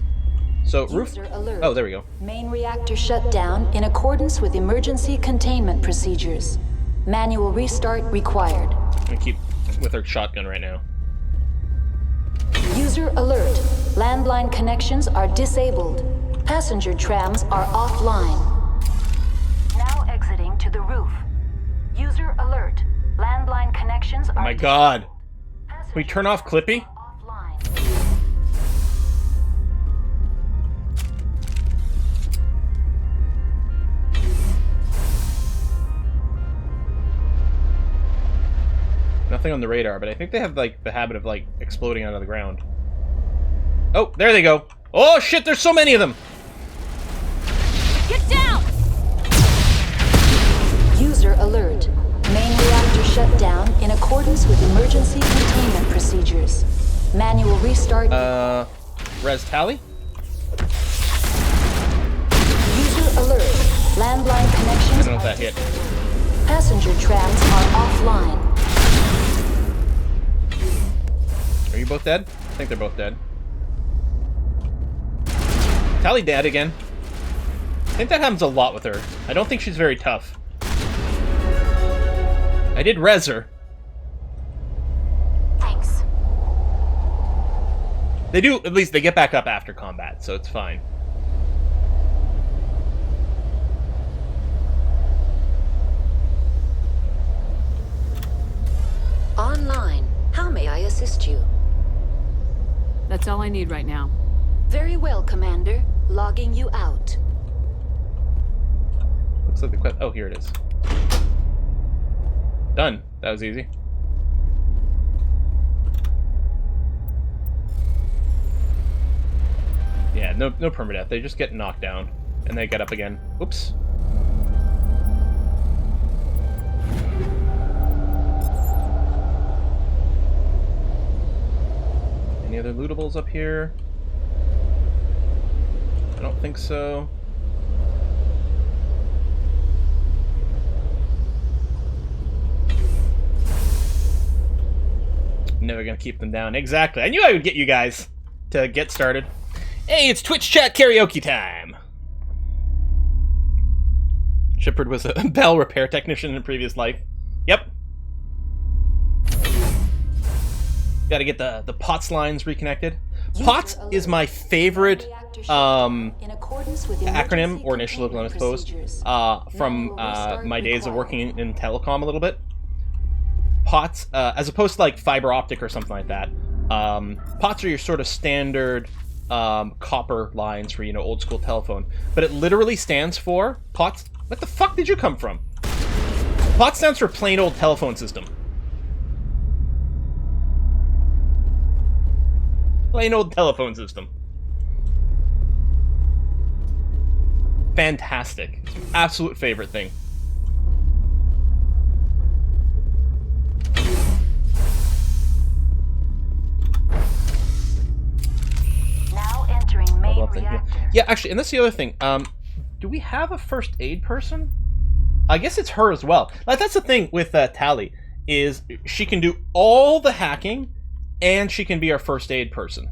So, roof... User alert. Oh, there we go. Main reactor shut down in accordance with emergency containment procedures. Manual restart required. I'm gonna keep with our shotgun right now. User alert. Landline connections are disabled. Passenger trams are offline. Now exiting to the roof. User alert. Landline connections are... Oh my god. Can we turn off Clippy? Nothing on the radar, but I think they have, like, the habit of, like, exploding out of the ground. Oh, there they go. Oh, shit, there's so many of them! Get down! User alert. Main reactor shut down in accordance with emergency containment procedures. Manual restart... Res Tally? User alert. Landline connections... I don't know if that hit. Passenger trams are offline. Are you both dead? I think they're both dead. Tally dead again. I think that happens a lot with her. I don't think she's very tough. I did res her. Thanks. They do, at least they get back up after combat, so it's fine. Online. How may I assist you? That's all I need right now. Very well, Commander. Logging you out. Looks like the quest. Oh, here it is. Done. That was easy. Yeah, no permadeath. They just get knocked down and they get up again. Oops. Any other lootables up here? I don't think so. Never gonna keep them down. Exactly. I knew I would get you guys to get started. Hey, it's Twitch chat karaoke time. Shepard was a Bell repair technician in a previous life. Yep. Gotta get the POTS lines reconnected. POTS is my favorite acronym, or initial, I suppose, from my days of working in telecom a little bit. POTS, as opposed to like fiber optic or something like that, POTS are your sort of standard copper lines for, you know, old school telephone. But it literally stands for, POTS, what the fuck did you come from? POTS stands for plain old telephone system. Plain old telephone system. Fantastic. Absolute favorite thing. Now entering main reactor. Yeah, actually, and that's the other thing. Do we have a first aid person? I guess it's her as well. Like, that's the thing with Tally, is she can do all the hacking, and she can be our first aid person.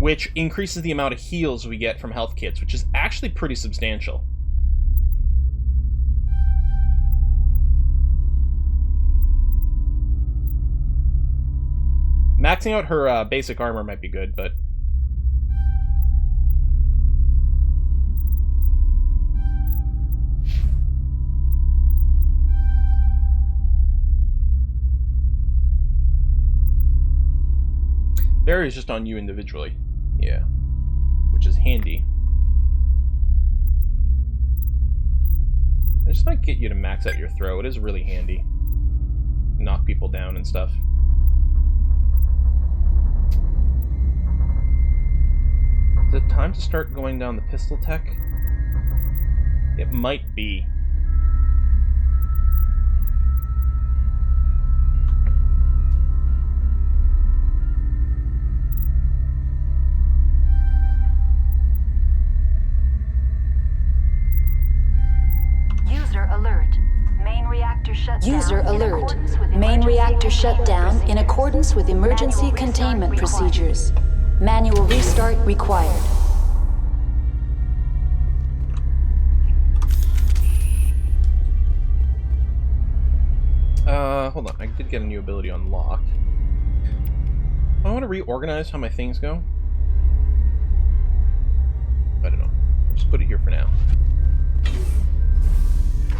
which increases the amount of heals we get from health kits, which is actually pretty substantial. Maxing out her basic armor might be good, but... Varies just on you individually. Yeah. Which is handy. I just might get you to max out your throw. It is really handy. Knock people down and stuff. Is it time to start going down the pistol tech? It might be. User alert. Main reactor shut down. User alert. Main reactor shut down in accordance with emergency containment procedures. Manual restart required. Hold on. I did get a new ability unlocked. I want to reorganize how my things go. I don't know. I'll just put it here for now.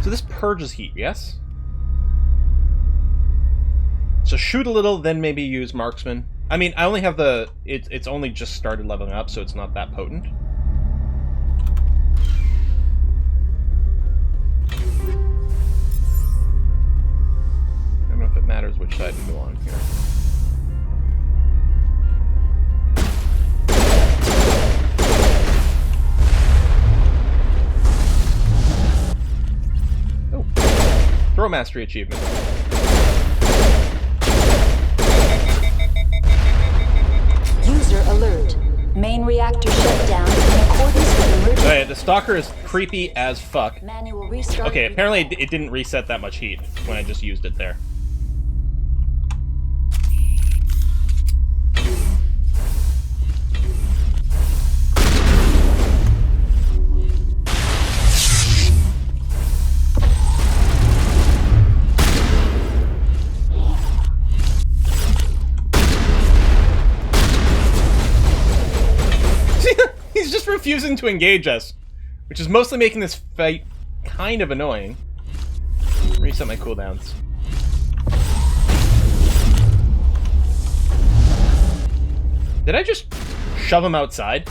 So this purges heat, yes? So shoot a little, then maybe use marksman. I mean, I only have the... It's only just started leveling up, so it's not that potent. I don't know if it matters which side we go on here. Oh. Throw mastery achievement. User alert. Main reactor shut down in accordance with emergency... Alright, the stalker is creepy as fuck. Manual restart. Okay, apparently it didn't reset that much heat when I just used it there. He's just refusing to engage us, which is mostly making this fight kind of annoying. Reset my cooldowns. Did I just shove him outside?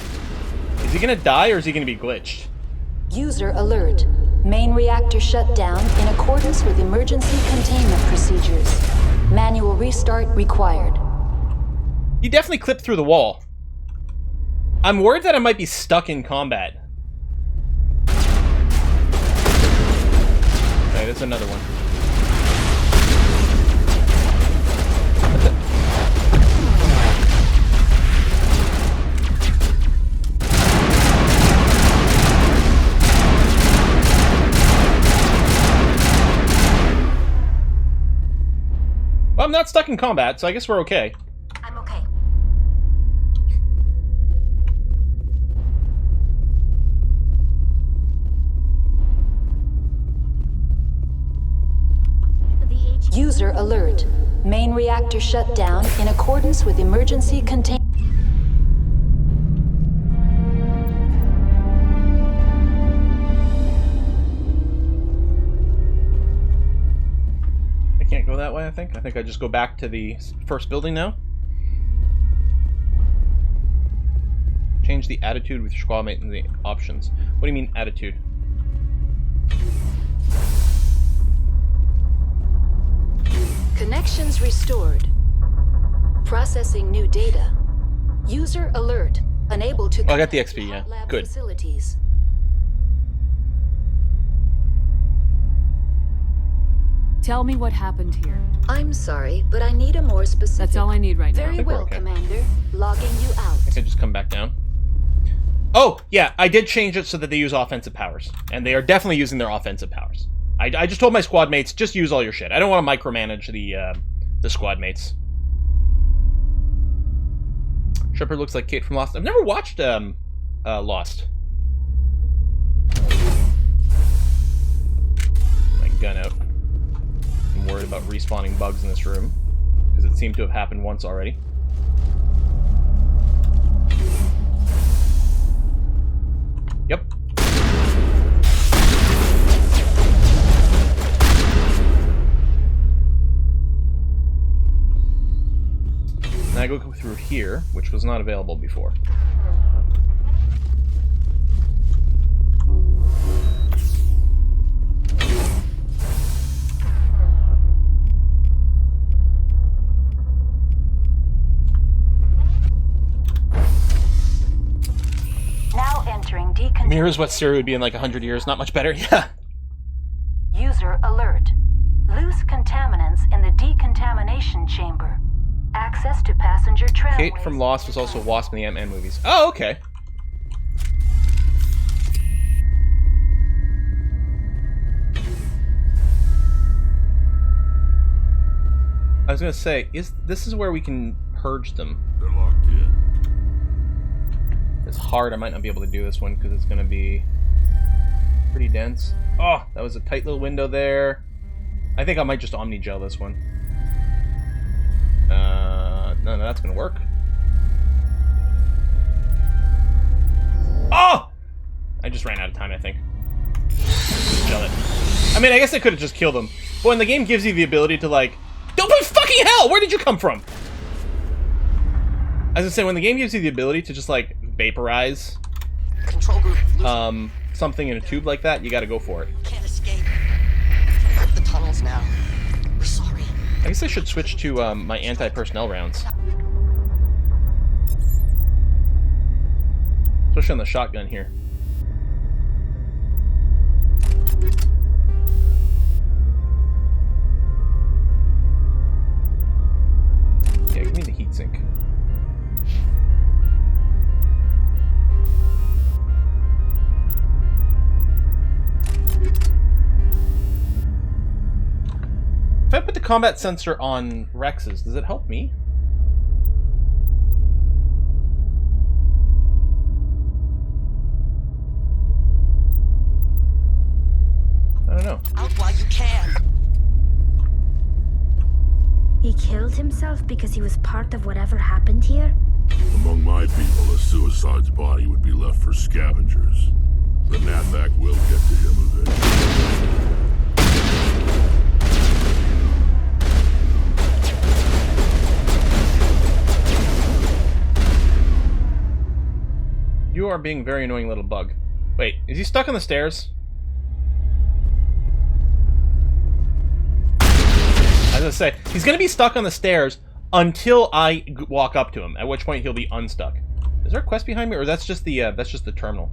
Is he gonna die or is he gonna be glitched? User alert. Main reactor shut down in accordance with emergency containment procedures. Manual restart required. He definitely clipped through the wall. I'm worried that I might be stuck in combat. Okay, there's another one. Well, I'm not stuck in combat, so I guess we're okay. I'm okay. User alert. Main reactor shut down in accordance with emergency containment. I can't go that way, I think. I think I just go back to the first building now. Change the attitude with your squad mate in the options. What do you mean, attitude? Connections restored. Processing new data. User alert. Unable to... Oh, I got the XP, yeah. Good. Facilities. Tell me what happened here. I'm sorry, but I need a more specific... That's all I need right now. Very well, okay. Commander. Logging you out. I can just come back down. Oh, yeah, I did change it so that they use offensive powers. And they are definitely using their offensive powers. I just told my squad mates, just use all your shit. I don't want to micromanage the squad mates. Shepard looks like Kate from Lost. I've never watched Lost. My gun out. I'm worried about respawning bugs in this room because it seemed to have happened once already. Yep. Now I go through here, which was not available before. Now entering decontamination. Mirrors what Siri would be in like 100 years. Not much better. Yeah. User alert. Loose contaminants in the decontamination chamber. Access to passenger tramways. Kate from Lost was also Wasp in the Ant-Man movies. Oh, okay. I was gonna say, this is where we can purge them. They're locked in. It's hard. I might not be able to do this one because it's gonna be pretty dense. Oh, that was a tight little window there. I think I might just Omni-Gel this one. No, that's gonna work. Oh! I just ran out of time, I think. Gel it. I mean, I guess I could have just killed him. But when the game gives you the ability to, like... Don't be fucking hell! Where did you come from? As I say, when the game gives you the ability to just, like, vaporize... Control group. something in a tube like that, you gotta go for it. Can't escape. The tunnels now. We're sorry. I guess I should switch to my anti-personnel rounds. Especially on the shotgun here. Yeah, give me the heatsink. If I put the combat sensor on Rex's, does it help me? I don't know. Out while you can. He killed himself because he was part of whatever happened here? Among my people, a suicide's body would be left for scavengers. The Natvac will get to him eventually. You are being a very annoying little bug. Wait, is he stuck on the stairs? As I say, he's gonna be stuck on the stairs until I walk up to him, at which point he'll be unstuck. Is there a quest behind me, or that's just the terminal?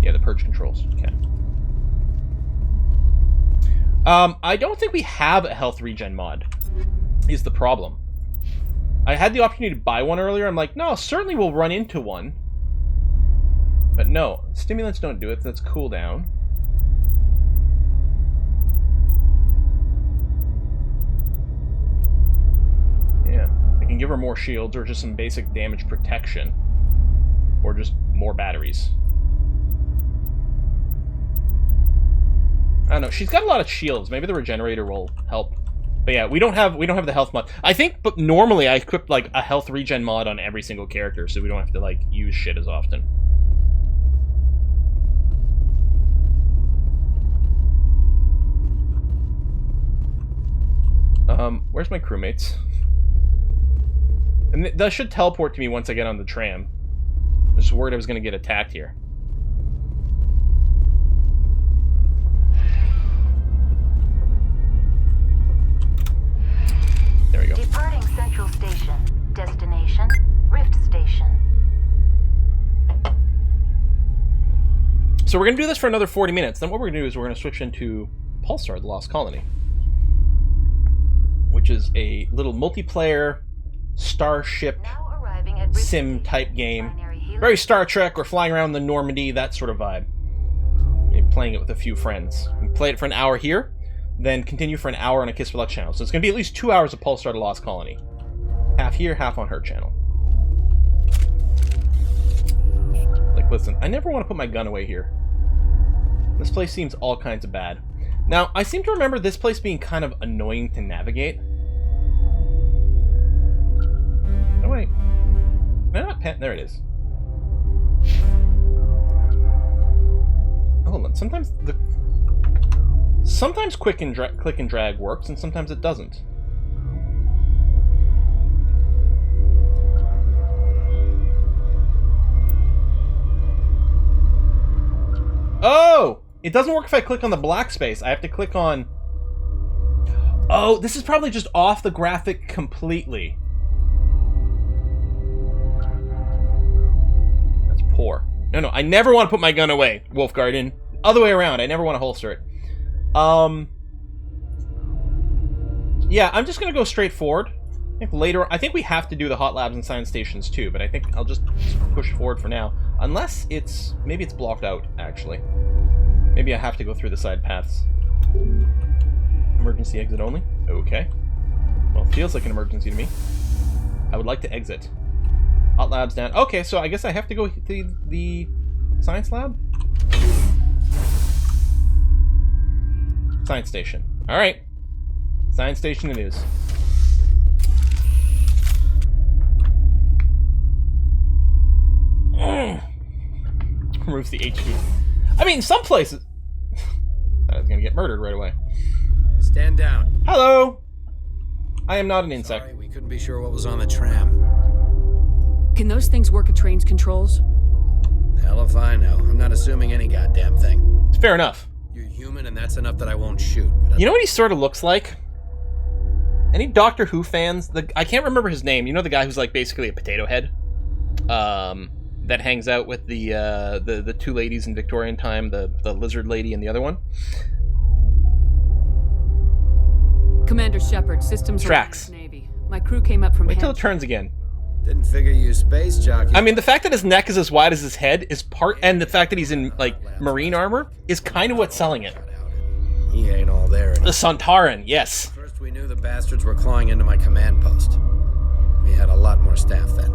Yeah, the purge controls. Okay. I don't think we have a health regen mod, is the problem. I had the opportunity to buy one earlier. I'm like, no, certainly we'll run into one. But no, stimulants don't do it. That's cooldown. Yeah, I can give her more shields, or just some basic damage protection. Or just more batteries. I don't know, she's got a lot of shields. Maybe the regenerator will help. But yeah, we don't have the health mod. I think, but normally I equip like a health regen mod on every single character, so we don't have to like use shit as often. Where's my crewmates? And that should teleport to me once I get on the tram. I was just worried I was going to get attacked here. There we go. Departing Central Station. Destination, Rift Station. So we're going to do this for another 40 minutes. Then what we're going to do is we're going to switch into Pulsar, the Lost Colony. Which is a little multiplayer starship sim type game. Very Star Trek, we're flying around the Normandy, that sort of vibe. You're playing it with a few friends. You play it for an hour here, then continue for an hour on a Kiss for Luck channel. So it's going to be at least 2 hours of Pulsar, the Lost Colony. Half here, half on her channel. listen, I never want to put my gun away here. This place seems all kinds of bad. Now, I seem to remember this place being kind of annoying to navigate. Oh, wait. No, not pen. There it is. Hold on. Sometimes click and drag works, and sometimes it doesn't. Oh! It doesn't work if I click on the black space. I have to click on... Oh, this is probably just off the graphic completely. That's poor. No, I never want to put my gun away, Wolf Garden. Other way around, I never want to holster it. Yeah, I'm just gonna go straight forward. I think we have to do the hot labs and science stations too, but I think I'll just push forward for now. Unless maybe it's blocked out, actually. Maybe I have to go through the side paths. Emergency exit only? Okay. Well, it feels like an emergency to me. I would like to exit. Hot labs down. Okay, so I guess I have to go to the science lab? Science station. Alright. Science station it is. Removes the HP. I mean, some places... I was gonna get murdered right away. Stand down. Hello! I am not an insect. Sorry, we couldn't be sure what was on the tram. Can those things work at train's controls? Hell if I know. I'm not assuming any goddamn thing. It's fair enough. You're human, and that's enough that I won't shoot. You know what he sort of looks like? Any Doctor Who fans? I can't remember his name. You know the guy who's like basically a potato head? That hangs out with the two ladies in Victorian time, the lizard lady and the other one. Commander Shepard, systems Tracks. Navy. My crew came up from Wait till it turns again. Didn't figure you space jockey. I mean, the fact that his neck is as wide as his head is part, and the fact that he's in like marine armor is kind of what's selling it. He ain't all there anymore. The Sontaran, yes. First we knew the bastards were clawing into my command post. We had a lot more staff then.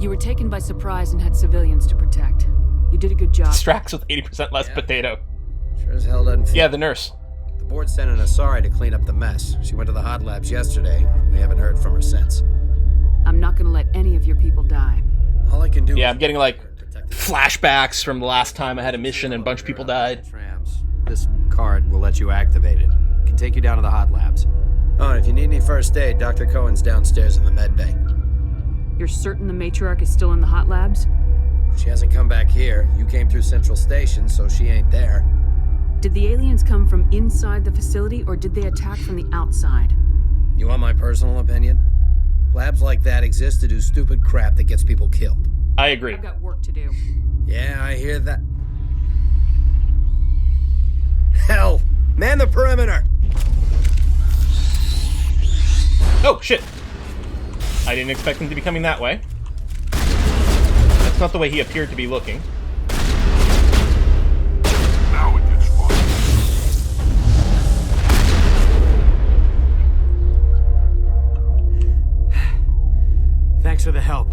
You were taken by surprise and had civilians to protect. You did a good job. Strax with 80% less potato. Sure as hell doesn't feel. Yeah, the nurse. The board sent an Asari to clean up the mess. She went to the hot labs yesterday. We haven't heard from her since. I'm not gonna let any of your people die. All I can do. Yeah, I'm getting like flashbacks from the last time I had a mission and a bunch of people died. This card will let you activate it. Can take you down to the hot labs. Oh, and if you need any first aid, Dr. Cohen's downstairs in the med bay. You're certain the matriarch is still in the hot labs? She hasn't come back here. You came through Central Station, so she ain't there. Did the aliens come from inside the facility, or did they attack from the outside? You want my personal opinion? Labs like that exist to do stupid crap that gets people killed. I agree. I've got work to do. Yeah, I hear that. Hell! Man the perimeter! Oh, shit. I didn't expect him to be coming that way. That's not the way he appeared to be looking. Now it gets fun. Thanks for the help.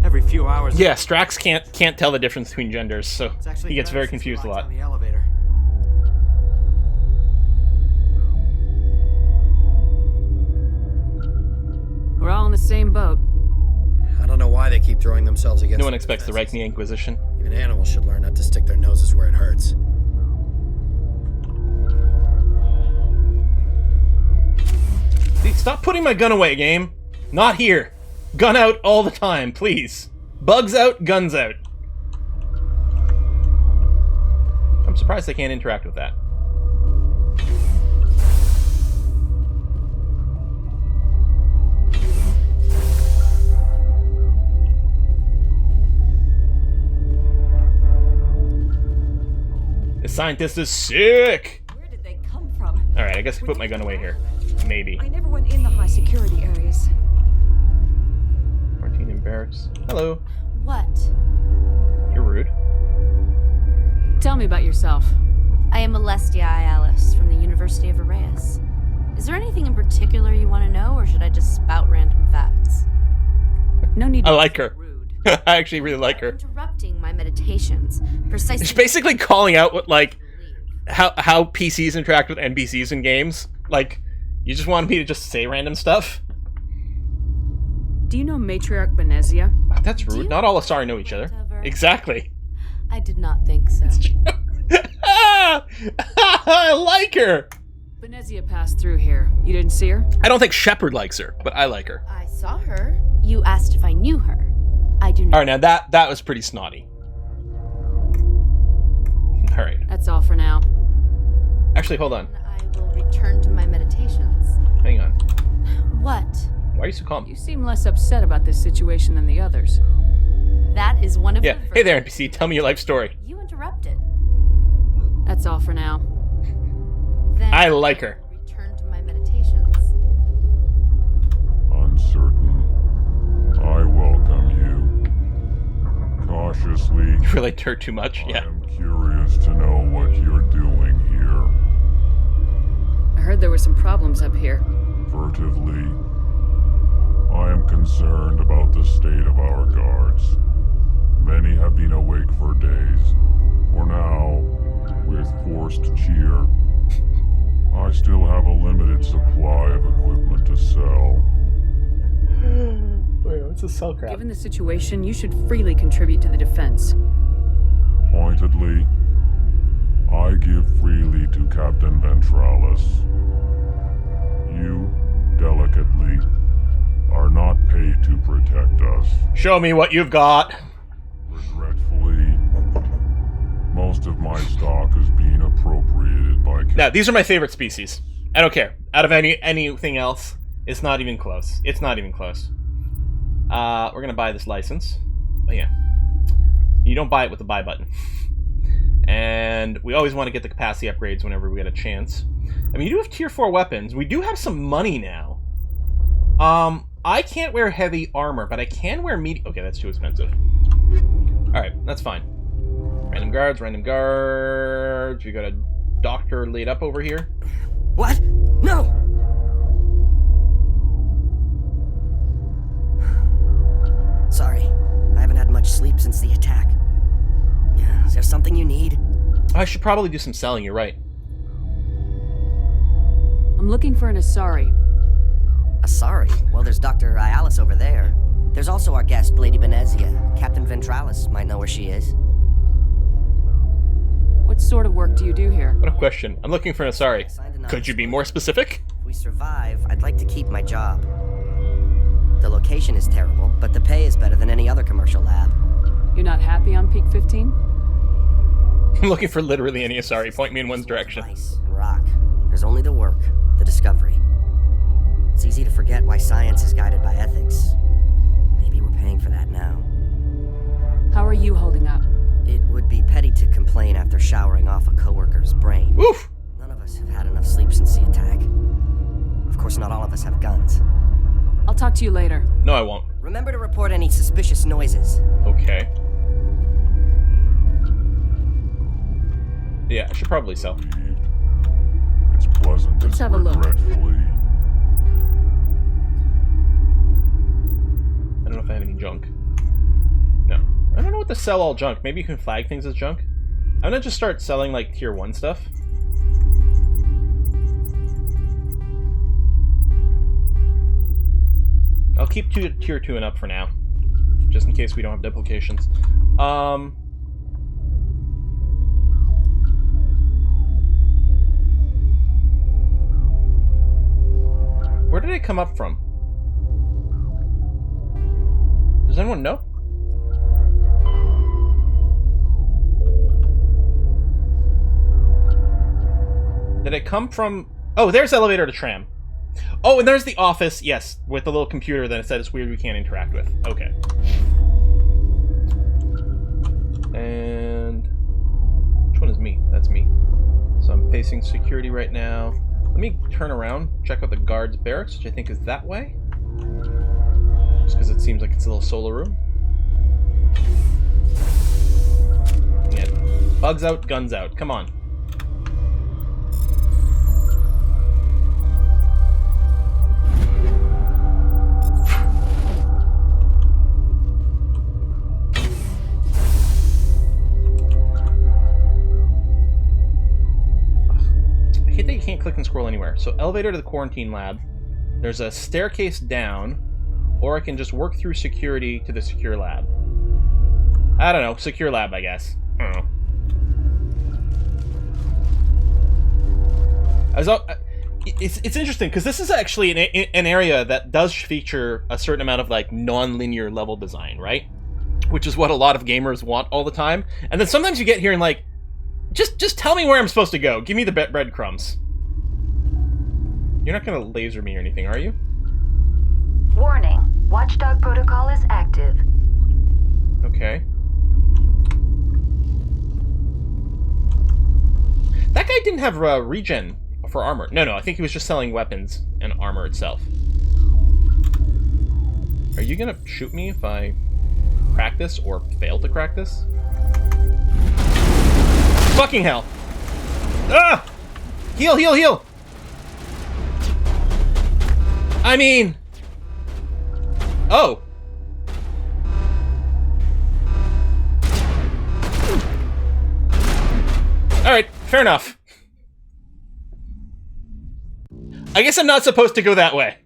Every few hours... Yeah, Strax can't tell the difference between genders, so he gets very confused a lot. On the elevator. We're all in the same boat. I don't know why they keep throwing themselves against... No one expects the Rachni Inquisition. Even animals should learn not to stick their noses where it hurts. Stop putting my gun away, game. Not here. Gun out all the time, please. Bugs out, guns out. I'm surprised they can't interact with that. The scientist is sick! Where did they come from? Alright, I guess I put my gun away here. Maybe. I never went in the high security areas. Martine in barracks. Hello. What? You're rude. Tell me about yourself. I am Alestia Alice from the University of Arraeus. Is there anything in particular you want to know, or should I just spout random facts? No need to I like her. rude. I actually really like her. Interrupting my meditations. Precisely. She's basically calling out what, like, how PCs interact with NPCs in games. Like, you just wanted me to just say random stuff? Do you know Matriarch Benezia? That's rude. Not all Asari know each other. Exactly. I did not think so. I like her! Benezia passed through here. You didn't see her? I don't think Shepard likes her, but I like her. I saw her. You asked if I knew her. I do not. Alright, now that was pretty snotty. Alright. That's all for now. Actually, hold on. I will return to my meditations. Hang on. What? Why are you so calm? You seem less upset about this situation than the others. That is one of Yeah. Hey there, NPC. Tell me your life story. You interrupted. That's all for now. Then I like her. Return to my meditations. Uncertain. I welcome you. Cautiously. You relate to her too much? Yeah. I am curious to know what you're doing here. I heard there were some problems up here. Furtively. I am concerned about the state of our guards. Many have been awake for days. For now, with forced cheer, I still have a limited supply of equipment to sell. Wait, what's the cell crap? Given the situation, you should freely contribute to the defense. Pointedly, I give freely to Captain Ventralis. You, delicately, are not paid to protect us. Show me what you've got. Regretfully, most of my stock is being appropriated by... Now, these are my favorite species. I don't care. Out of anything else, it's not even close. It's not even close. We're gonna buy this license. Oh yeah. You don't buy it with the buy button. And we always want to get the capacity upgrades whenever we get a chance. I mean, you do have tier 4 weapons. We do have some money now. I can't wear heavy armor, but I can wear medium... Okay, that's too expensive. Alright, that's fine. Random guards, random guards. We got a doctor laid up over here. What? No! Sorry, I haven't had much sleep since the attack. Is there something you need? I should probably do some selling, you're right. I'm looking for an Asari. Asari? Well, there's Dr. Ialis over there. There's also our guest, Lady Benezia. Captain Ventralis might know where she is. What sort of work do you do here? What a question. I'm looking for an Asari. Could you be more specific? If we survive, I'd like to keep my job. The location is terrible, but the pay is better than any other commercial lab. You're not happy on Peak 15? I'm looking for literally any Asari. Point me in one direction. Ice and rock. There's only the work, the discovery. It's easy to forget why science is guided by ethics. Maybe we're paying for that now. How are you holding up? It would be petty to complain after showering off a coworker's brain. Oof! None of us have had enough sleep since the attack. Of course, not all of us have guns. I'll talk to you later. No, I won't. Remember to report any suspicious noises. Okay. Yeah, I should probably sell. It's pleasant. Let's have a look. Regretfully. I don't know if I have any junk. No. I don't know what to sell all junk. Maybe you can flag things as junk? I'm gonna just start selling, like, tier 1 stuff. I'll keep tier 2 and up for now. Just in case we don't have duplications. Where did it come up from? Does anyone know? Did it come from... Oh, there's elevator to tram. Oh, and there's the office, yes, with the little computer that it said it's weird we can't interact with. Okay. And... which one is me? That's me. So I'm facing security right now. Let me turn around, check out the guards' barracks, which I think is that way. Just because it seems like it's a little solo room. Yeah. Bugs out, guns out. Come on. click and scroll anywhere. So elevator to the quarantine lab. There's a staircase down, or I can just work through security to the secure lab. I don't know. Secure lab, I guess. I don't know. It's interesting because this is actually an area that does feature a certain amount of like non-linear level design, right? Which is what a lot of gamers want all the time. And then sometimes you get here and like, just tell me where I'm supposed to go. Give me the breadcrumbs. You're not gonna laser me or anything, are you? Warning. Watchdog protocol is active. Okay. That guy didn't have regen for armor. No, I think he was just selling weapons and armor itself. Are you gonna shoot me if I crack this or fail to crack this? Fucking hell! Ah! Heal, heal, heal! I mean... Oh! Alright, fair enough. I guess I'm not supposed to go that way.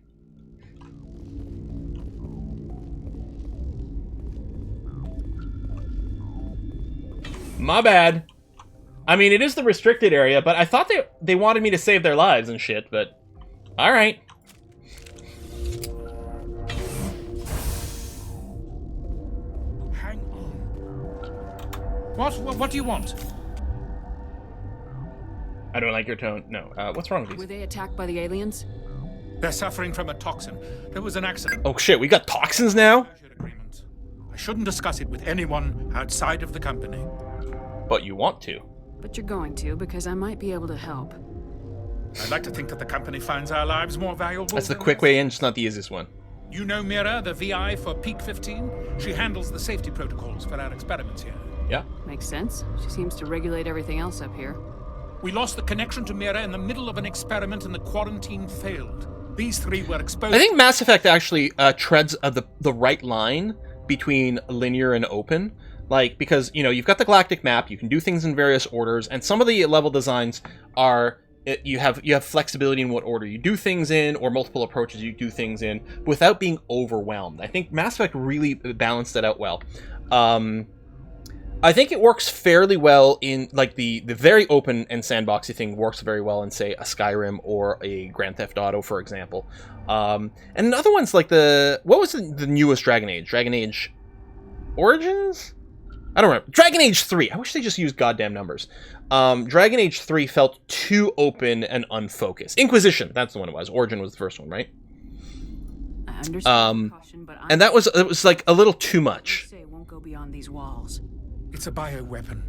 My bad. I mean, it is the restricted area, but I thought they wanted me to save their lives and shit, but... Alright. Hang on. What do you want? I don't like your tone. No. What's wrong with these? Were they attacked by the aliens? They're suffering from a toxin. There was an accident. Oh shit, we got toxins now? I shouldn't discuss it with anyone outside of the company. But you want to. But you're going to, because I might be able to help. I'd like to think that the company finds our lives more valuable. That's the quick way in, just not the easiest one. You know Mira, the VI for Peak 15? She handles the safety protocols for our experiments here. Yeah. Makes sense. She seems to regulate everything else up here. We lost the connection to Mira in the middle of an experiment and the quarantine failed. These three were exposed. I think Mass Effect actually treads the right line between linear and open. Like, because, you know, you've got the galactic map, you can do things in various orders, and some of the level designs are... You have flexibility in what order you do things in, or multiple approaches you do things in, without being overwhelmed. I think Mass Effect really balanced that out well. I think it works fairly well in, like, the very open and sandboxy thing works very well in, say, a Skyrim or a Grand Theft Auto, for example. And other ones like what was the newest Dragon Age? Dragon Age Origins? I don't remember. Dragon Age 3. I wish they just used goddamn numbers. Dragon Age 3 felt too open and unfocused. Inquisition, that's the one it was. Origin was the first one, right? I understand caution, but and it was like a little too much. Say it won't go beyond these walls. It's a bioweapon,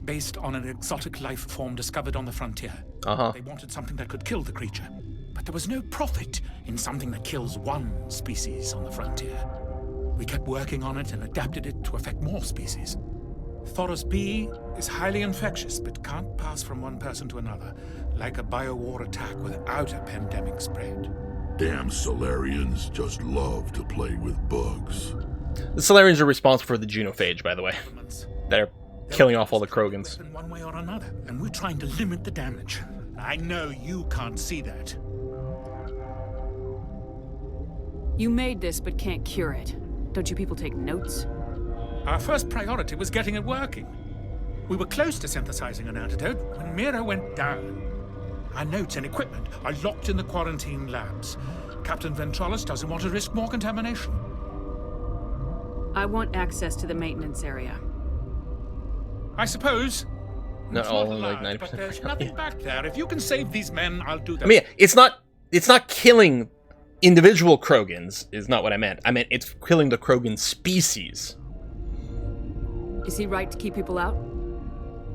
based on an exotic life form discovered on the frontier. They wanted something that could kill the creature, but there was no profit in something that kills one species on the frontier. We kept working on it and adapted it to affect more species. Thoros B is highly infectious, but can't pass from one person to another, like a biowar attack without a pandemic spread. Damn Solarians just love to play with bugs. The Solarians are responsible for the genophage, by the way. They're killing off all the Krogans. In one way or another, and we're trying to limit the damage. I know you can't see that. You made this, but can't cure it. Don't you people take notes? Our first priority was getting it working. We were close to synthesizing an antidote when Mira went down. Our notes and equipment are locked in the quarantine labs. Captain Ventralis doesn't want to risk more contamination. I want access to the maintenance area. I suppose. Not all, like 90%. But there's nothing back there. If you can save these men, I'll do that. I mean, it's not killing individual Krogans, is not what I meant. I meant it's killing the Krogan species. Is he right to keep people out?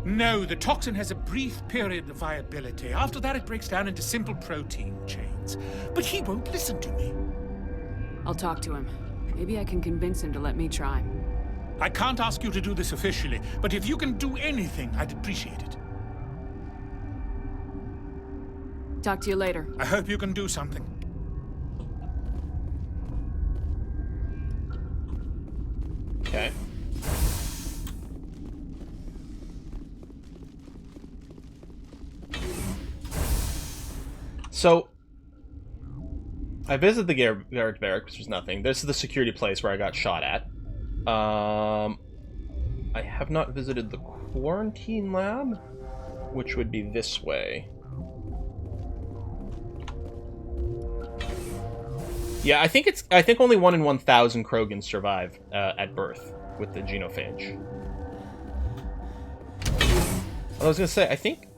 No, the toxin has a brief period of viability. After that, it breaks down into simple protein chains. But he won't listen to me. I'll talk to him. Maybe I can convince him to let me try. I can't ask you to do this officially, but if you can do anything, I'd appreciate it. Talk to you later. I hope you can do something. Okay. So, I visited the guard barracks, which was nothing. This is the security place where I got shot at. I have not visited the quarantine lab, which would be this way. Yeah, I think only 1 in 1,000 Krogans survive at birth with the genophage. I was gonna say, I think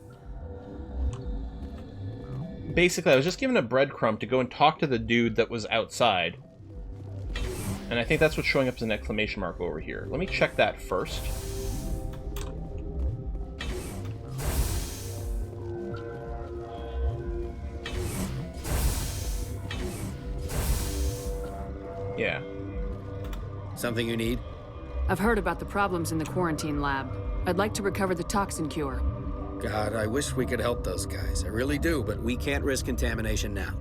basically I was just given a breadcrumb to go and talk to the dude that was outside. And I think that's what's showing up as an exclamation mark over here. Let me check that first. Yeah. Something you need? I've heard about the problems in the quarantine lab. I'd like to recover the toxin cure. God, I wish we could help those guys. I really do, but we can't risk contamination now.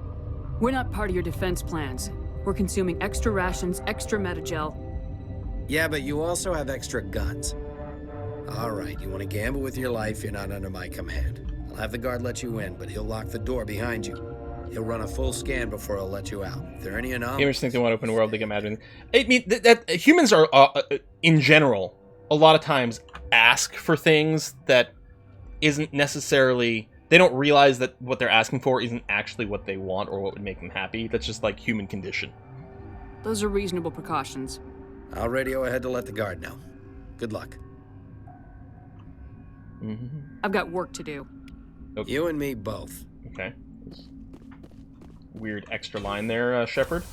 We're not part of your defense plans. We're consuming extra rations, extra metagel. Yeah, but you also have extra guns. All right, you want to gamble with your life, you're not under my command. I'll have the guard let you in, but he'll lock the door behind you. He'll run a full scan before he'll let you out. If there are any anomalies... Gamers think they want open world, they get mad. I mean, that humans are, in general, a lot of times ask for things that isn't necessarily... They don't realize that what they're asking for isn't actually what they want or what would make them happy. That's just like human condition. Those are reasonable precautions. I'll radio ahead to let the guard know. Good luck. I've got work to do. Okay. You and me both. Okay. Weird extra line there, Shepard.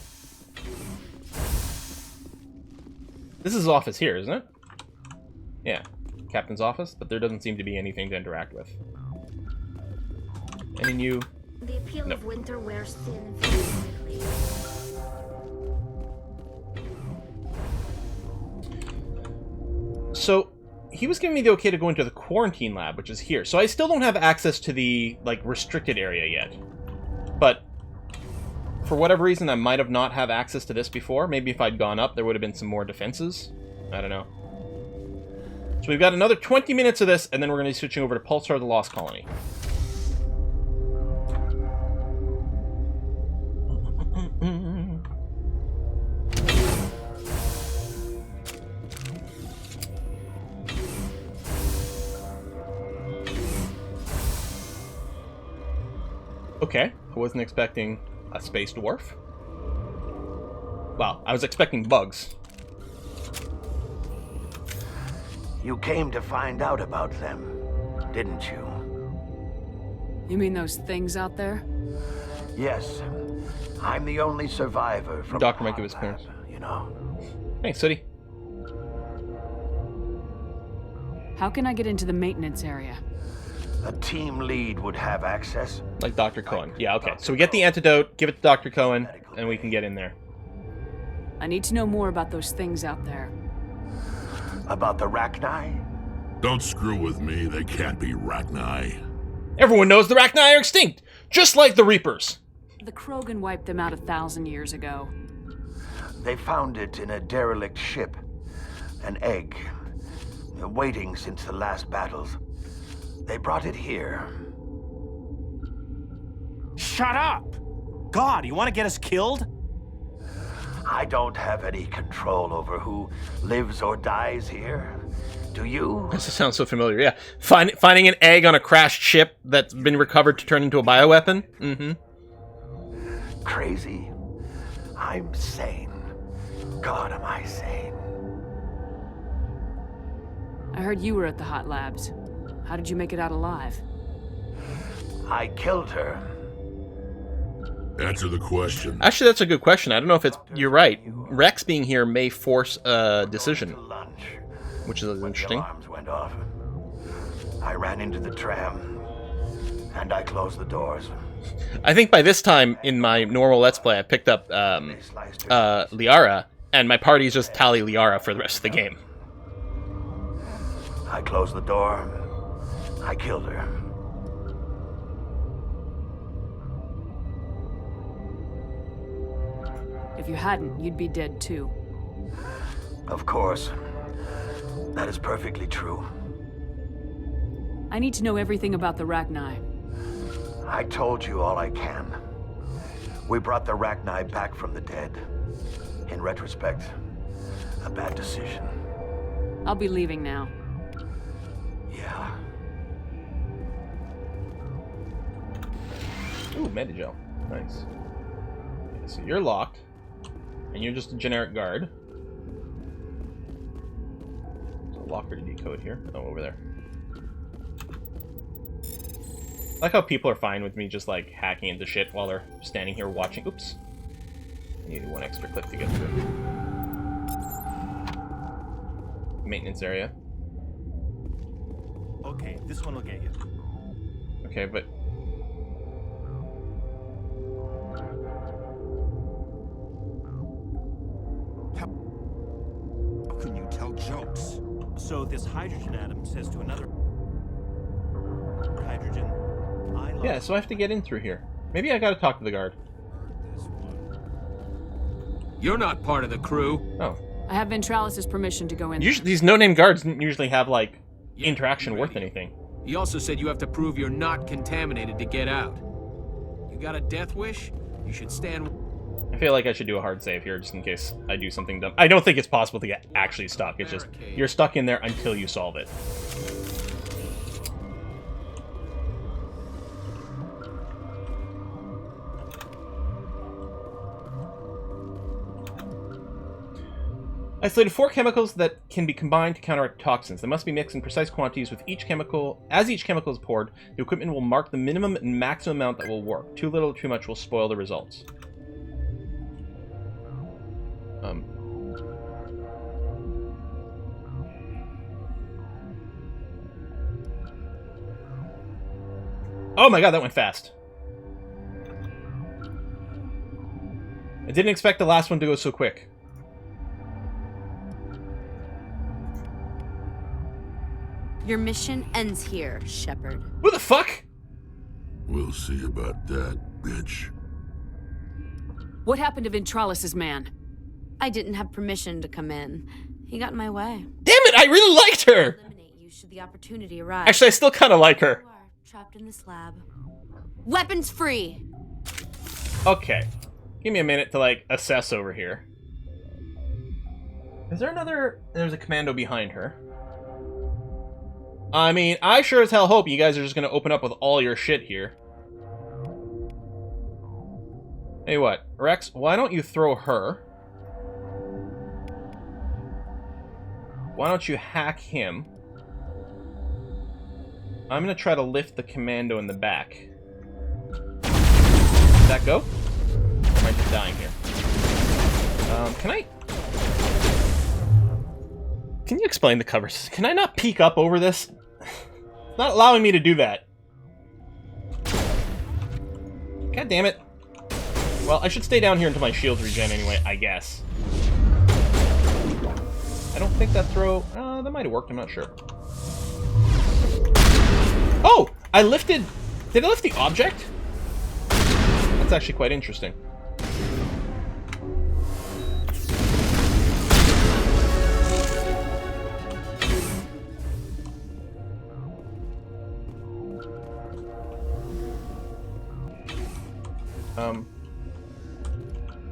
This is his office here, isn't it? Yeah. Captain's office, but there doesn't seem to be anything to interact with. Any new... The appeal Nope. of winter wears thin very quickly. So, he was giving me the okay to go into the quarantine lab, which is here. So I still don't have access to the, like, restricted area yet. But, for whatever reason, I might have not have access to this before. Maybe if I'd gone up, there would have been some more defenses. I don't know. So we've got another 20 minutes of this, and then we're going to be switching over to Pulsar the Lost Colony. Okay, I wasn't expecting a space dwarf. Well, I was expecting bugs. You came to find out about them, didn't you? You mean those things out there? Yes. I'm the only survivor from Doctor might give his clearance. you know. Thanks, Sooty. How can I get into the maintenance area? A team lead would have access. Like Dr. Cohen. Yeah, okay. So we get the antidote, give it to Dr. Cohen, and we can get in there. I need to know more about those things out there. About the rachni? Don't screw with me, they can't be rachni. Everyone knows the rachni are extinct, just like the Reapers. The Krogan wiped them out 1,000 years ago. They found it in a derelict ship. An egg. Waiting since the last battles. They brought it here. Shut up! God, you want to get us killed? I don't have any control over who lives or dies here. Do you? This sounds so familiar, yeah. Finding an egg on a crashed ship that's been recovered to turn into a bioweapon? Mm-hmm. Crazy? I'm sane. God, am I sane. I heard you were at the hot labs. How did you make it out alive? I killed her. Answer the question. Actually, that's a good question. I don't know if it's... You're right. Rex being here may force a decision. Which is interesting. The alarms went off. I ran into the tram. And I closed the doors. I think by this time, in my normal Let's Play, I picked up Liara, and my party's just tally Liara for the rest of the game. I closed the door. I killed her. If you hadn't, you'd be dead too. Of course. That is perfectly true. I need to know everything about the rachni. I told you all I can. We brought the rachni back from the dead. In retrospect, a bad decision. I'll be leaving now. Yeah. Ooh, Medigel. Nice. Okay, so you're locked. And you're just a generic guard. So locker to decode here. Oh, over there. I like how people are fine with me just like hacking into shit while they're standing here watching. Oops. I needed one extra click to get through. Maintenance area. Okay, this one will get you. Okay, but... How can you tell jokes? So this hydrogen atom says to another hydrogen, I love... Yeah, so I have to get in through here. Maybe I gotta talk to the guard. You're not part of the crew. Oh. I have Ventralis' permission to go in. Usually, these no-name guards don't usually have, like, interaction worth anything. He also said you have to prove you're not contaminated to get out. You got a death wish? You should stand... I feel like I should do a hard save here, just in case I do something dumb. I don't think it's possible to get actually stuck. It's just, you're stuck in there until you solve it. Isolated 4 chemicals that can be combined to counteract toxins. They must be mixed in precise quantities with each chemical. As each chemical is poured, the equipment will mark the minimum and maximum amount that will work. Too little or too much will spoil the results. Oh my god, that went fast. I didn't expect the last one to go so quick. Your mission ends here, Shepard. What the fuck? We'll see about that, bitch. What happened to Ventralis' man? I didn't have permission to come in. He got in my way. Damn it, I really liked her! Eliminate you should the opportunity arise. Actually, I still kind of like her. You are trapped in this lab. Weapons free! Okay. Give me a minute to, like, assess over here. Is there another... There's a commando behind her. I mean, I sure as hell hope you guys are just going to open up with all your shit here. Hey, what? Rex, why don't you throw her? Why don't you hack him? I'm going to try to lift the commando in the back. Did that go? Or am I just dying here? Can I... Can you explain the covers? Can I not peek up over this? It's not allowing me to do that. God damn it. Well, I should stay down here until my shields regen anyway, I guess. I don't think that throw... that might have worked, I'm not sure. Oh! I lifted... Did I lift the object? That's actually quite interesting.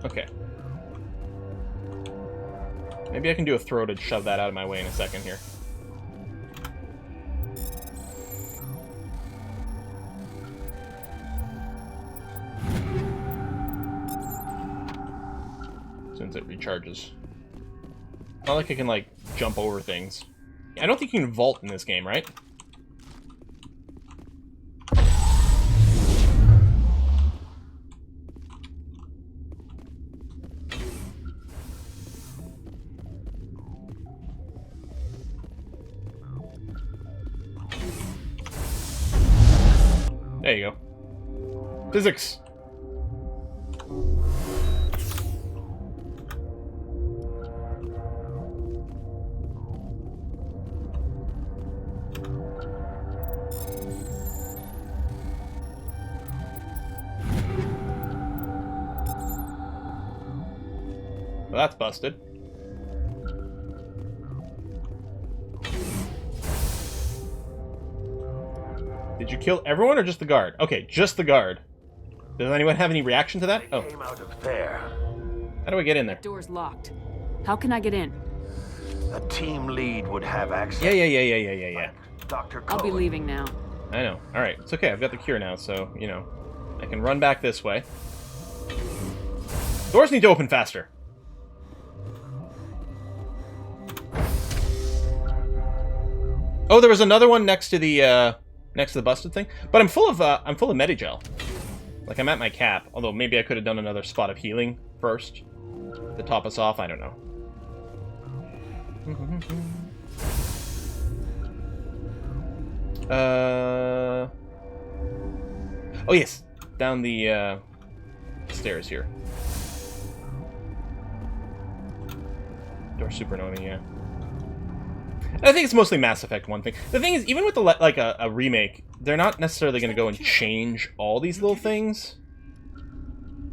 Okay. Maybe I can do a throw to shove that out of my way in a second here. Since it recharges. Not like I can, like, jump over things. I don't think you can vault in this game, right? There you go. Physics. Well, that's busted. Did you kill everyone or just the guard? Okay, just the guard. Does anyone have any reaction to that? Oh. Came out of there. How do I get in there? Door's locked. How can I get in? A team lead would have access. Yeah. Dr. I'll be leaving now. I know. Alright, it's okay. I've got the cure now, so, you know. I can run back this way. Doors need to open faster. Oh, there was another one next to the busted thing. But I'm full of Medigel. Like, I'm at my cap. Although, maybe I could have done another spot of healing first to top us off. I don't know. Oh, yes. Down the stairs here. Door super annoying, yeah. I think it's mostly Mass Effect one thing. The thing is, even with the like a remake, they're not necessarily going to go and change all these little things.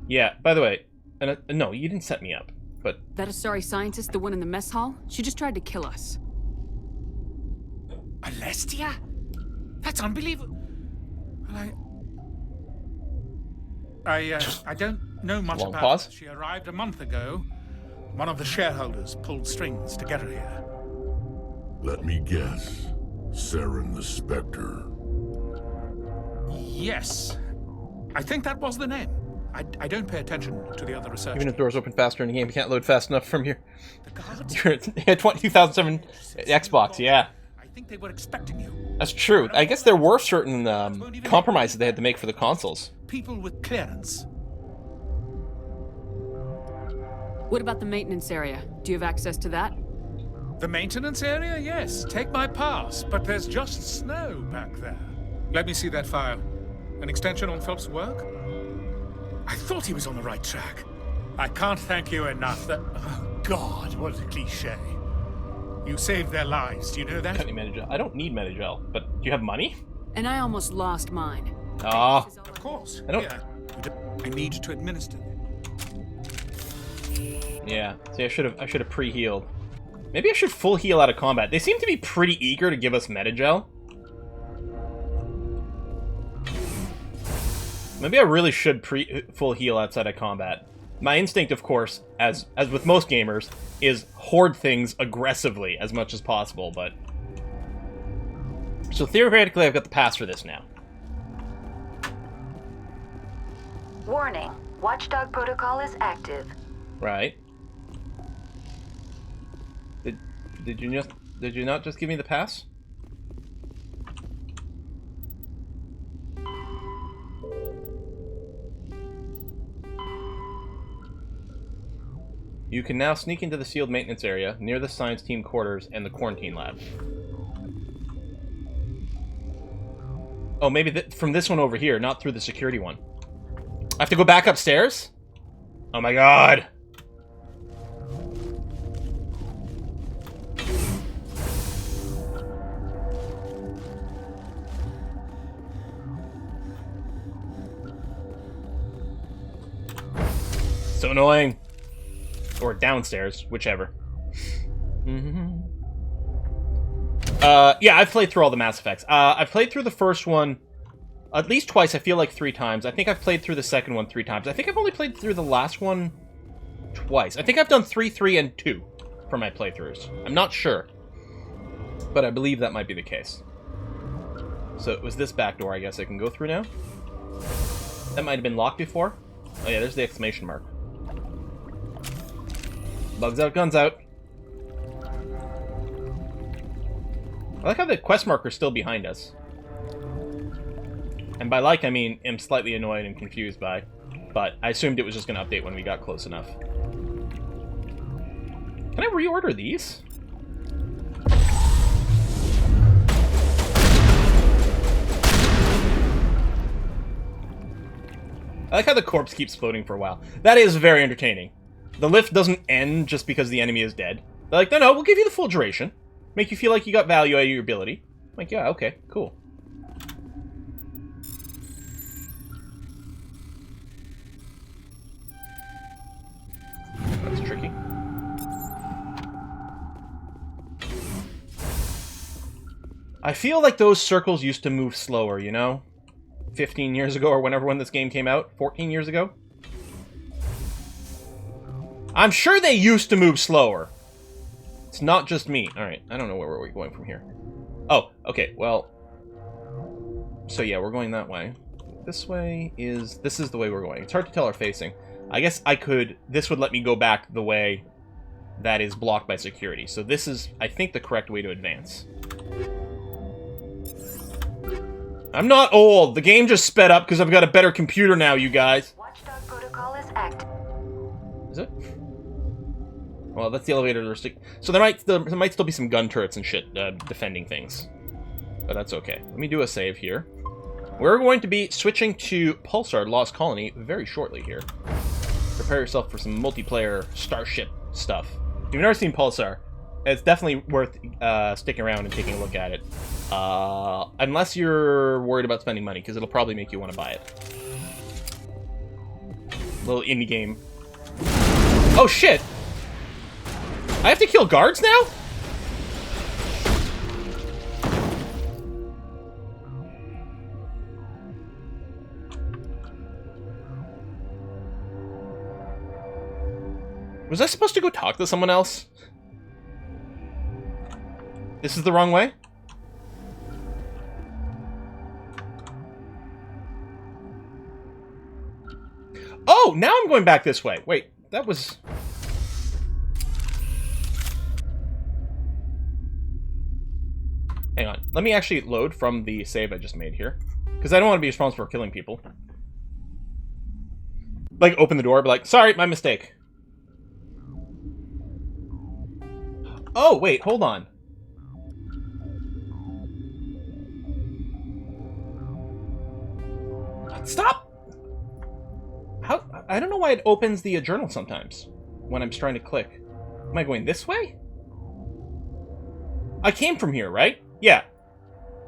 Yeah, by the way, no, you didn't set me up, but... That Asari scientist, the one in the mess hall? She just tried to kill us. Alestia? That's unbelievable. I don't know much Long about pause. her. She arrived a month ago. One of the shareholders pulled strings to get her here. Let me guess. Saren the Spectre. Yes. I think that was the name. I don't pay attention to the other research. Even if doors open faster in the game, you can't load fast enough from your 2007 Xbox, yeah. I think they were expecting you. That's true. I guess there were certain compromises they had to make for the consoles. People with clearance. What about the maintenance area? Do you have access to that? The maintenance area? Yes. Take my pass, but there's just snow back there. Let me see that file. An extension on Phelps' work? I thought he was on the right track. I can't thank you enough. Oh, God, what a cliche. You saved their lives, do you know that? I don't need Medigel, but do you have money? And I almost lost mine. Ah. Of course. I don't... Yeah. I need to administer them. Yeah. See, I should have pre-healed. Maybe I should full heal out of combat. They seem to be pretty eager to give us Medigel. Maybe I really should full heal outside of combat. My instinct, of course, as with most gamers, is hoard things aggressively as much as possible, but... So theoretically, I've got the pass for this now. Warning. Watchdog protocol is active. Right. Did you not just give me the pass? You can now sneak into the sealed maintenance area near the science team quarters and the quarantine lab. Oh, maybe from this one over here, not through the security one. I have to go back upstairs? Oh my god! So annoying. Or downstairs, whichever. Yeah, I've played through all the Mass Effects. I've played through the first one at least twice, I feel like 3 times. I think I've played through the second one 3 times. I think I've only played through the last one twice. I think I've done 3, 3, and 2 for my playthroughs. I'm not sure. But I believe that might be the case. So it was this back door, I guess I can go through now. That might have been locked before. Oh yeah, there's the exclamation mark. Bugs out, guns out. I like how the quest marker's still behind us. And by like, I mean am slightly annoyed and confused by. But I assumed it was just going to update when we got close enough. Can I reorder these? I like how the corpse keeps floating for a while. That is very entertaining. The lift doesn't end just because the enemy is dead. They're like, no, we'll give you the full duration. Make you feel like you got value out of your ability. I'm like, yeah, okay, cool. That's tricky. I feel like those circles used to move slower, you know? 15 years ago or whenever when this game came out. 14 years ago. I'm sure they used to move slower. It's not just me. Alright, I don't know where we're going from here. Oh, okay, well... So yeah, we're going that way. This way is... This is the way we're going. It's hard to tell our facing. I guess I could... This would let me go back the way that is blocked by security. So this is, I think, the correct way to advance. I'm not old. The game just sped up because I've got a better computer now, you guys. Watchdog protocol is active. Is it? Well, that's the elevator. So there might still be some gun turrets and shit defending things. But that's okay. Let me do a save here. We're going to be switching to Pulsar Lost Colony very shortly here. Prepare yourself for some multiplayer Starship stuff. If you've never seen Pulsar, it's definitely worth sticking around and taking a look at it. Unless you're worried about spending money, because it'll probably make you want to buy it. Little indie game. Oh shit! I have to kill guards now? Was I supposed to go talk to someone else? This is the wrong way? Oh, now I'm going back this way. Wait, that was... Hang on. Let me actually load from the save I just made here. Because I don't want to be responsible for killing people. Like, open the door, be like, sorry, my mistake. Oh, wait, hold on. Stop! How? I don't know why it opens the journal sometimes when I'm trying to click. Am I going this way? I came from here, right? Yeah.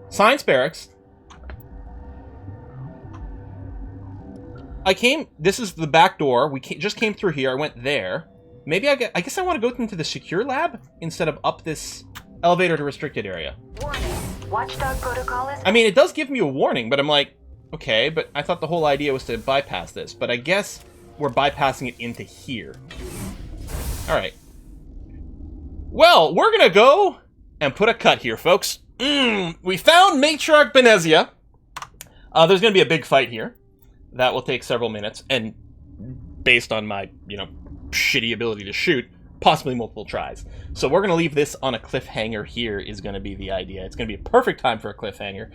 Science Barracks. I came... This is the back door. We just came through here. I went there. Maybe I guess I want to go into the secure lab instead of up this elevator to restricted area. Warning. Watchdog protocol is... I mean, it does give me a warning, but I'm like, okay, but I thought the whole idea was to bypass this. But I guess we're bypassing it into here. Alright. Well, we're gonna go and put a cut here, folks. We found Matriarch Benezia. There's gonna be a big fight here. That will take several minutes, and based on my, shitty ability to shoot, possibly multiple tries. So we're going to leave this on a cliffhanger here is going to be the idea. It's going to be a perfect time for a cliffhanger.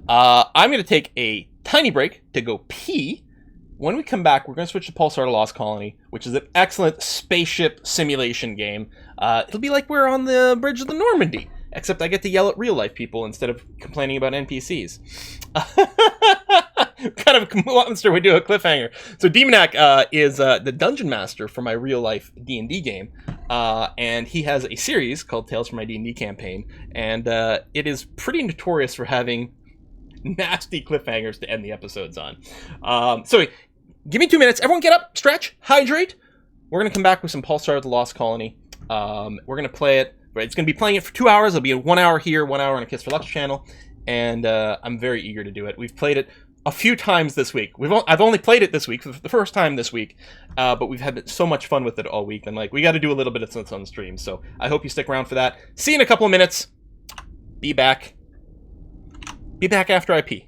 I'm going to take a tiny break to go pee. When we come back, we're going to switch to Pulsar Lost Colony, which is an excellent spaceship simulation game. It'll be like we're on the bridge of the Normandy, except I get to yell at real-life people instead of complaining about NPCs. Kind of a monster would do a cliffhanger. So Demonac is the dungeon master for my real-life D&D game, and he has a series called Tales from My D&D Campaign, and it is pretty notorious for having nasty cliffhangers to end the episodes on. So give me 2 minutes. Everyone get up, stretch, hydrate. We're going to come back with some Pulsar The Lost Colony. We're going to play it. It's going to be playing it for 2 hours. It'll be 1 hour here, 1 hour on a Kiss for Lux channel, and I'm very eager to do it. We've played it a few times this week. I've only played it this week for the first time this week, but we've had so much fun with it all week. And like, we got to do a little bit of this on stream, so I hope you stick around for that. See you in a couple of minutes. Be back. Be back after I pee.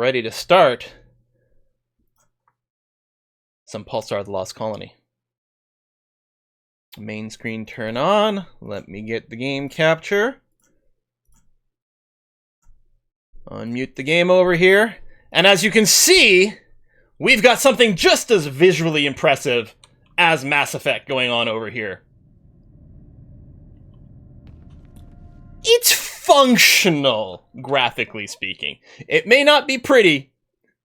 ready to start some Pulsar the Lost Colony. Main screen turn on. Let me get the game capture. Unmute the game over here. And as you can see, we've got something just as visually impressive as Mass Effect going on over here. It's functional, graphically speaking. It may not be pretty,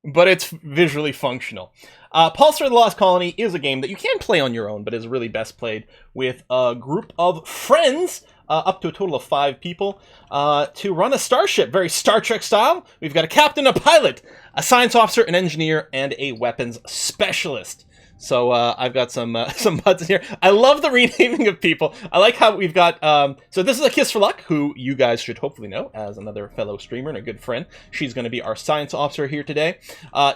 but it's visually functional. Pulsar the Lost Colony is a game that you can play on your own, but is really best played with a group of friends, up to a total of 5 people, to run a starship, very Star Trek style. We've got a captain, a pilot, a science officer, an engineer, and a weapons specialist. So I've got some buttons here. I love the renaming of people. I like how we've got... so this is a Kiss for Luck, who you guys should hopefully know as another fellow streamer and a good friend. She's going to be our science officer here today.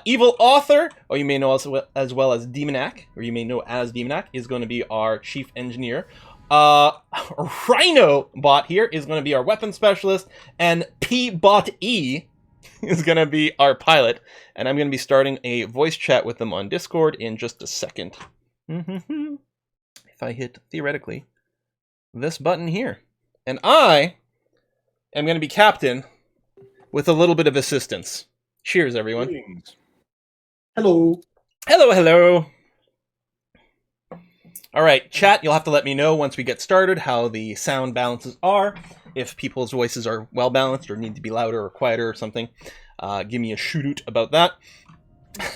Evil Author, or you may know as well as Demonac, or you may know as Demonac, is going to be our chief engineer. Rhino Bot here is going to be our weapons specialist, and P-Bot E is going to be our pilot, and I'm going to be starting a voice chat with them on Discord in just a second. If I hit, theoretically, this button here. And I am going to be captain with a little bit of assistance. Cheers, everyone. Hello. Hello, hello. All right, chat, you'll have to let me know once we get started how the sound balances are. If people's voices are well balanced or need to be louder or quieter or something, give me a shoot about that.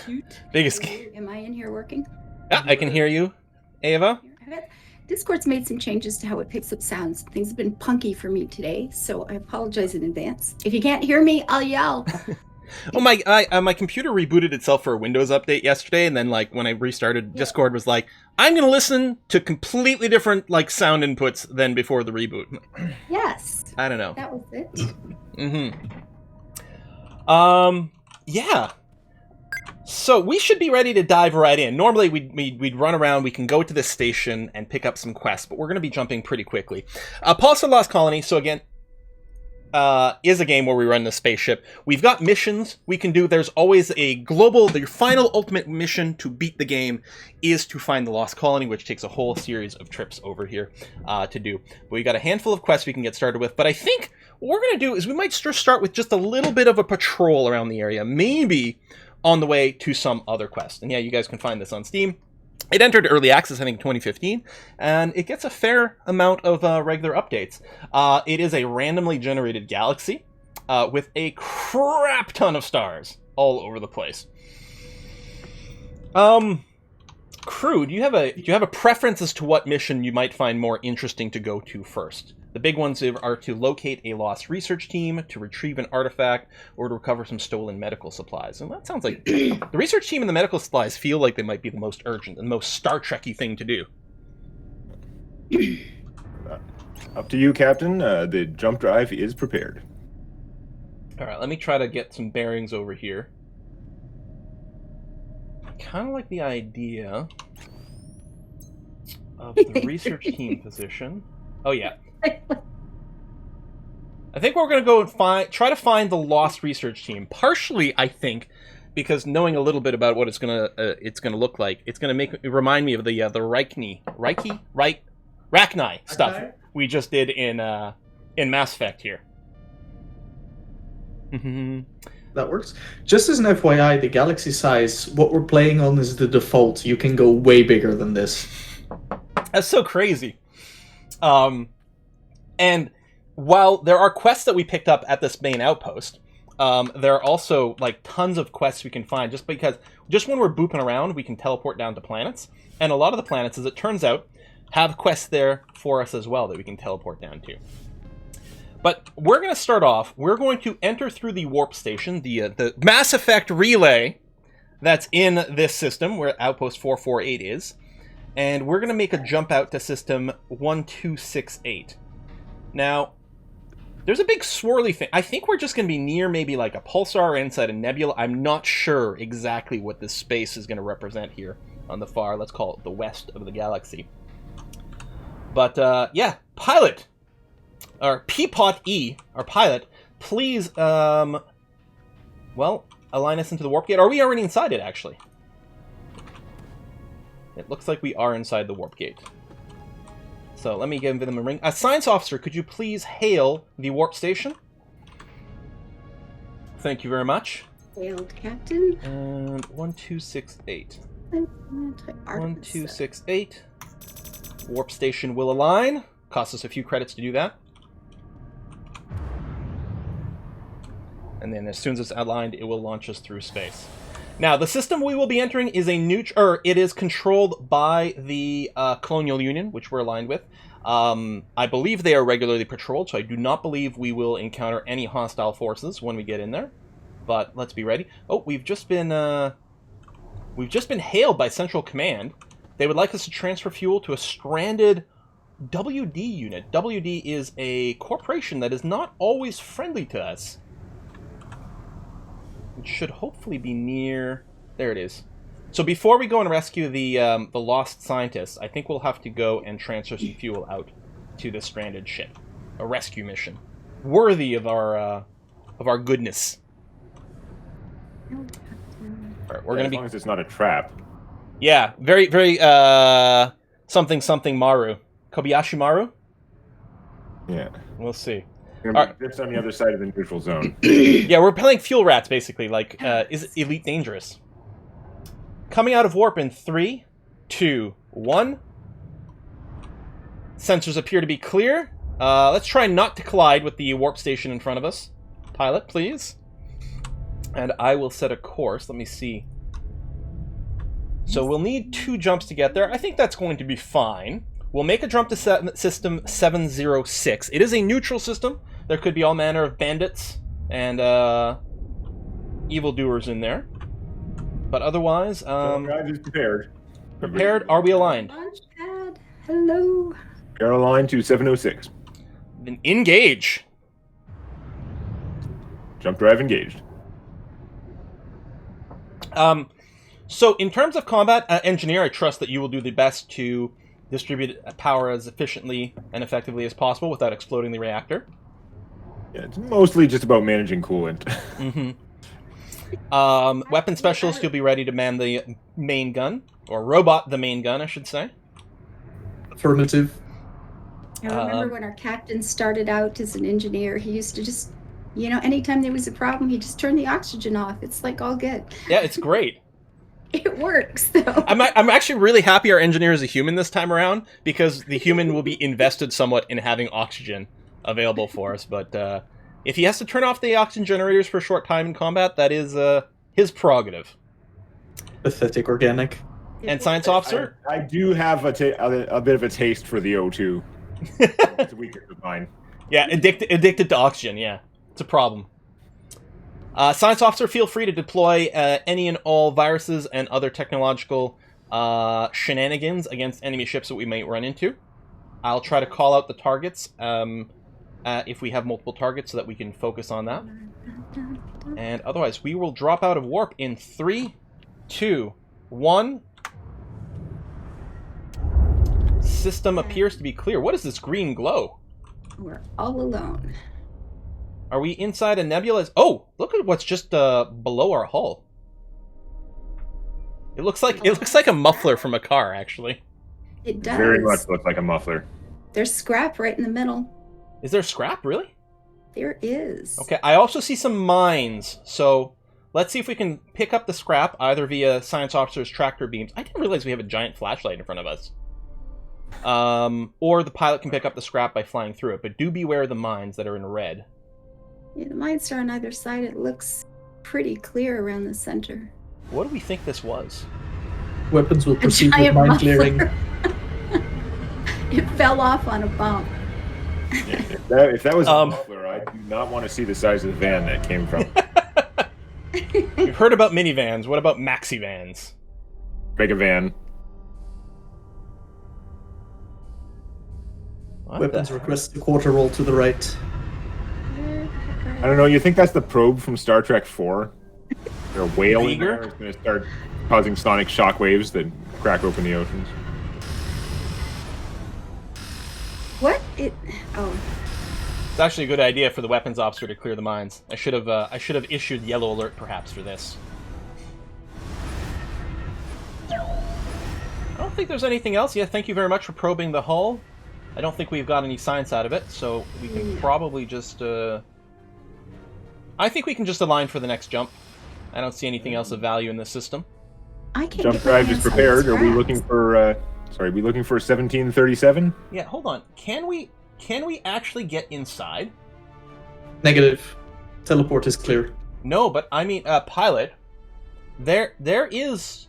Shoot. Biggest. Am I in here working? Yeah, I can hear you, Ava. Discord's made some changes to how it picks up sounds. Things have been punky for me today, so I apologize in advance. If you can't hear me, I'll yell. Oh my computer rebooted itself for a Windows update yesterday, and then like when I restarted, Discord was like, I'm gonna listen to completely different like sound inputs than before the reboot. Yes. I don't know. That was it. Yeah. So we should be ready to dive right in. Normally we'd run around, we can go to the station and pick up some quests, but we're gonna be jumping pretty quickly. Pulsar Lost Colony, so again, is a game where we run the spaceship. We've got missions we can do. There's always a global, the final ultimate mission to beat the game is to find the Lost Colony, which takes a whole series of trips over here to do. But we got a handful of quests we can get started with, but I think what we're going to do is we might start with just a little bit of a patrol around the area, maybe on the way to some other quest. And yeah, you guys can find this on Steam. It entered early access, I think, 2015, and it gets a fair amount of regular updates. It is a randomly generated galaxy with a crap ton of stars all over the place. Crew, do you have a preference as to what mission you might find more interesting to go to first? The big ones are to locate a lost research team, to retrieve an artifact, or to recover some stolen medical supplies. And that sounds like the research team and the medical supplies feel like they might be the most urgent and most Star Trek-y thing to do. Up to you, Captain. The jump drive is prepared. All right, let me try to get some bearings over here. Kind of like the idea of the research team position. Oh, yeah. I think we're going to go and try to find the lost research team. Partially, I think, because knowing a little bit about what it's going to look like, it's going to remind me of the rachni stuff we just did in Mass Effect here. That works. Just as an FYI, the galaxy size, what we're playing on is the default. You can go way bigger than this. That's so crazy. And while there are quests that we picked up at this main outpost, there are also like tons of quests we can find just when we're booping around, we can teleport down to planets. And a lot of the planets, as it turns out, have quests there for us as well that we can teleport down to. But we're going to start off, we're going to enter through the warp station, the Mass Effect relay that's in this system where Outpost 448 is. And we're going to make a jump out to system 1268. Now, there's a big swirly thing. I think we're just going to be near maybe like a pulsar or inside a nebula. I'm not sure exactly what this space is going to represent here on the far, let's call it the west of the galaxy. But, yeah, pilot, or P-Pot E, our pilot, please, well, align us into the warp gate. Are we already inside it, actually? It looks like we are inside the warp gate. So let me give them a ring. Science officer, could you please hail the warp station? Thank you very much. Hailed, Captain. And 1268. 1268. Warp station will align. Costs us a few credits to do that. And then as soon as it's aligned, it will launch us through space. Now, the system we will be entering is it is controlled by the Colonial Union, which we're aligned with. I believe they are regularly patrolled, so I do not believe we will encounter any hostile forces when we get in there. But let's be ready. Oh, we've just been hailed by Central Command. They would like us to transfer fuel to a stranded WD unit. WD is a corporation that is not always friendly to us. It should hopefully be near... There it is. So before we go and rescue the lost scientists, I think we'll have to go and transfer some fuel out to the stranded ship. A rescue mission. Worthy of our goodness. Alright, we're gonna be... As long as it's not a trap. Yeah, very, very, something Maru. Kobayashi Maru? Yeah. We'll see. It's on the other side of the neutral zone. Yeah, we're playing fuel rats, basically. Like, is Elite dangerous? Coming out of warp in 3, 2, 1. Sensors appear to be clear. Let's try not to collide with the warp station in front of us. Pilot, please. And I will set a course. Let me see. So we'll need 2 jumps to get there. I think that's going to be fine. We'll make a jump to system 706. It is a neutral system. There could be all manner of bandits and evildoers in there. But otherwise... Drive is prepared. Prepared? Are we aligned? Launch pad. Hello. You're aligned to 706. Then engage. Jump drive engaged. So in terms of combat, engineer, I trust that you will do the best to distribute power as efficiently and effectively as possible without exploding the reactor. Yeah, it's mostly just about managing coolant. Mm-hmm. Weapon specialist, you'll be ready to man the main gun, or robot the main gun, I should say. Affirmative. I remember when our captain started out as an engineer, he used to just, you know, anytime there was a problem, he'd just turn the oxygen off. It's like all good. Yeah, it's great. It works, though. I'm actually really happy our engineer is a human this time around, because the human will be invested somewhat in having oxygen available for us. But if he has to turn off the oxygen generators for a short time in combat, that is his prerogative. Pathetic organic. And science officer? I do have a bit of a taste for the O2. It's a weakness of mine. Yeah, addicted to oxygen, yeah. It's a problem. Science officer, feel free to deploy any and all viruses and other technological shenanigans against enemy ships that we might run into. I'll try to call out the targets if we have multiple targets so that we can focus on that. And otherwise, we will drop out of warp in 3, 2, 1. System appears to be clear. What is this green glow? We're all alone. Are we inside a nebula? Oh, look at what's just below our hull. It looks like a muffler from a car, actually. It does. Very much looks like a muffler. There's scrap right in the middle. Is there scrap, really? There is. Okay, I also see some mines, so let's see if we can pick up the scrap either via science officer's tractor beams. I didn't realize we have a giant flashlight in front of us. Or the pilot can pick up the scrap by flying through it, but do beware of the mines that are in red. Yeah, the mines are on either side. It looks pretty clear around the center. What do we think this was? Weapons will proceed with mine clearing. It fell off on a bump. Yeah, if that was a muffler, I do not want to see the size of the van that came from. You've heard about minivans. What about maxi vans? Mega van. Weapons request the quarter roll to the right. I don't know, you think that's the probe from Star Trek 4? There's a whale in there is going to start causing sonic shockwaves that crack open the oceans. What? Oh. It's actually a good idea for the weapons officer to clear the mines. I should have issued yellow alert perhaps for this. I don't think there's anything else. Yeah, thank you very much for probing the hull. I don't think we've got any science out of it, so we can probably just... I think we can just align for the next jump. I don't see anything else of value in this system. I can jump drive is prepared. Are we looking for... sorry, are we looking for 1737? Yeah, hold on. Can we actually get inside? Negative. Teleport is clear. No, but I mean, pilot. There is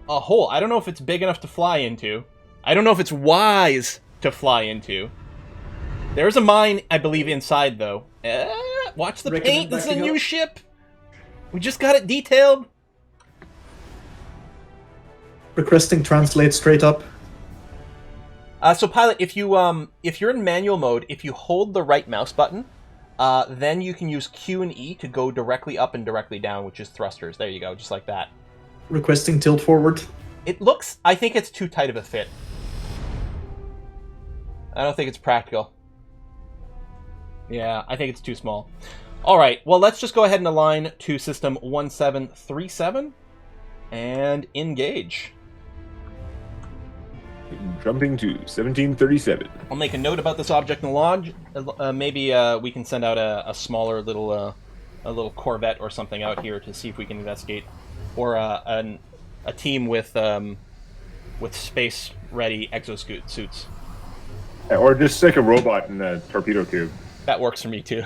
a hole. I don't know if it's big enough to fly into. I don't know if it's wise to fly into. There's a mine, I believe, inside, though. Watch the paint. This is a new ship. We just got it detailed. Requesting translate straight up. So, pilot, if you're in manual mode, if you hold the right mouse button, then you can use Q and E to go directly up and directly down, which is thrusters. There you go, just like that. Requesting tilt forward. It looks... I think it's too tight of a fit. I don't think it's practical. Yeah, I think it's too small. Alright, well, let's just go ahead and align to system 1737 and engage. Jumping to 1737. I'll make a note about this object in the lodge. Maybe we can send out a smaller little a little corvette or something out here to see if we can investigate, or a team with space-ready exosuits. Yeah, or just stick a robot in the torpedo tube. That works for me too.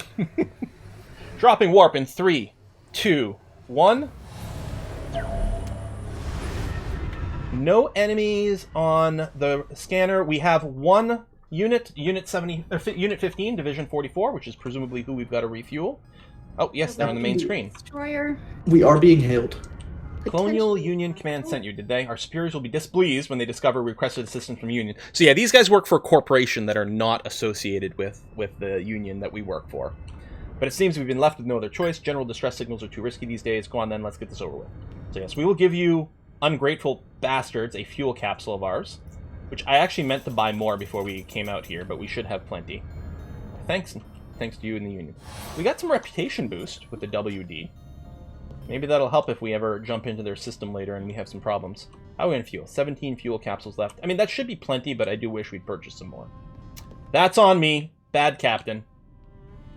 Dropping warp in 3, 2, 1. No enemies on the scanner. We have one unit, Unit 15, Division 44, which is presumably who we've got to refuel. Oh, yes, they're on the main screen. Destroyer. We are being hailed. Colonial Union Command sent you, did they? Our superiors will be displeased when they discover requested assistance from Union. So yeah, these guys work for a corporation that are not associated with the Union that we work for. But it seems we've been left with no other choice. General distress signals are too risky these days. Go on then, let's get this over with. So yes, we will give you, ungrateful bastards, a fuel capsule of ours, which I actually meant to buy more before we came out here, but we should have plenty. Thanks to you and the Union. We got some reputation boost with the WD. Maybe that'll help if we ever jump into their system later and we have some problems. How are we gonna fuel? 17 fuel capsules left. I mean, that should be plenty, but I do wish we'd purchase some more. That's on me. Bad captain.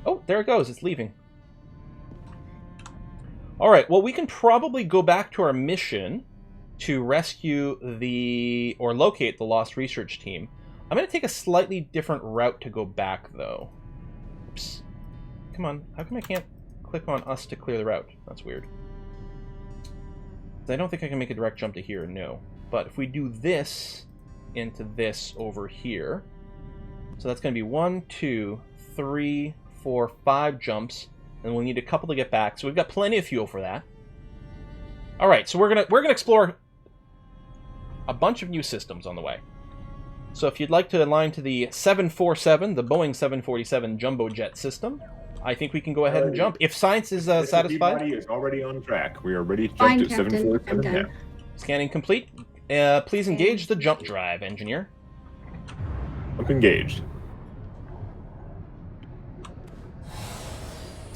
Oh, there it goes. It's leaving. Alright, well, we can probably go back to our mission to rescue or locate the lost research team. I'm going to take a slightly different route to go back, though. Oops. Come on. How come I can't click on us to clear the route? That's weird. I don't think I can make a direct jump to here, no. But if we do this into this over here, so that's going to be 1, 2, 3, 4, 5 jumps, and we'll need a couple to get back. So we've got plenty of fuel for that. All right, so we're gonna explore a bunch of new systems on the way. So if you'd like to align to the 747, the Boeing 747 jumbo jet system, I think we can go ahead and jump. If science is satisfied, is already on track. We are ready to jump to 747 now. Scanning complete. Please engage the jump drive, engineer. Jump engaged.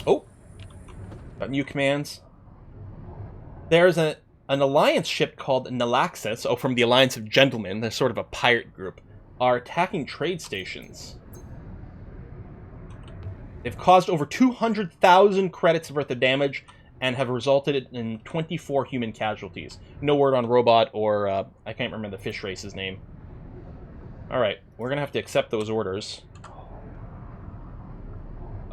Oh, got new commands. There's an alliance ship called Nalaxis, from the Alliance of Gentlemen, they're sort of a pirate group, are attacking trade stations. They've caused over 200,000 credits worth of damage and have resulted in 24 human casualties. No word on robot or, I can't remember the fish race's name. Alright, we're gonna have to accept those orders.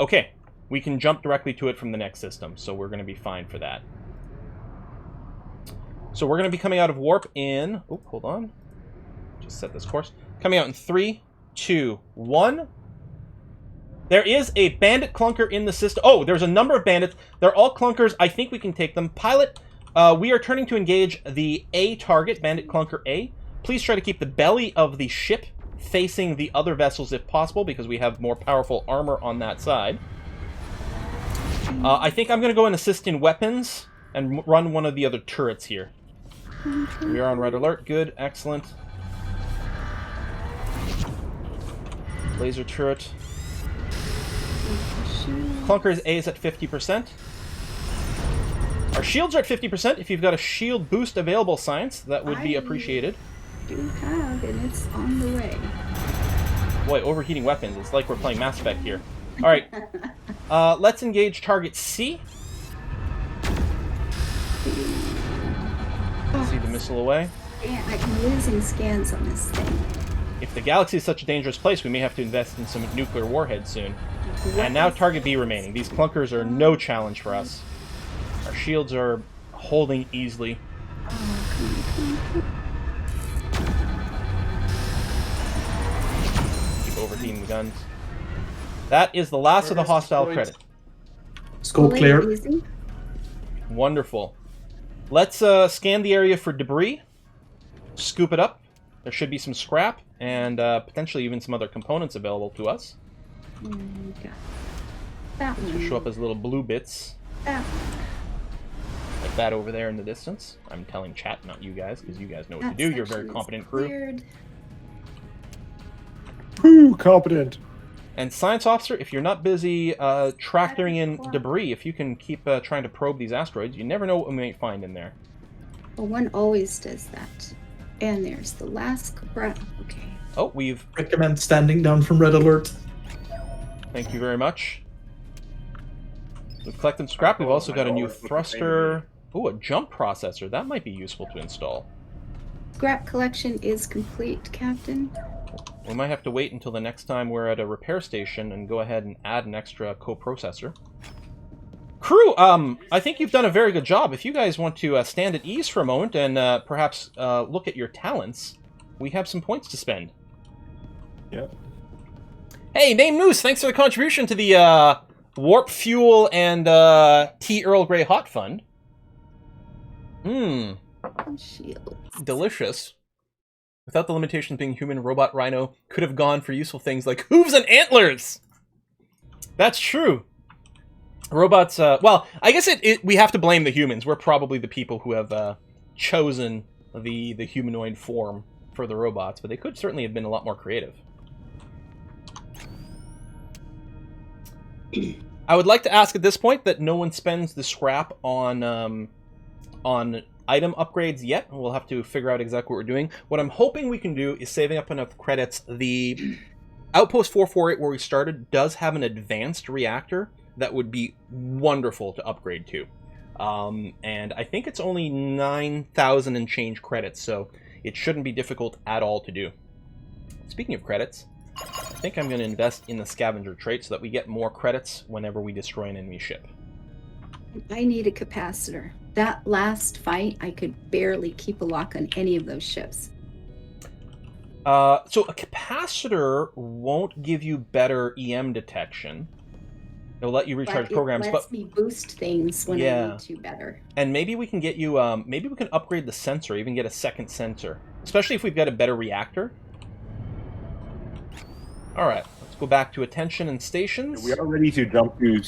Okay, we can jump directly to it from the next system, so we're gonna be fine for that. So we're going to be coming out of warp in... Oh, hold on. Just set this course. Coming out in 3, 2, 1. There is a bandit clunker in the system. Oh, there's a number of bandits. They're all clunkers. I think we can take them. Pilot, we are turning to engage the A target, bandit clunker A. Please try to keep the belly of the ship facing the other vessels if possible, because we have more powerful armor on that side. I think I'm going to go and assist in weapons and run one of the other turrets here. We are on red alert. Good. Excellent. Laser turret. Clunker's A is at 50%. Our shields are at 50%. If you've got a shield boost available, Science, that would be appreciated. I do have, and it's on the way. Boy, overheating weapons. It's like we're playing Mass Effect here. Alright. Let's engage target C. See the missile away. Yeah, I'm losing scans on this thing. If the galaxy is such a dangerous place, we may have to invest in some nuclear warheads soon. And now target B remaining. These clunkers are no challenge for us. Our shields are holding easily. Keep overheating the guns. That is the last of the hostile credit. Scope clear. Wonderful. Let's scan the area for debris. Scoop it up. There should be some scrap and potentially even some other components available to us. That Should show up as little blue bits. Like that over there in the distance. I'm telling chat, not you guys, because you guys know what to do. You're a very competent crew. Whew, competent. And Science Officer, if you're not busy tractoring in debris, if you can keep trying to probe these asteroids, you never know what we may find in there. Well, one always does that. And there's the last scrap. Okay. Oh, we've... Recommend standing down from red alert. Thank you very much. We've collected scrap. We've also got a new thruster. Oh, a jump processor. That might be useful to install. Scrap collection is complete, Captain. We might have to wait until the next time we're at a repair station and go ahead and add an extra coprocessor. Crew, I think you've done a very good job. If you guys want to stand at ease for a moment and perhaps look at your talents, we have some points to spend. Yep. Hey, Name Moose, thanks for the contribution to the Warp Fuel and Tea Earl Grey Hot Fund. Mmm. Delicious. Without the limitations being human, robot rhino could have gone for useful things like hooves and antlers! That's true. Robots, well, I guess we have to blame the humans. We're probably the people who have chosen the humanoid form for the robots, but they could certainly have been a lot more creative. I would like to ask at this point that no one spends the scrap on item upgrades yet. We'll have to figure out exactly what we're doing. What I'm hoping we can do is saving up enough credits. The Outpost 448, where we started, does have an advanced reactor that would be wonderful to upgrade to. And I think it's only 9,000 and change credits, so it shouldn't be difficult at all to do. Speaking of credits, I think I'm going to invest in the scavenger trait so that we get more credits whenever we destroy an enemy ship. I need a capacitor. That last fight, I could barely keep a lock on any of those ships. So a capacitor won't give you better EM detection. It'll let you recharge programs, but it lets me boost things when I need to better. And maybe we can get you, maybe we can upgrade the sensor, even get a second sensor. Especially if we've got a better reactor. Alright, let's go back to attention and stations. We are ready to jump to...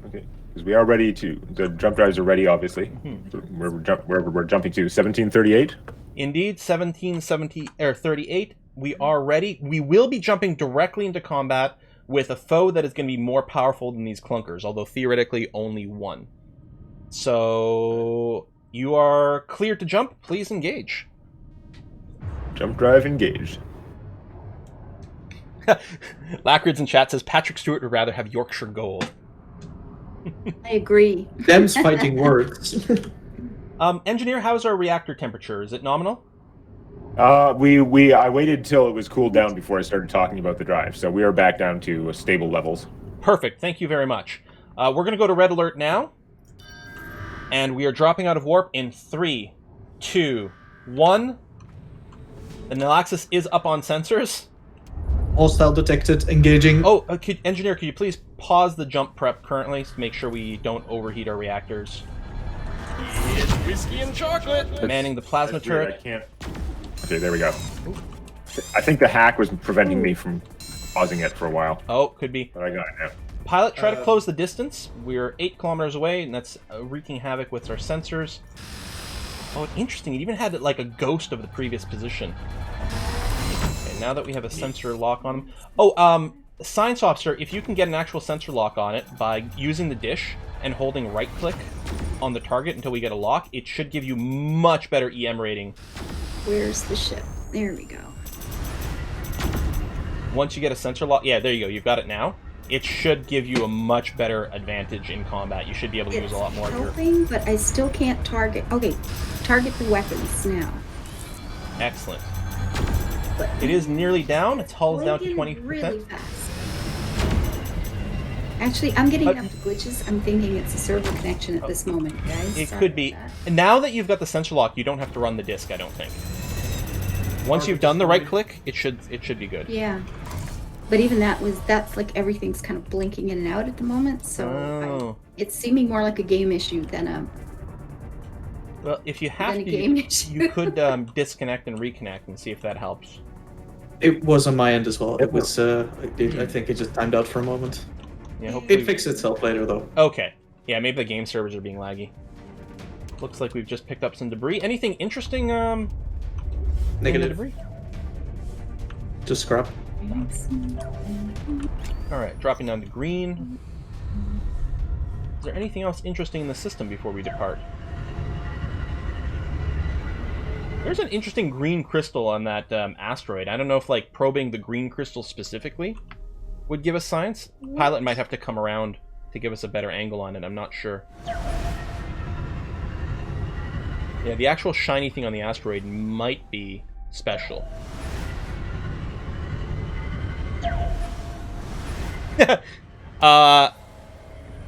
Okay, because we are ready to... The jump drives are ready, obviously. Wherever we're jumping to, 1738? Indeed, 1738. We are ready. We will be jumping directly into combat with a foe that is going to be more powerful than these clunkers, although theoretically only one. So, you are cleared to jump. Please engage. Jump drive engaged. Lackrids in chat says Patrick Stewart would rather have Yorkshire Gold. I agree. Them's fighting words. Engineer, how's our reactor temperature? Is it nominal? I waited till it was cooled down before I started talking about the drive, so we are back down to stable levels. Perfect. Thank you very much. We're going to go to red alert now, and we are dropping out of warp in 3, 2, 1. The Nalaxis is up on sensors. Hostile detected. Engaging. Oh, Engineer, could you please pause the jump prep currently to make sure we don't overheat our reactors? It's whiskey and chocolate! Manning the plasma turret. I can't... Okay, there we go. I think the hack was preventing me from pausing it for a while. Oh, could be. But I got it now. Pilot, try to close the distance. We're 8 kilometers away, and that's wreaking havoc with our sensors. Oh, interesting. It even had like a ghost of the previous position. Okay, now that we have a sensor lock on them. Oh, Science Officer, if you can get an actual sensor lock on it by using the dish and holding right-click on the target until we get a lock, it should give you much better EM rating. Where's the ship? There we go. Once you get a sensor lock, yeah, there you go. You've got it now. It should give you a much better advantage in combat. You should be able to use a lot more of your... Helping, but I still can't target... Okay, target the weapons now. Excellent. But it is nearly down. Its hull is down to 20%. Really fast. Actually, I'm getting enough glitches. I'm thinking it's a server connection at this moment, guys. It could be. Now that you've got the sensor lock, you don't have to run the disc, I don't think. Once you've done the right click, it should be good. Yeah. But even that's like everything's kind of blinking in and out at the moment, so it's seeming more like a game issue than a... Well, if you have to, you could disconnect and reconnect and see if that helps. It was on my end as well. It was, I think it just timed out for a moment. Yeah, hopefully... It fixed itself later, though. Okay. Yeah, maybe the game servers are being laggy. Looks like we've just picked up some debris. Anything interesting, Negative. Debris? Just scrap. Alright, dropping down to green. Is there anything else interesting in the system before we depart? There's an interesting green crystal on that asteroid. I don't know if, like, probing the green crystal specifically would give us science. Pilot might have to come around to give us a better angle on it. I'm not sure. Yeah, the actual shiny thing on the asteroid might be special.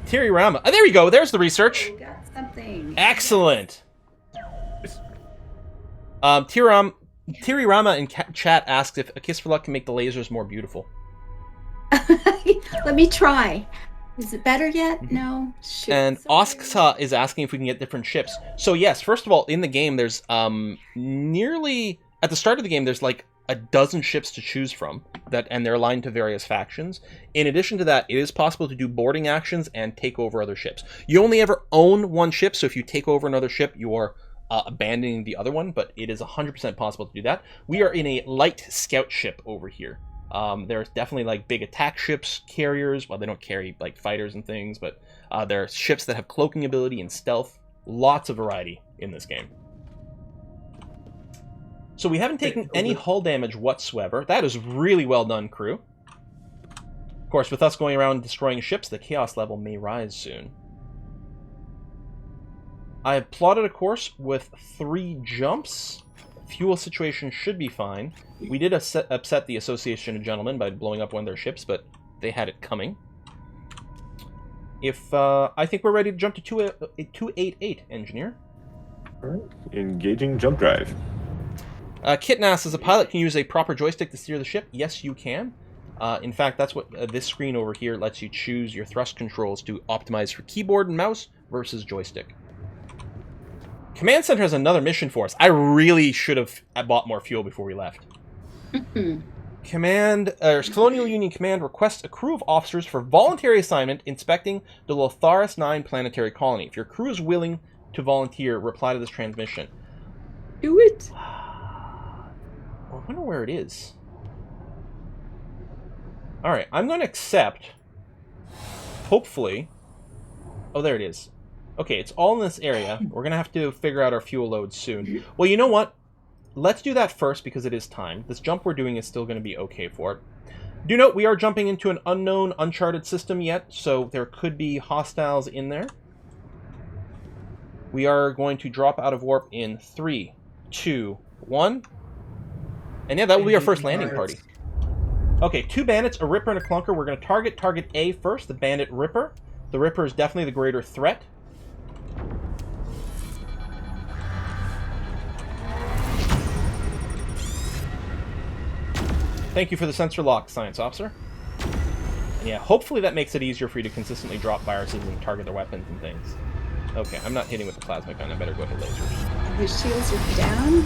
Thierry Rama. Oh, there you go. There's the research. We got something. Excellent. Thierry Rama in chat asks if A Kiss for Luck can make the lasers more beautiful. Let me try. Is it better yet? No. Shoot, and Osksa is asking if we can get different ships. So yes, first of all, in the game, there's nearly at the start of the game, there's like a dozen ships to choose from and they're aligned to various factions. In addition to that, it is possible to do boarding actions and take over other ships. You only ever own one ship, so if you take over another ship, you are abandoning the other one, but it is 100% possible to do that. We are in a light scout ship over here. There's definitely like big attack ships, carriers. Well, they don't carry like fighters and things, but there are ships that have cloaking ability and stealth. Lots of variety in this game. So we haven't taken any hull damage whatsoever. That is really well done, crew. Of course, with us going around destroying ships, the chaos level may rise soon. I have plotted a course with 3 jumps. Fuel situation should be fine. We did upset the Association of Gentlemen by blowing up one of their ships, but they had it coming. I think we're ready to jump to 288, Engineer. All right. Engaging jump drive. Kitten asks, as a pilot, can you use a proper joystick to steer the ship? Yes, you can. In fact, that's what this screen over here lets you choose your thrust controls to optimize for keyboard and mouse versus joystick. Command Center has another mission for us. I really should have bought more fuel before we left. Colonial Union Command requests a crew of officers for voluntary assignment inspecting the Lotharis 9 planetary colony. If your crew is willing to volunteer, reply to this transmission. Do it. I wonder where it is. Alright, I'm going to accept. Hopefully. Oh, there it is. Okay, it's all in this area. We're going to have to figure out our fuel load soon. Well, you know what? Let's do that first because it is time. This jump we're doing is still going to be okay for it. Do note, we are jumping into an unknown, uncharted system yet, so there could be hostiles in there. We are going to drop out of warp in 3, 2, 1. And yeah, that will be our first landing party. Okay, 2 bandits, a Ripper and a Clunker. We're going to target A first, the Bandit Ripper. The Ripper is definitely the greater threat. Thank you for the sensor lock, Science Officer. And yeah, hopefully that makes it easier for you to consistently drop viruses and target their weapons and things. Okay, I'm not hitting with the plasma gun. I better go to lasers. The shields are down.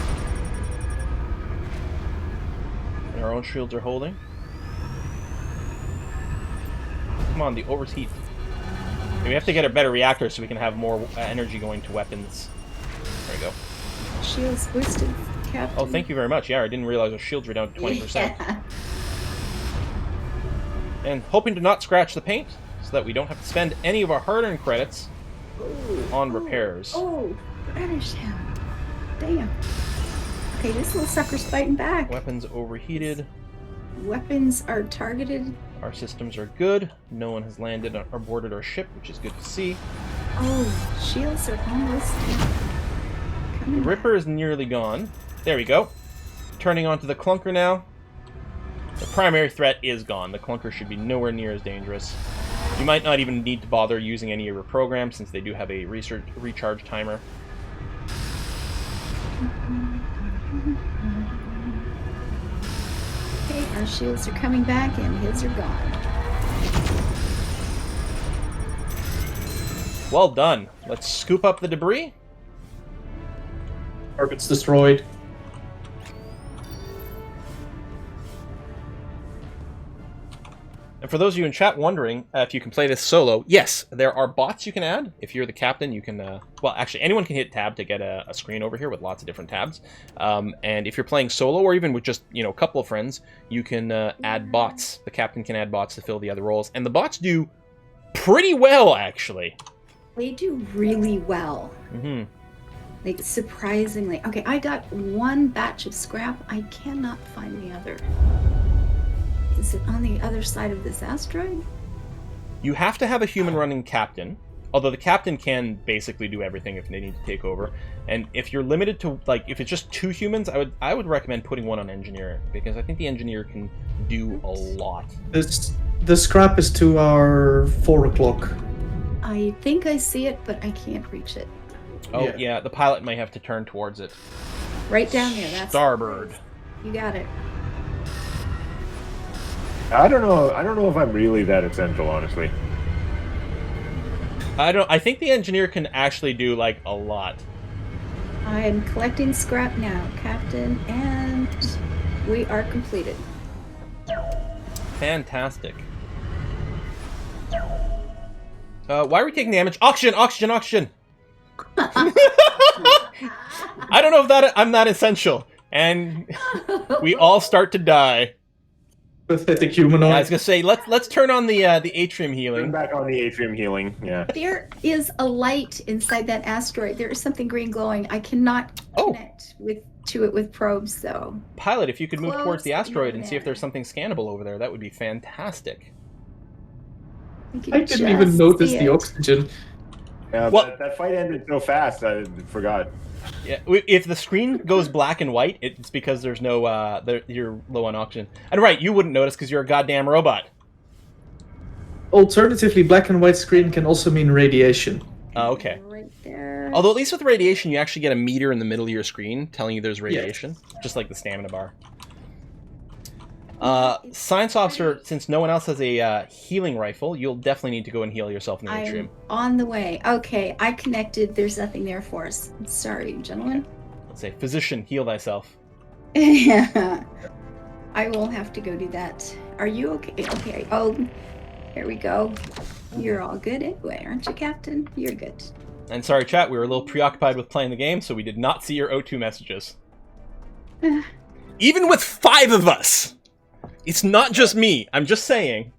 And our own shields are holding. Come on, the overheat. We have to get a better reactor so we can have more energy going to weapons. There we go. Shields boosted, Captain. Oh, thank you very much. Yeah, I didn't realize our shields were down to 20%. Yeah. And hoping to not scratch the paint, so that we don't have to spend any of our hard-earned credits on repairs. Oh, finish him. Damn. Okay, this little sucker's fighting back. Weapons overheated. Weapons are targeted. Our systems are good. No one has landed or boarded our ship, which is good to see. Oh, shields are almost... The Ripper is nearly gone. There we go. Turning onto the Clunker now. The primary threat is gone. The Clunker should be nowhere near as dangerous. You might not even need to bother using any of your programs, since they do have a recharge timer. Okay, our shields are coming back and his are gone. Well done. Let's scoop up the debris. Target's destroyed. And for those of you in chat wondering if you can play this solo, yes, there are bots you can add. If you're the captain, you can... well, actually, anyone can hit tab to get a screen over here with lots of different tabs. And if you're playing solo, or even with just, you know, a couple of friends, you can add bots. The captain can add bots to fill the other roles. And the bots do pretty well, actually. They do really well. Mm-hmm. Like, surprisingly. Okay, I got one batch of scrap. I cannot find the other. Is it on the other side of this asteroid? You have to have a human running captain, although the captain can basically do everything if they need to take over. And if you're limited to, like, if it's just 2 humans, I would recommend putting one on engineer, because I think the engineer can do a lot. The scrap is to our 4 o'clock. I think I see it, but I can't reach it. Oh yeah, the pilot may have to turn towards it. Right down there. That's starboard. You got it. I don't know if I'm really that essential, honestly. I think the engineer can actually do, like, a lot. I am collecting scrap now, Captain, and we are completed. Fantastic. Why are we taking damage? Oxygen! Oxygen! Oxygen! I don't know if I'm that essential. And we all start to die. Pathetic humanoid. Yeah, I was gonna say, let's turn on the atrium healing. Turn back on the atrium healing. Yeah. There is a light inside that asteroid. There is something green glowing. I cannot connect to it with probes, though. Pilot, if you could move towards the asteroid and see if there's something scannable over there, that would be fantastic. I didn't even notice the oxygen. Yeah, well, that fight ended so fast, I forgot. Yeah, if the screen goes black and white, it's because there's no you're low on oxygen. And right, you wouldn't notice because you're a goddamn robot. Alternatively, black and white screen can also mean radiation. Okay. Right there. Although at least with radiation, you actually get a meter in the middle of your screen telling you there's radiation, just like the stamina bar. Science officer, since no one else has a healing rifle, you'll definitely need to go and heal yourself in the atrium. On the way. Okay, I connected. There's nothing there for us. Sorry, gentlemen. Let's say, physician, heal thyself. Yeah. I will have to go do that. Are you okay? Okay. Oh, there we go. You're all good anyway, aren't you, Captain? You're good. And sorry, chat, we were a little preoccupied with playing the game, so we did not see your O2 messages. Even with 5 of us! It's not just me. I'm just saying.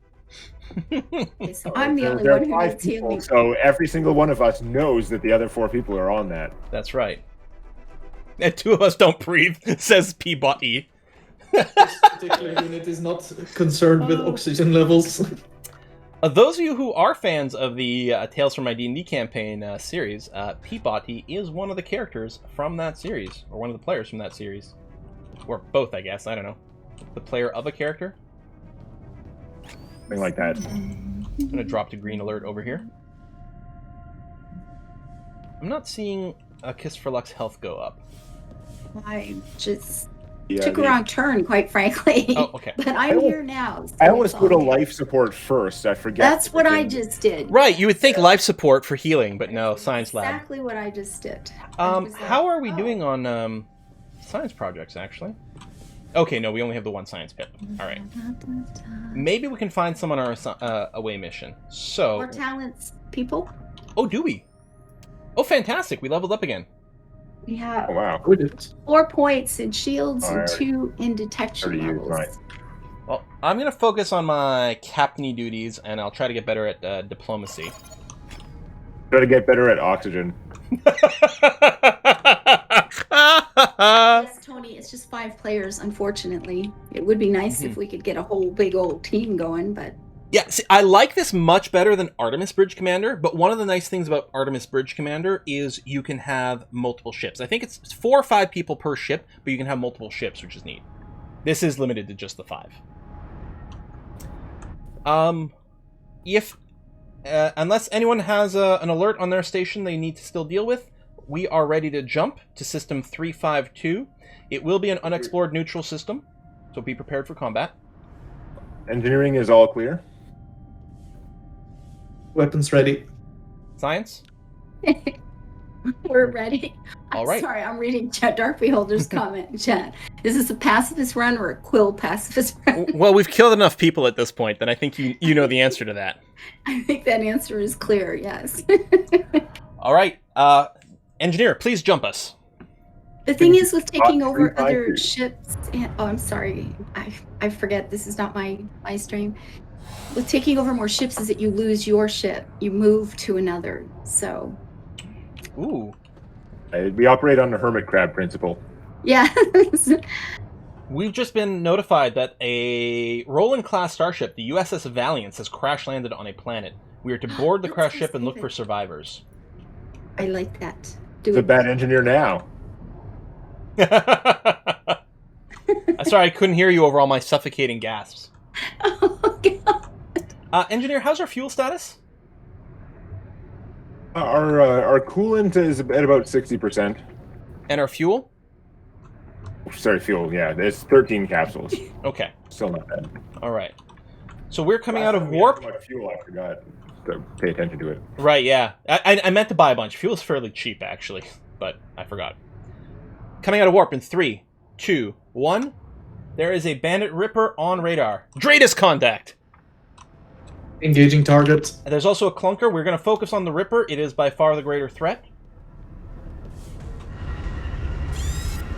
Okay, so I'm the only one who needs healing. So every single one of us knows that the other 4 people are on that. That's right. And 2 of us don't breathe, says Peabody. This particular unit is not concerned with oxygen levels. Those of you who are fans of the Tales from My D&D campaign series, Peabody is one of the characters from that series, or one of the players from that series. Or both, I guess. I don't know. The player of a character? Something like that. I'm going to drop to green alert over here. I'm not seeing a Kiss for Lux health go up. I just took a wrong turn, quite frankly. Oh, okay. But I'm here now. So I always go to life support first. I forget. That's what I just did. Right, you would think life support for healing, but no, science lab. Exactly what I just did. How are we doing on science projects, actually? Okay, no, we only have the 1 science pit. All right. Maybe we can find someone on our away mission. So. More talents, people. Oh, do we? Oh, fantastic! We leveled up again. We have. Oh, wow. 4 points in shields and 2 in detection levels. Well, Well, I'm going to focus on my captainy duties, and I'll try to get better at diplomacy. Try to get better at oxygen. Yes, Tony, it's just 5 players, unfortunately. It would be nice if we could get a whole big old team going, but... Yeah, see, I like this much better than Artemis Bridge Commander, but one of the nice things about Artemis Bridge Commander is you can have multiple ships. I think it's 4 or 5 people per ship, but you can have multiple ships, which is neat. This is limited to just the 5. Unless anyone has an alert on their station they need to still deal with, we are ready to jump to System 352. It will be an unexplored neutral system, so be prepared for combat. Engineering is all clear. Weapons ready. Science? We're ready. All right. Sorry, I'm reading Dark Beholder's comment in chat. Is this a pacifist run or a Quill pacifist run? Well, we've killed enough people at this point that I think you know the answer to that. I think that answer is clear, yes. All right. Engineer, please jump us. The thing is with taking over other ships... oh, I'm sorry. I forget. This is not my stream. With taking over more ships is that you lose your ship. You move to another, so... Ooh. We operate on the hermit crab principle. Yeah. We've just been notified that a Roland-class starship, the USS Valiance, has crash-landed on a planet. We are to board the crash ship and look for survivors. I like that. It's a bad engineer now. Sorry, I couldn't hear you over all my suffocating gasps. Oh, God. Engineer, how's our fuel status? Our coolant is at about 60%. And our fuel? Sorry, fuel, yeah. There's 13 capsules. Okay. Still not bad. All right. So we're coming out of warp. Much fuel, I forgot to pay attention to it. Right, yeah. I meant to buy a bunch. Fuel's fairly cheap, actually, but I forgot. Coming out of warp in 3, 2, 1. There is a Bandit Ripper on radar. Dratus contact! Engaging target. There's also a clunker. We're going to focus on the Ripper. It is by far the greater threat.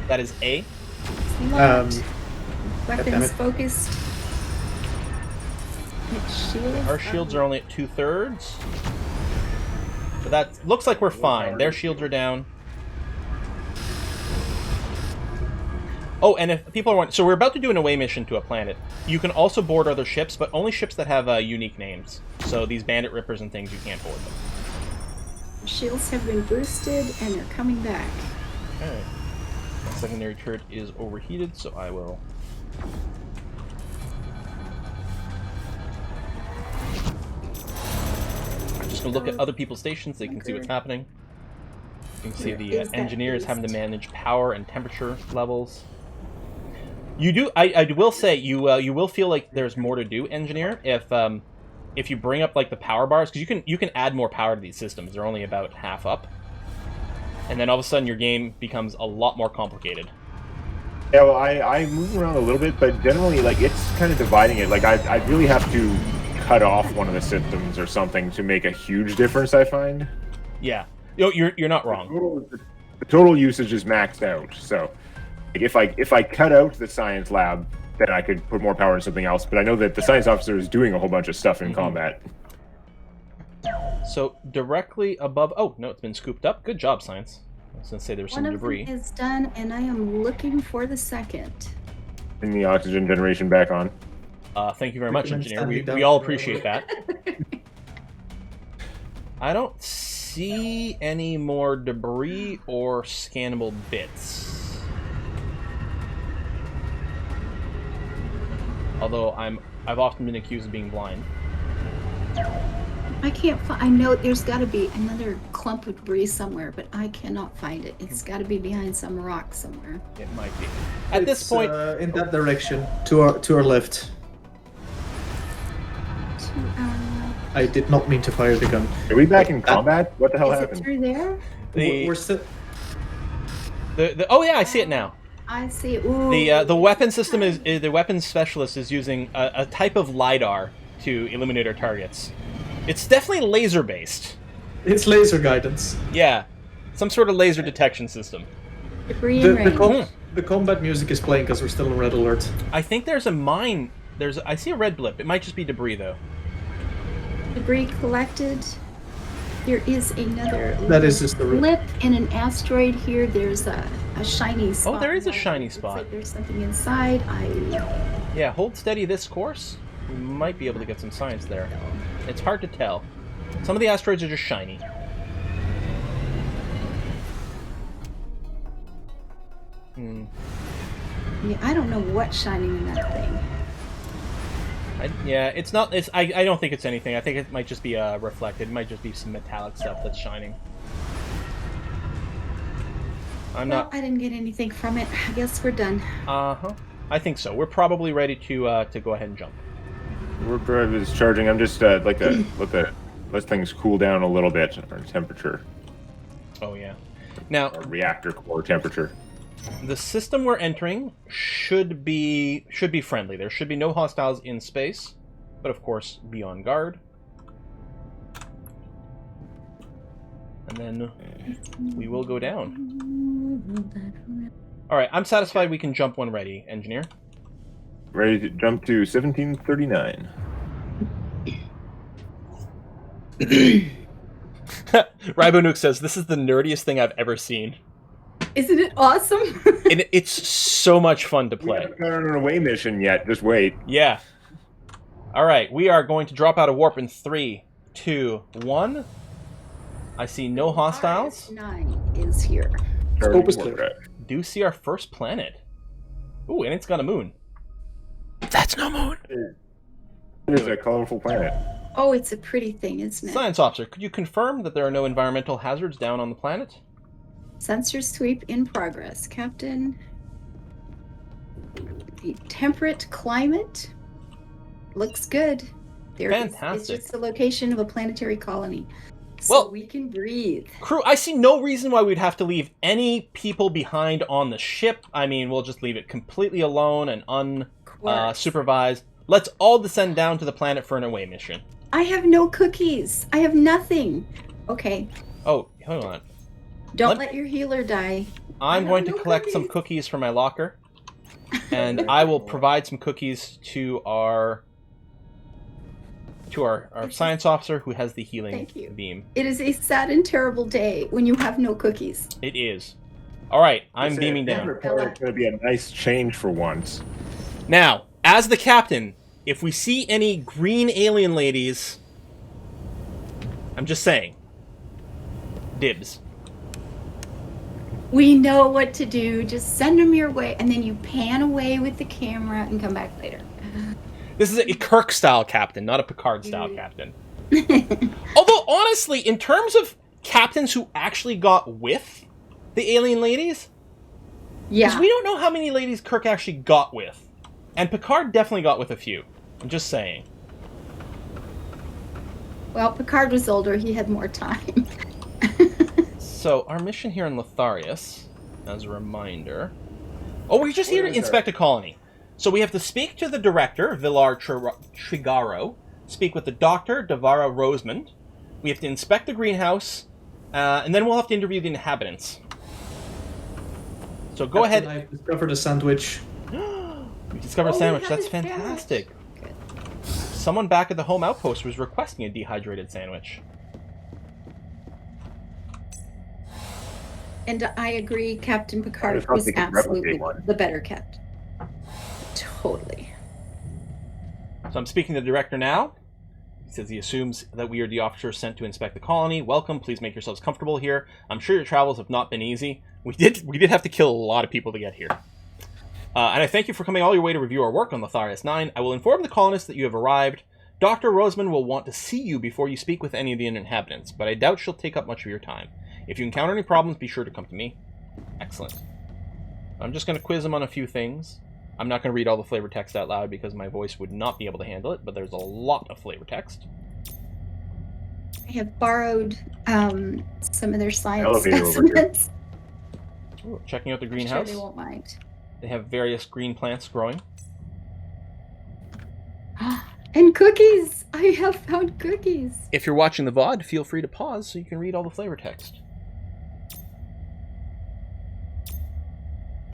That is A. Weapons focused. Our shields are only at 2/3. So that looks like we're fine. Their shields are down. Oh, and if people are wondering, so we're about to do an away mission to a planet. You can also board other ships, but only ships that have unique names. So these Bandit Rippers and things, you can't board them. Shields have been boosted, and they're coming back. Okay. My secondary turret is overheated, so I will... I'm just going to look at other people's stations so they can see what's happening. You can see the engineer is having to manage power and temperature levels. You do. I will say you will feel like there's more to do, engineer, if you bring up like the power bars, because you can add more power to these systems. They're only about half up, and then all of a sudden your game becomes a lot more complicated. Yeah, well, I move around a little bit, but generally, like, it's kind of dividing it. Like, I really have to cut off one of the systems or something to make a huge difference, I find. Yeah, you're not wrong. The total usage is maxed out, so like, if I cut out the science lab, then I could put more power in something else. But I know that the science officer is doing a whole bunch of stuff in combat. So directly above... Oh, no, it's been scooped up. Good job, science. I was going to say there was some debris. One of them is done, and I am looking for the second. Bring the oxygen generation back on. Thank you very much, engineer. We all appreciate that. I don't see any more debris or scannable bits. Although I've often been accused of being blind. I can't find... I know there's got to be another clump of debris somewhere, but I cannot find it. It's got to be behind some rock somewhere. It might be. At this point... in that direction, to our left. I did not mean to fire the gun. Are we back in combat? What the hell happened? Is it through there? We're still... Oh yeah, I see it now. I see it. Ooh. The weapon system is the weapons specialist is using a type of LiDAR to illuminate our targets. It's definitely laser based. It's laser guidance. Yeah, some sort of laser detection system. Debris and rain. The combat music is playing because we're still on red alert. I think there's a mine I see a red blip. It might just be debris, though. Debris collected. There is another That is just the blip in an asteroid here. There's a shiny spot. Oh, there is a shiny spot. Looks like there's something inside. Yeah, hold steady this course. We might be able to get some science there. It's hard to tell. Some of the asteroids are just shiny. Yeah, I don't know what's shining in that thing. Yeah, it's not. I don't think it's anything. I think it might just be reflected. It might just be some metallic stuff that's shining. I didn't get anything from it. I guess we're done. I think so. We're probably ready to go ahead and jump. Warp drive is charging. I'm just like to let things cool down a little bit. Our temperature. Oh yeah. Now our reactor core temperature. The system we're entering should be friendly. There should be no hostiles in space, but of course be on guard. And then we will go down. All right, I'm satisfied we can jump when ready, engineer. Ready to jump to 1739. Raibonuke says, "This is the nerdiest thing I've ever seen." Isn't it awesome? It's so much fun to play. We haven't gone on an away mission yet. Just wait. Yeah. All right, we are going to drop out of warp in 3, 2, 1. I see no hostiles. 9 is here. Do see our first planet. Ooh, and it's got a moon. That's no moon. It is a colorful planet. Oh, it's a pretty thing, isn't it? Science officer, could you confirm that there are no environmental hazards down on the planet? Sensor sweep in progress, Captain. The temperate climate looks good. Fantastic. It's just the location of a planetary colony. So we can breathe. Crew, I see no reason why we'd have to leave any people behind on the ship. I mean, we'll just leave it completely alone and unsupervised. Let's all descend down to the planet for an away mission. I have no cookies. I have nothing. Okay. Oh, hold on. Don't let your healer die. I'm going to collect some cookies from my locker, and I will provide some cookies to our science officer who has the healing beam. It is a sad and terrible day when you have no cookies. It is. All right, I'm beaming down. It's going to be a nice change for once. Now, as the captain, if we see any green alien ladies, I'm just saying, dibs. We know what to do. Just send them your way, and then you pan away with the camera and come back later. This is a Kirk-style captain, not a Picard-style captain. Although, honestly, in terms of captains who actually got with the alien ladies, because we don't know how many ladies Kirk actually got with. And Picard definitely got with a few. I'm just saying. Well, Picard was older. He had more time. So, our mission here in Lotharius, as a reminder... Oh, we're just here to inspect a colony. So we have to speak to the director, Villar Trigaro, speak with the doctor, Devara Rosemond. We have to inspect the greenhouse, and then we'll have to interview the inhabitants. So go ahead. I've discovered a sandwich. We discovered a sandwich. That's fantastic. Someone back at the home outpost was requesting a dehydrated sandwich. And I agree, Captain Picard was absolutely the better captain. Totally. So I'm speaking to the director now. He says he assumes that we are the officers sent to inspect the colony. Welcome. Please make yourselves comfortable here. I'm sure your travels have not been easy. We did have to kill a lot of people to get here. And I thank you for coming all your way to review our work on Lotharius 9. I will inform the colonists that you have arrived. Dr. Rosemond will want to see you before you speak with any of the inhabitants, but I doubt she'll take up much of your time. If you encounter any problems, be sure to come to me. Excellent. I'm just going to quiz them on a few things. I'm not going to read all the flavor text out loud because my voice would not be able to handle it, but there's a lot of flavor text. I have borrowed some of their science specimens. Ooh, checking out the greenhouse. Sure they won't mind. They have various green plants growing. And cookies! I have found cookies! If you're watching the VOD, feel free to pause so you can read all the flavor text.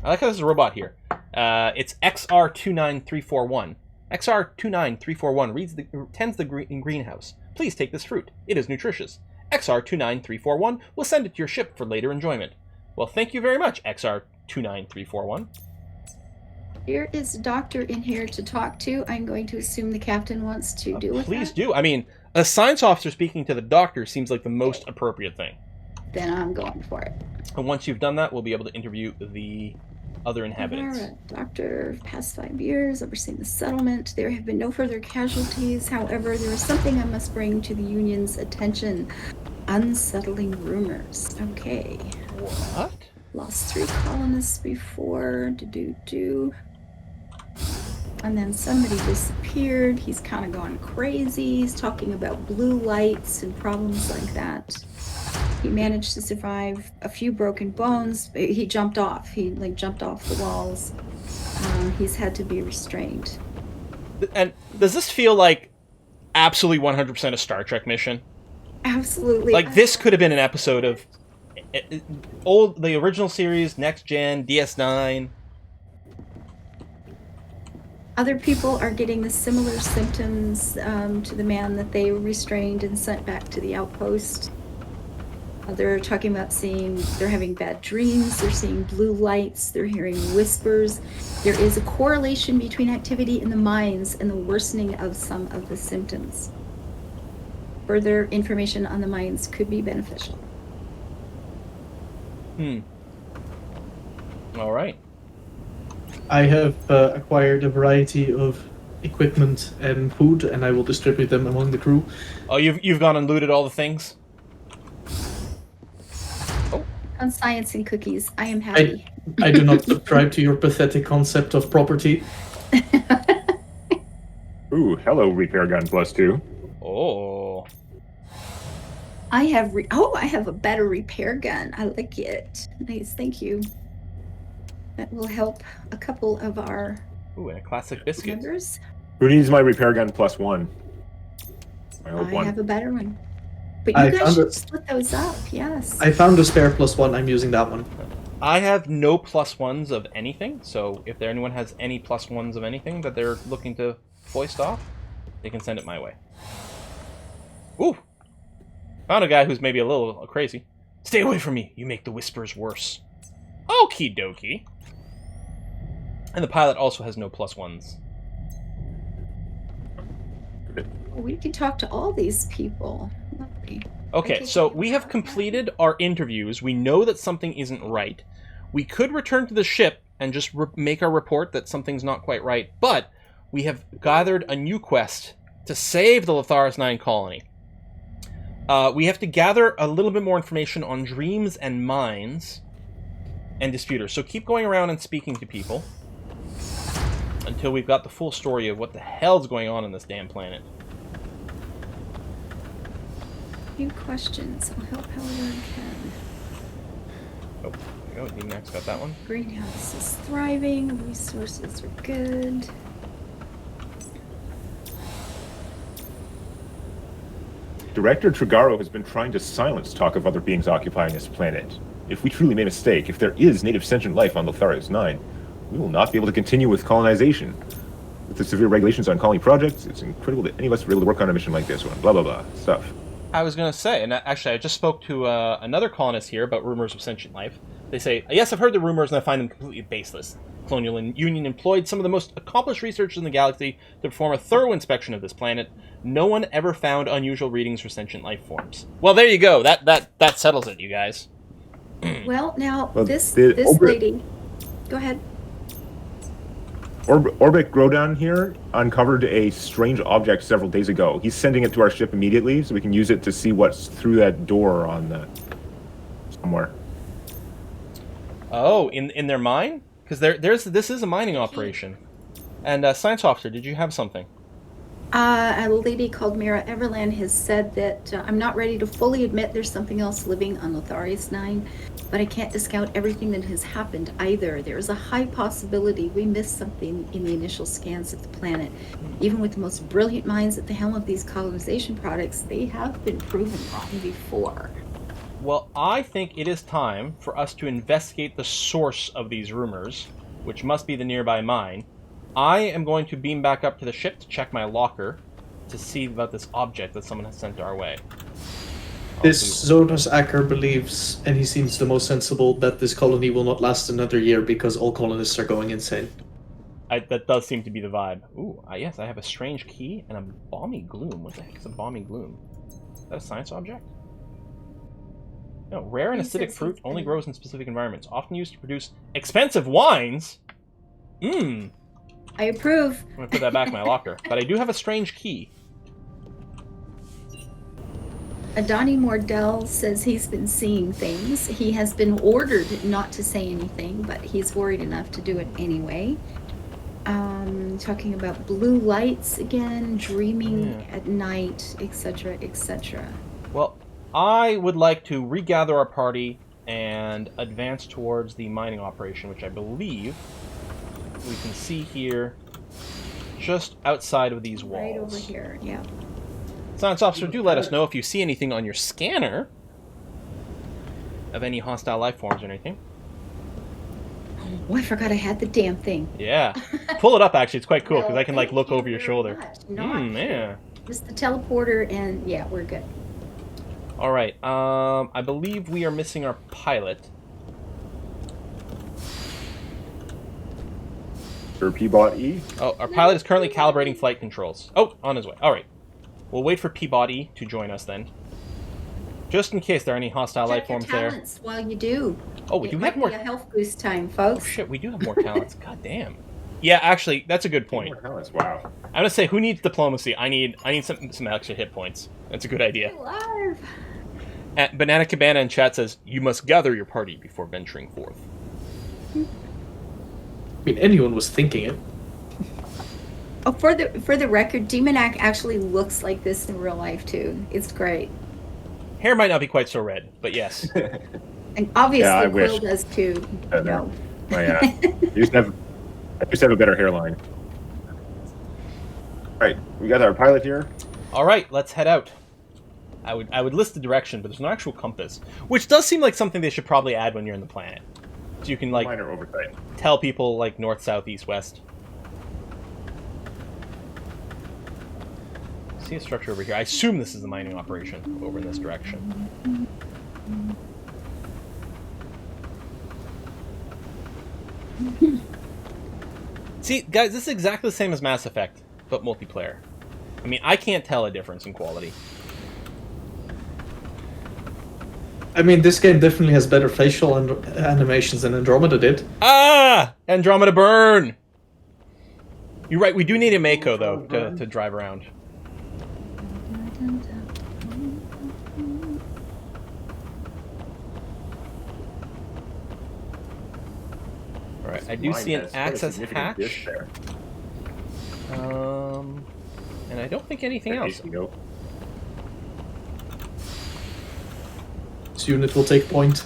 I like how there's a robot here. It's XR29341. XR29341 tends the greenhouse. Please take this fruit. It is nutritious. XR29341 will send it to your ship for later enjoyment. Well, thank you very much, XR29341. There is a doctor in here to talk to. I'm going to assume the captain wants to deal with that. Please do. I mean, a science officer speaking to the doctor seems like the most appropriate thing. Then I'm going for it. And once you've done that, we'll be able to interview the other inhabitants. Doctor, past 5 years, overseeing the settlement. There have been no further casualties. However, there is something I must bring to the Union's attention. Unsettling rumors. Okay. What? Lost 3 colonists before. And then somebody disappeared. He's kind of gone crazy. He's talking about blue lights and problems like that. He managed to survive a few broken bones. He jumped off. He jumped off the walls. He's had to be restrained. And does this feel like absolutely 100% a Star Trek mission? Absolutely. Like this could have been an episode of the original series, Next Gen, DS9. Other people are getting the similar symptoms to the man that they restrained and sent back to the outpost. They're talking about they're having bad dreams, they're seeing blue lights, they're hearing whispers. There is a correlation between activity in the mines and the worsening of some of the symptoms. Further information on the mines could be beneficial. All right. I have acquired a variety of equipment and food, and I will distribute them among the crew. Oh, you've gone and looted all the things? On science and cookies, I am happy. I do not subscribe to your pathetic concept of property. Ooh, hello, repair gun +2. Oh. I have I have a better repair gun. I like it. Nice, thank you. That will help a couple of our and a classic biscuit. members. Who needs my repair gun +1? I hope one. have a better one. But you guys should split those up, yes. I found a spare +1. I'm using that one. I have no +1s of anything, so if anyone has any +1s of anything that they're looking to foist off, they can send it my way. Ooh! Found a guy who's maybe a little crazy. Stay away from me, you make the whispers worse. Okie dokie. And the pilot also has no +1s. We can talk to all these people. Okay, so we have completed our interviews. We know that something isn't right. We could return to the ship and just make our report that something's not quite right, but we have gathered a new quest to save the Latharis 9 colony. We have to gather a little bit more information on dreams and minds and disputers. So keep going around and speaking to people until we've got the full story of what the hell's going on this damn planet. Few questions. I'll help however I can. Oh, there we go. D-Max got that one. Greenhouse is thriving. Resources are good. Director Trigaro has been trying to silence talk of other beings occupying this planet. If we truly made a mistake, if there is native sentient life on Latharis 9, we will not be able to continue with colonization. With the severe regulations on colony projects, it's incredible that any of us were able to work on a mission like this one. Blah, blah, blah. Stuff. I was going to say, and actually I just spoke to another colonist here about rumors of sentient life. They say, yes, I've heard the rumors and I find them completely baseless. Colonial Union employed some of the most accomplished researchers in the galaxy to perform a thorough inspection of this planet. No one ever found unusual readings for sentient life forms. Well, there you go. That settles it, you guys. Well, now, this Orbit, lady... Go ahead. Orbit Grodan here uncovered a strange object several days ago. He's sending it to our ship immediately so we can use it to see what's through that door on the... somewhere. Oh, in their mine? Because this is a mining operation. And Science Officer, did you have something? A lady called Mira Everland has said that I'm not ready to fully admit there's something else living on Latharis 9, but I can't discount everything that has happened either. There is a high possibility we missed something in the initial scans of the planet. Even with the most brilliant minds at the helm of these colonization products, they have been proven wrong before. Well, I think it is time for us to investigate the source of these rumors, which must be the nearby mine, I am going to beam back up to the ship to check my locker to see about this object that someone has sent our way. This Zonos Acker believes, and he seems the most sensible, that this colony will not last another year because all colonists are going insane. That does seem to be the vibe. Ooh, yes, I have a strange key and a balmy gloom. What the heck is a balmy gloom? Is that a science object? No, rare and acidic fruit only grows in specific environments, often used to produce expensive wines. Mmm. I approve. I'm gonna put that back in my locker. But I do have a strange key. Adani Mordell says he's been seeing things. He has been ordered not to say anything, but he's worried enough to do it anyway. Talking about blue lights again, dreaming at night, etc., etc. Well, I would like to regather our party and advance towards the mining operation, which I believe we can see here just outside of these walls. Right over here, yeah. Science officer, do let us know if you see anything on your scanner of any hostile life forms or anything. Oh, I forgot I had the damn thing. Yeah. Pull it up, actually. It's quite cool, because I can, like, look over your shoulder. Yeah. Just the teleporter, and yeah, we're good. Alright, I believe we are missing our pilot. Sir Peabot E? Oh, our pilot is currently calibrating flight controls. Oh, on his way. Alright. We'll wait for Peabody to join us then. Just in case there are any hostile life forms there. While you do. Oh, we do have more. It might be a health boost time, folks. Oh shit, we do have more talents. God damn. Yeah, actually, that's a good point. More talents, wow. I'm gonna say, who needs diplomacy? I need some extra hit points. That's a good idea. Alive. Banana Cabana in chat says, you must gather your party before venturing forth. I mean, anyone was thinking it. Oh, for the record, Demonac actually looks like this in real life too. It's great. Hair might not be quite so red, but yes. And obviously, Yeah, I Quill wish. does too. No. I used to have a better hairline. Alright, we got our pilot here. Alright, let's head out. I would list the direction, but there's no actual compass. Which does seem like something they should probably add when you're in the planet. So you can, like, minor oversight. Tell people, like, north, south, east, west. See a structure over here. I assume this is the mining operation over in this direction. See, guys, this is exactly the same as Mass Effect, but multiplayer. I mean, I can't tell a difference in quality. I mean, this game definitely has better facial animations than Andromeda did. Ah! Andromeda burn! You're right, we do need a Mako, though, to drive around. Alright, I do see an access hatch. And I don't think anything else. This unit will take point.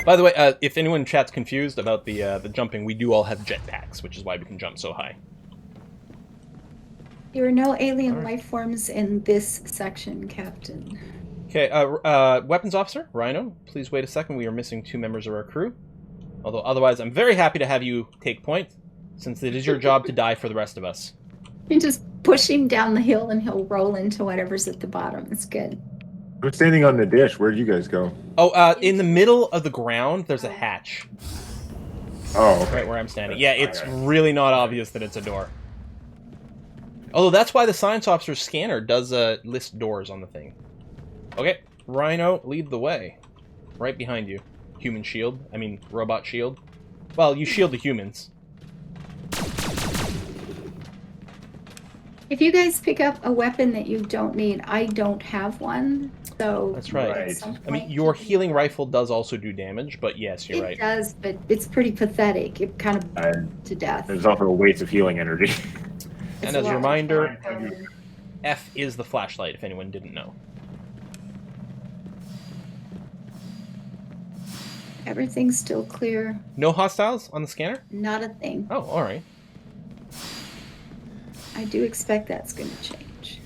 By the way, if anyone in chat's confused about the jumping, we do all have jetpacks, which is why we can jump so high. There are no alien life forms in this section, Captain. Okay, weapons officer, Rhino, please wait a second. We are missing 2 members of our crew. Although otherwise, I'm very happy to have you take point, since it is your job to die for the rest of us. You just push him down the hill and he'll roll into whatever's at the bottom. It's good. I'm standing on the dish. Where'd you guys go? Oh, in the middle of the ground, there's a hatch. Oh, okay. Right where I'm standing. Yeah, it's really not obvious that it's a door. Although that's why the science officer's scanner does list doors on the thing. Okay, Rhino, lead the way. Right behind you. Human shield. I mean, robot shield. Well, you shield the humans. If you guys pick up a weapon that you don't need, I don't have one, so... That's right. I mean, your healing rifle does also do damage, but yes, you're right. It does, but it's pretty pathetic. It kind of to death. There's also a waste of healing energy. And as a reminder, F is the flashlight, if anyone didn't know. Everything's still clear. No hostiles on the scanner? Not a thing. Oh, alright. I do expect that's going to change.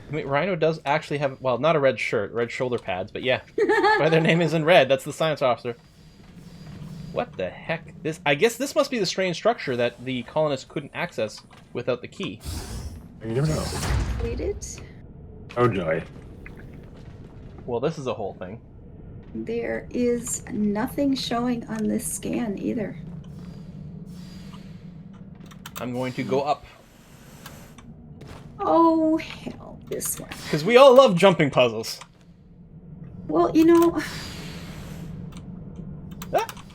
I mean, Rhino does actually have, well, not a red shirt, red shoulder pads, but yeah. Why their name isn't red, that's the science officer. What the heck? I guess this must be the strange structure that the colonists couldn't access without the key. You never know. Completed. Oh joy. Well, this is a whole thing. There is nothing showing on this scan either. I'm going to go up. Oh, hell, this one. Because we all love jumping puzzles. Well, you know...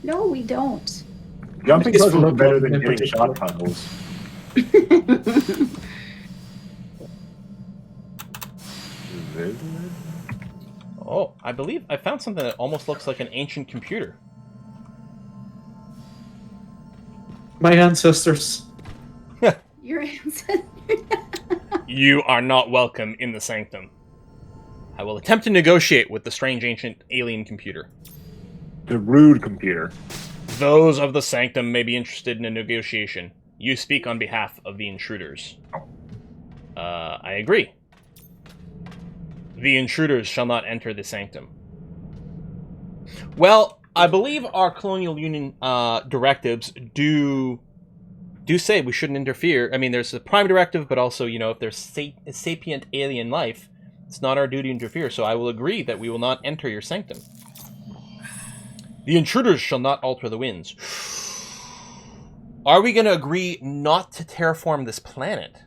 No, we don't. Jumping puzzles are better than getting shot puzzles. Oh, I believe I found something that almost looks like an ancient computer. My ancestors. Your ancestors. You are not welcome in the sanctum. I will attempt to negotiate with the strange ancient alien computer. The rude computer. Those of the sanctum may be interested in a negotiation. You speak on behalf of the intruders. I agree. The intruders shall not enter the sanctum. Well, I believe our Colonial Union directives do say we shouldn't interfere. I mean, there's the prime directive, but also, you know, if there's sapient alien life, it's not our duty to interfere, so I will agree that we will not enter your sanctum. The intruders shall not alter the winds. Are we going to agree not to terraform this planet?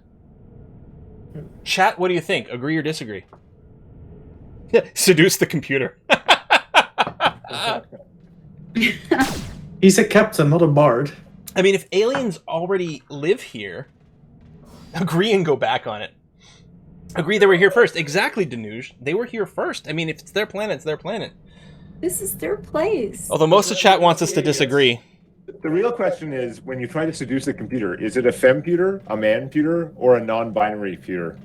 Chat, what do you think? Agree or disagree? Seduce the computer. He's a captain, not a bard. I mean, if aliens already live here, agree and go back on it. Agree they were here first. Exactly, Danuj. They were here first. I mean, if it's their planet, it's their planet. This is their place. Although most of chat wants us to disagree. The real question is, when you try to seduce the computer, is it a femputer, a manputer, or a non-binary puter?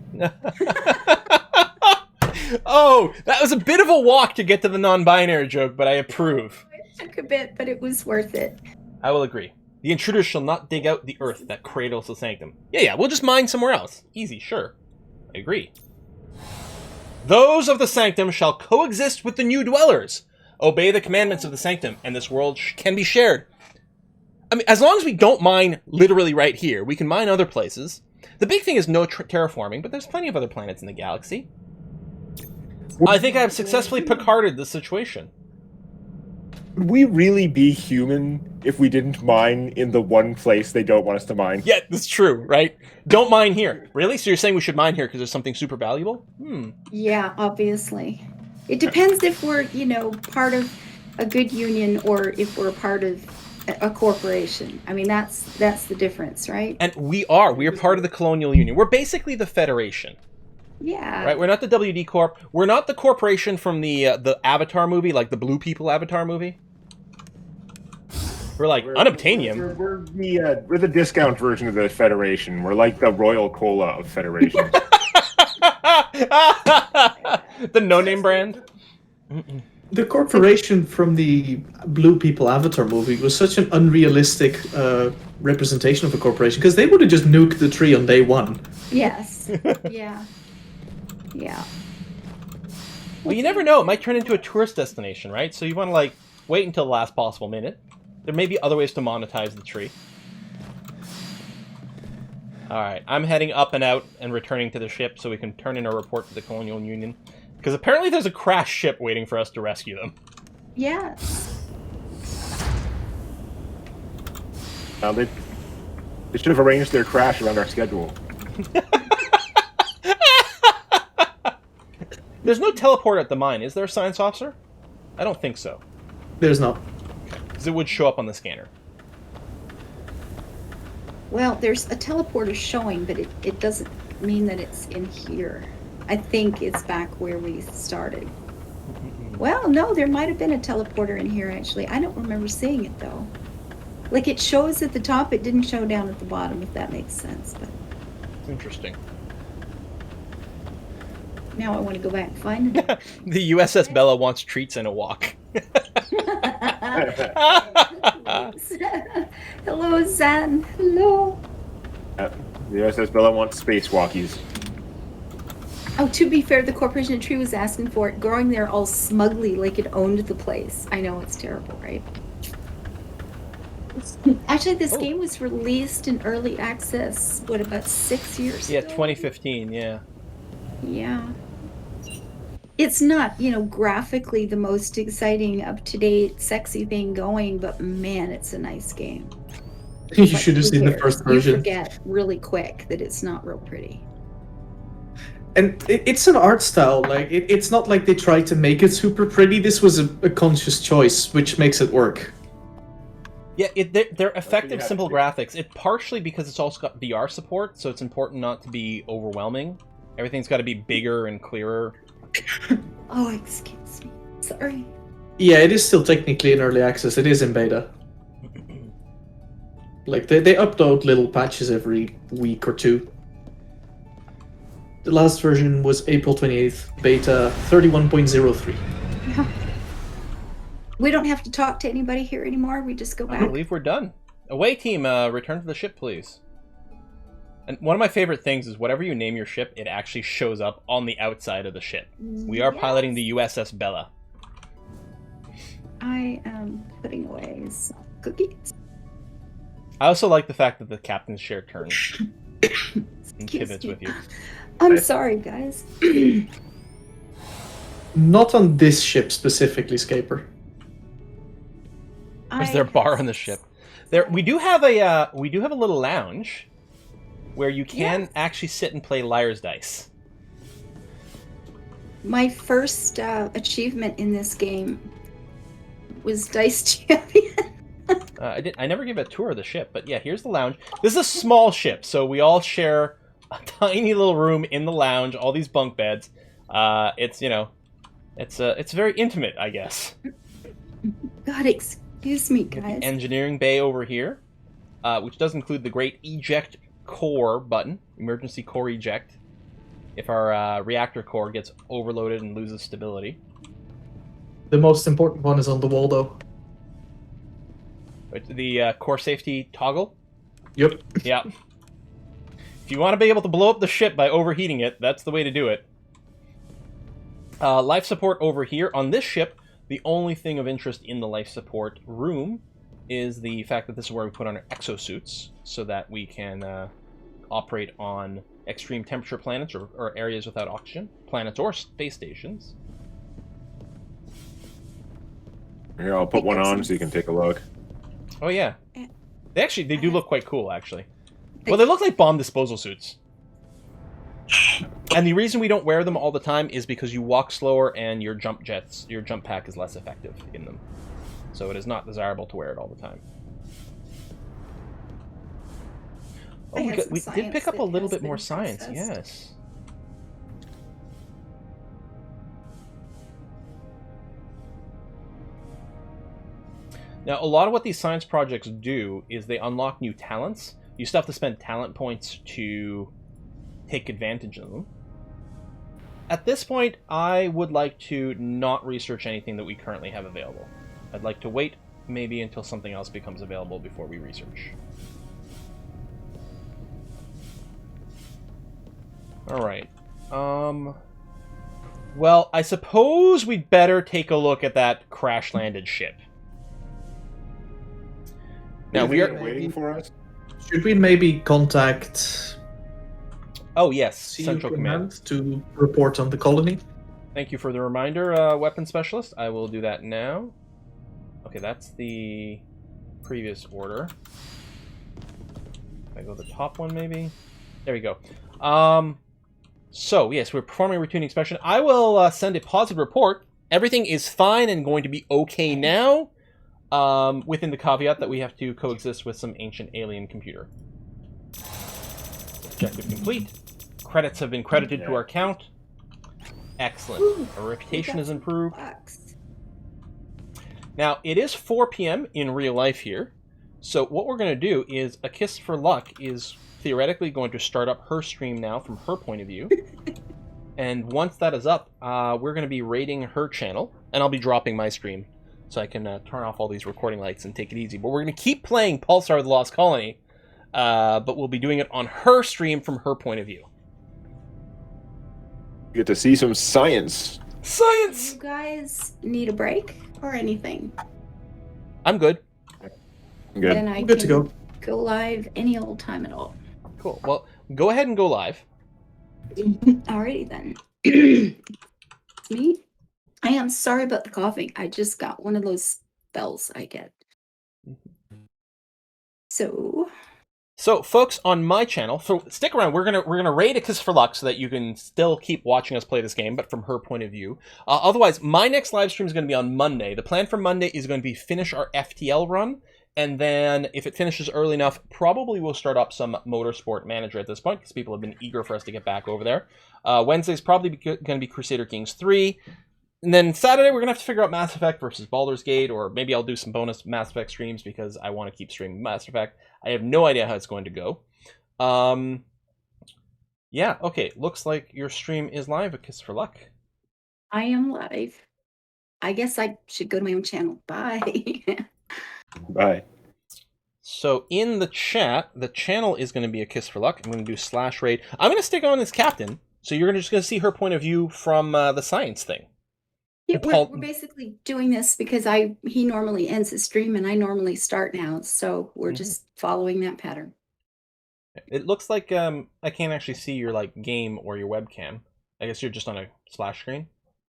Oh, that was a bit of a walk to get to the non-binary joke, but I approve. It took a bit, but it was worth it. I will agree. The intruders shall not dig out the earth that cradles the sanctum. Yeah, we'll just mine somewhere else. Easy, sure. I agree. Those of the sanctum shall coexist with the new dwellers. Obey the commandments of the sanctum, and this world can be shared. I mean, as long as we don't mine literally right here, we can mine other places. The big thing is no terraforming, but there's plenty of other planets in the galaxy. I think I've successfully Picarded the situation. Would we really be human if we didn't mine in the one place they don't want us to mine? Yeah, that's true, right? Don't mine here. Really? So you're saying we should mine here because there's something super valuable? Yeah, obviously. It depends if we're, you know, part of a good union or if we're part of a corporation. I mean, that's the difference, right? And we are part of the Colonial Union. We're basically the Federation. Yeah. Right? We're not the WD Corp. We're not the corporation from the Avatar movie, like the Blue People Avatar movie. We're like unobtainium. We're the discount version of the Federation. We're like the Royal Cola of Federation. The no-name brand. The corporation from the Blue People Avatar movie was such an unrealistic representation of a corporation, because they would have just nuked the tree on day one. Yes. Yeah. Yeah. Well, you never know. It might turn into a tourist destination, right? So you want to, like, wait until the last possible minute. There may be other ways to monetize the tree. Alright, I'm heading up and out and returning to the ship so we can turn in a report to the Colonial Union. Because apparently there's a crashed ship waiting for us to rescue them. Yes. They should have arranged their crash around our schedule. There's no teleport at the mine. Is there a science officer? I don't think so. There's not. Because it would show up on the scanner. Well, there's a teleporter showing, but it doesn't mean that it's in here. I think it's back where we started. Well, no, there might have been a teleporter in here, actually. I don't remember seeing it, though. Like, it shows at the top, it didn't show down at the bottom, if that makes sense. But interesting. Now I want to go back and find it. The USS Bella wants treats and a walk. Hello, Zan. Hello. The USS Bella wants spacewalkies. Oh, to be fair, the Corporation of Tree was asking for it, growing there all smugly like it owned the place. I know, it's terrible, right? Actually, this game was released in early access, what, about 6 years ago? Yeah, 2015, yeah. Yeah. It's not, graphically the most exciting, up-to-date, sexy thing going, but man, it's a nice game. You should have seen the first version. You forget really quick that it's not real pretty. And it's an art style. Like it's not like they tried to make it super pretty. This was a conscious choice, which makes it work. Yeah, they're effective, simple graphics. It's partially because it's also got VR support, so it's important not to be overwhelming. Everything's got to be bigger and clearer. Oh, excuse me. Sorry. Yeah, it is still technically in early access. It is in beta. Like they upload little patches every week or two. The last version was April 28th, beta 31.03. Yeah. We don't have to talk to anybody here anymore. We just go back. I believe we're done. Away team, return to the ship, please. And one of my favorite things is whatever you name your ship, it actually shows up on the outside of the ship. We are piloting the USS Bella. I am putting away some cookies. I also like the fact that the captains share turns and pivots with you. I'm sorry, guys. Not on this ship specifically, Scaper. Is there a bar on the ship? We do have a little lounge where you can actually sit and play liar's dice. My first achievement in this game was Dice Champion. I never gave a tour of the ship, but yeah, here's the lounge. This is a small ship, so we all share a tiny little room in the lounge. All these bunk beds. It's very intimate, I guess. God, excuse me, guys. The engineering bay over here, which does include the great eject core button, emergency core eject, if our reactor core gets overloaded and loses stability. The most important one is on the wall, though. The core safety toggle? Yep. Yeah. If you want to be able to blow up the ship by overheating it, that's the way to do it. Life support over here. On this ship, the only thing of interest in the life support room is the fact that this is where we put on our exosuits so that we can operate on extreme temperature planets or areas without oxygen, planets or space stations. Here, I'll put one on so you can take a look. Oh yeah, they do look quite cool, actually. Well, they look like bomb disposal suits. And the reason we don't wear them all the time is because you walk slower and your jump pack is less effective in them. So it is not desirable to wear it all the time. Oh, we did pick up a little bit more science, yes. Now, a lot of what these science projects do is they unlock new talents. You still have to spend talent points to take advantage of them. At this point, I would like to not research anything that we currently have available. I'd like to wait maybe until something else becomes available before we research. Alright. Well, I suppose we'd better take a look at that crash-landed ship. Now, we are waiting for us. Should we maybe contact... Oh, yes, Central Command to report on the colony? Thank you for the reminder, Weapons Specialist. I will do that now. Okay, that's the previous order. If I go to the top one, maybe? There we go. So, yes, we're performing a routine inspection. I will send a positive report. Everything is fine and going to be okay now, within the caveat that we have to coexist with some ancient alien computer. Objective complete. Credits have been credited to our account. Excellent. Ooh, our reputation is improved. Bucks. Now, it is 4 p.m. in real life here. So what we're going to do is A Kiss for Luck is theoretically going to start up her stream now from her point of view. And once that is up, we're going to be raiding her channel. And I'll be dropping my stream so I can turn off all these recording lights and take it easy. But we're going to keep playing Pulsar the Lost Colony. But we'll be doing it on her stream from her point of view. You get to see some science. Science! You guys need a break or anything? I'm good. Good. Then I Good to can go. go live any old time at all. Cool. Well, go ahead and go live. Alrighty then. Me? I am sorry about the coughing. I just got one of those spells I get. So, folks, on my channel, so stick around. We're gonna rate a Kiss for Luck so that you can still keep watching us play this game, but from her point of view. Otherwise, my next live stream is going to be on Monday. The plan for Monday is going to be finish our FTL run, and then if it finishes early enough, probably we'll start up some Motorsport Manager at this point because people have been eager for us to get back over there. Wednesday's probably going to be Crusader Kings 3. And then Saturday, we're going to have to figure out Mass Effect versus Baldur's Gate, or maybe I'll do some bonus Mass Effect streams because I want to keep streaming Mass Effect. I have no idea how it's going to go. Yeah, okay. Looks like your stream is live at Kiss for Luck. I am live. I guess I should go to my own channel. Bye. Bye. So in the chat, the channel is going to be a Kiss for Luck. I'm going to do /raid. I'm going to stick on as captain, so you're just going to see her point of view from the science thing. Yeah, we're basically doing this because he normally ends his stream and I normally start now, so we're just following that pattern. It looks like I can't actually see your game or your webcam. I guess you're just on a splash screen.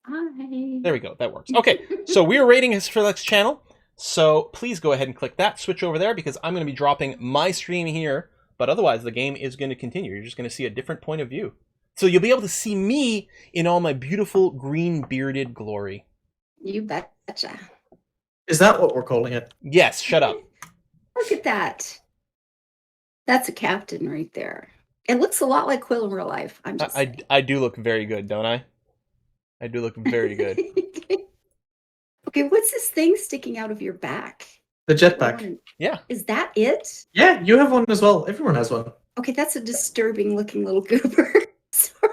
Hi. There we go. That works. Okay, so we're rating his Felix channel. So please go ahead and click that. Switch over there because I'm going to be dropping my stream here. But otherwise, the game is going to continue. You're just going to see a different point of view. So you'll be able to see me in all my beautiful green bearded glory. You betcha. Is that what we're calling it? Yes, shut up. Look at that. That's a captain right there. It looks a lot like Quill in real life. I'm just I do look very good, don't I? I do look very good. Okay, what's this thing sticking out of your back? The jetpack. Yeah. Is that it? Yeah, you have one as well. Everyone has one. Okay, that's a disturbing looking little goober. Sorry.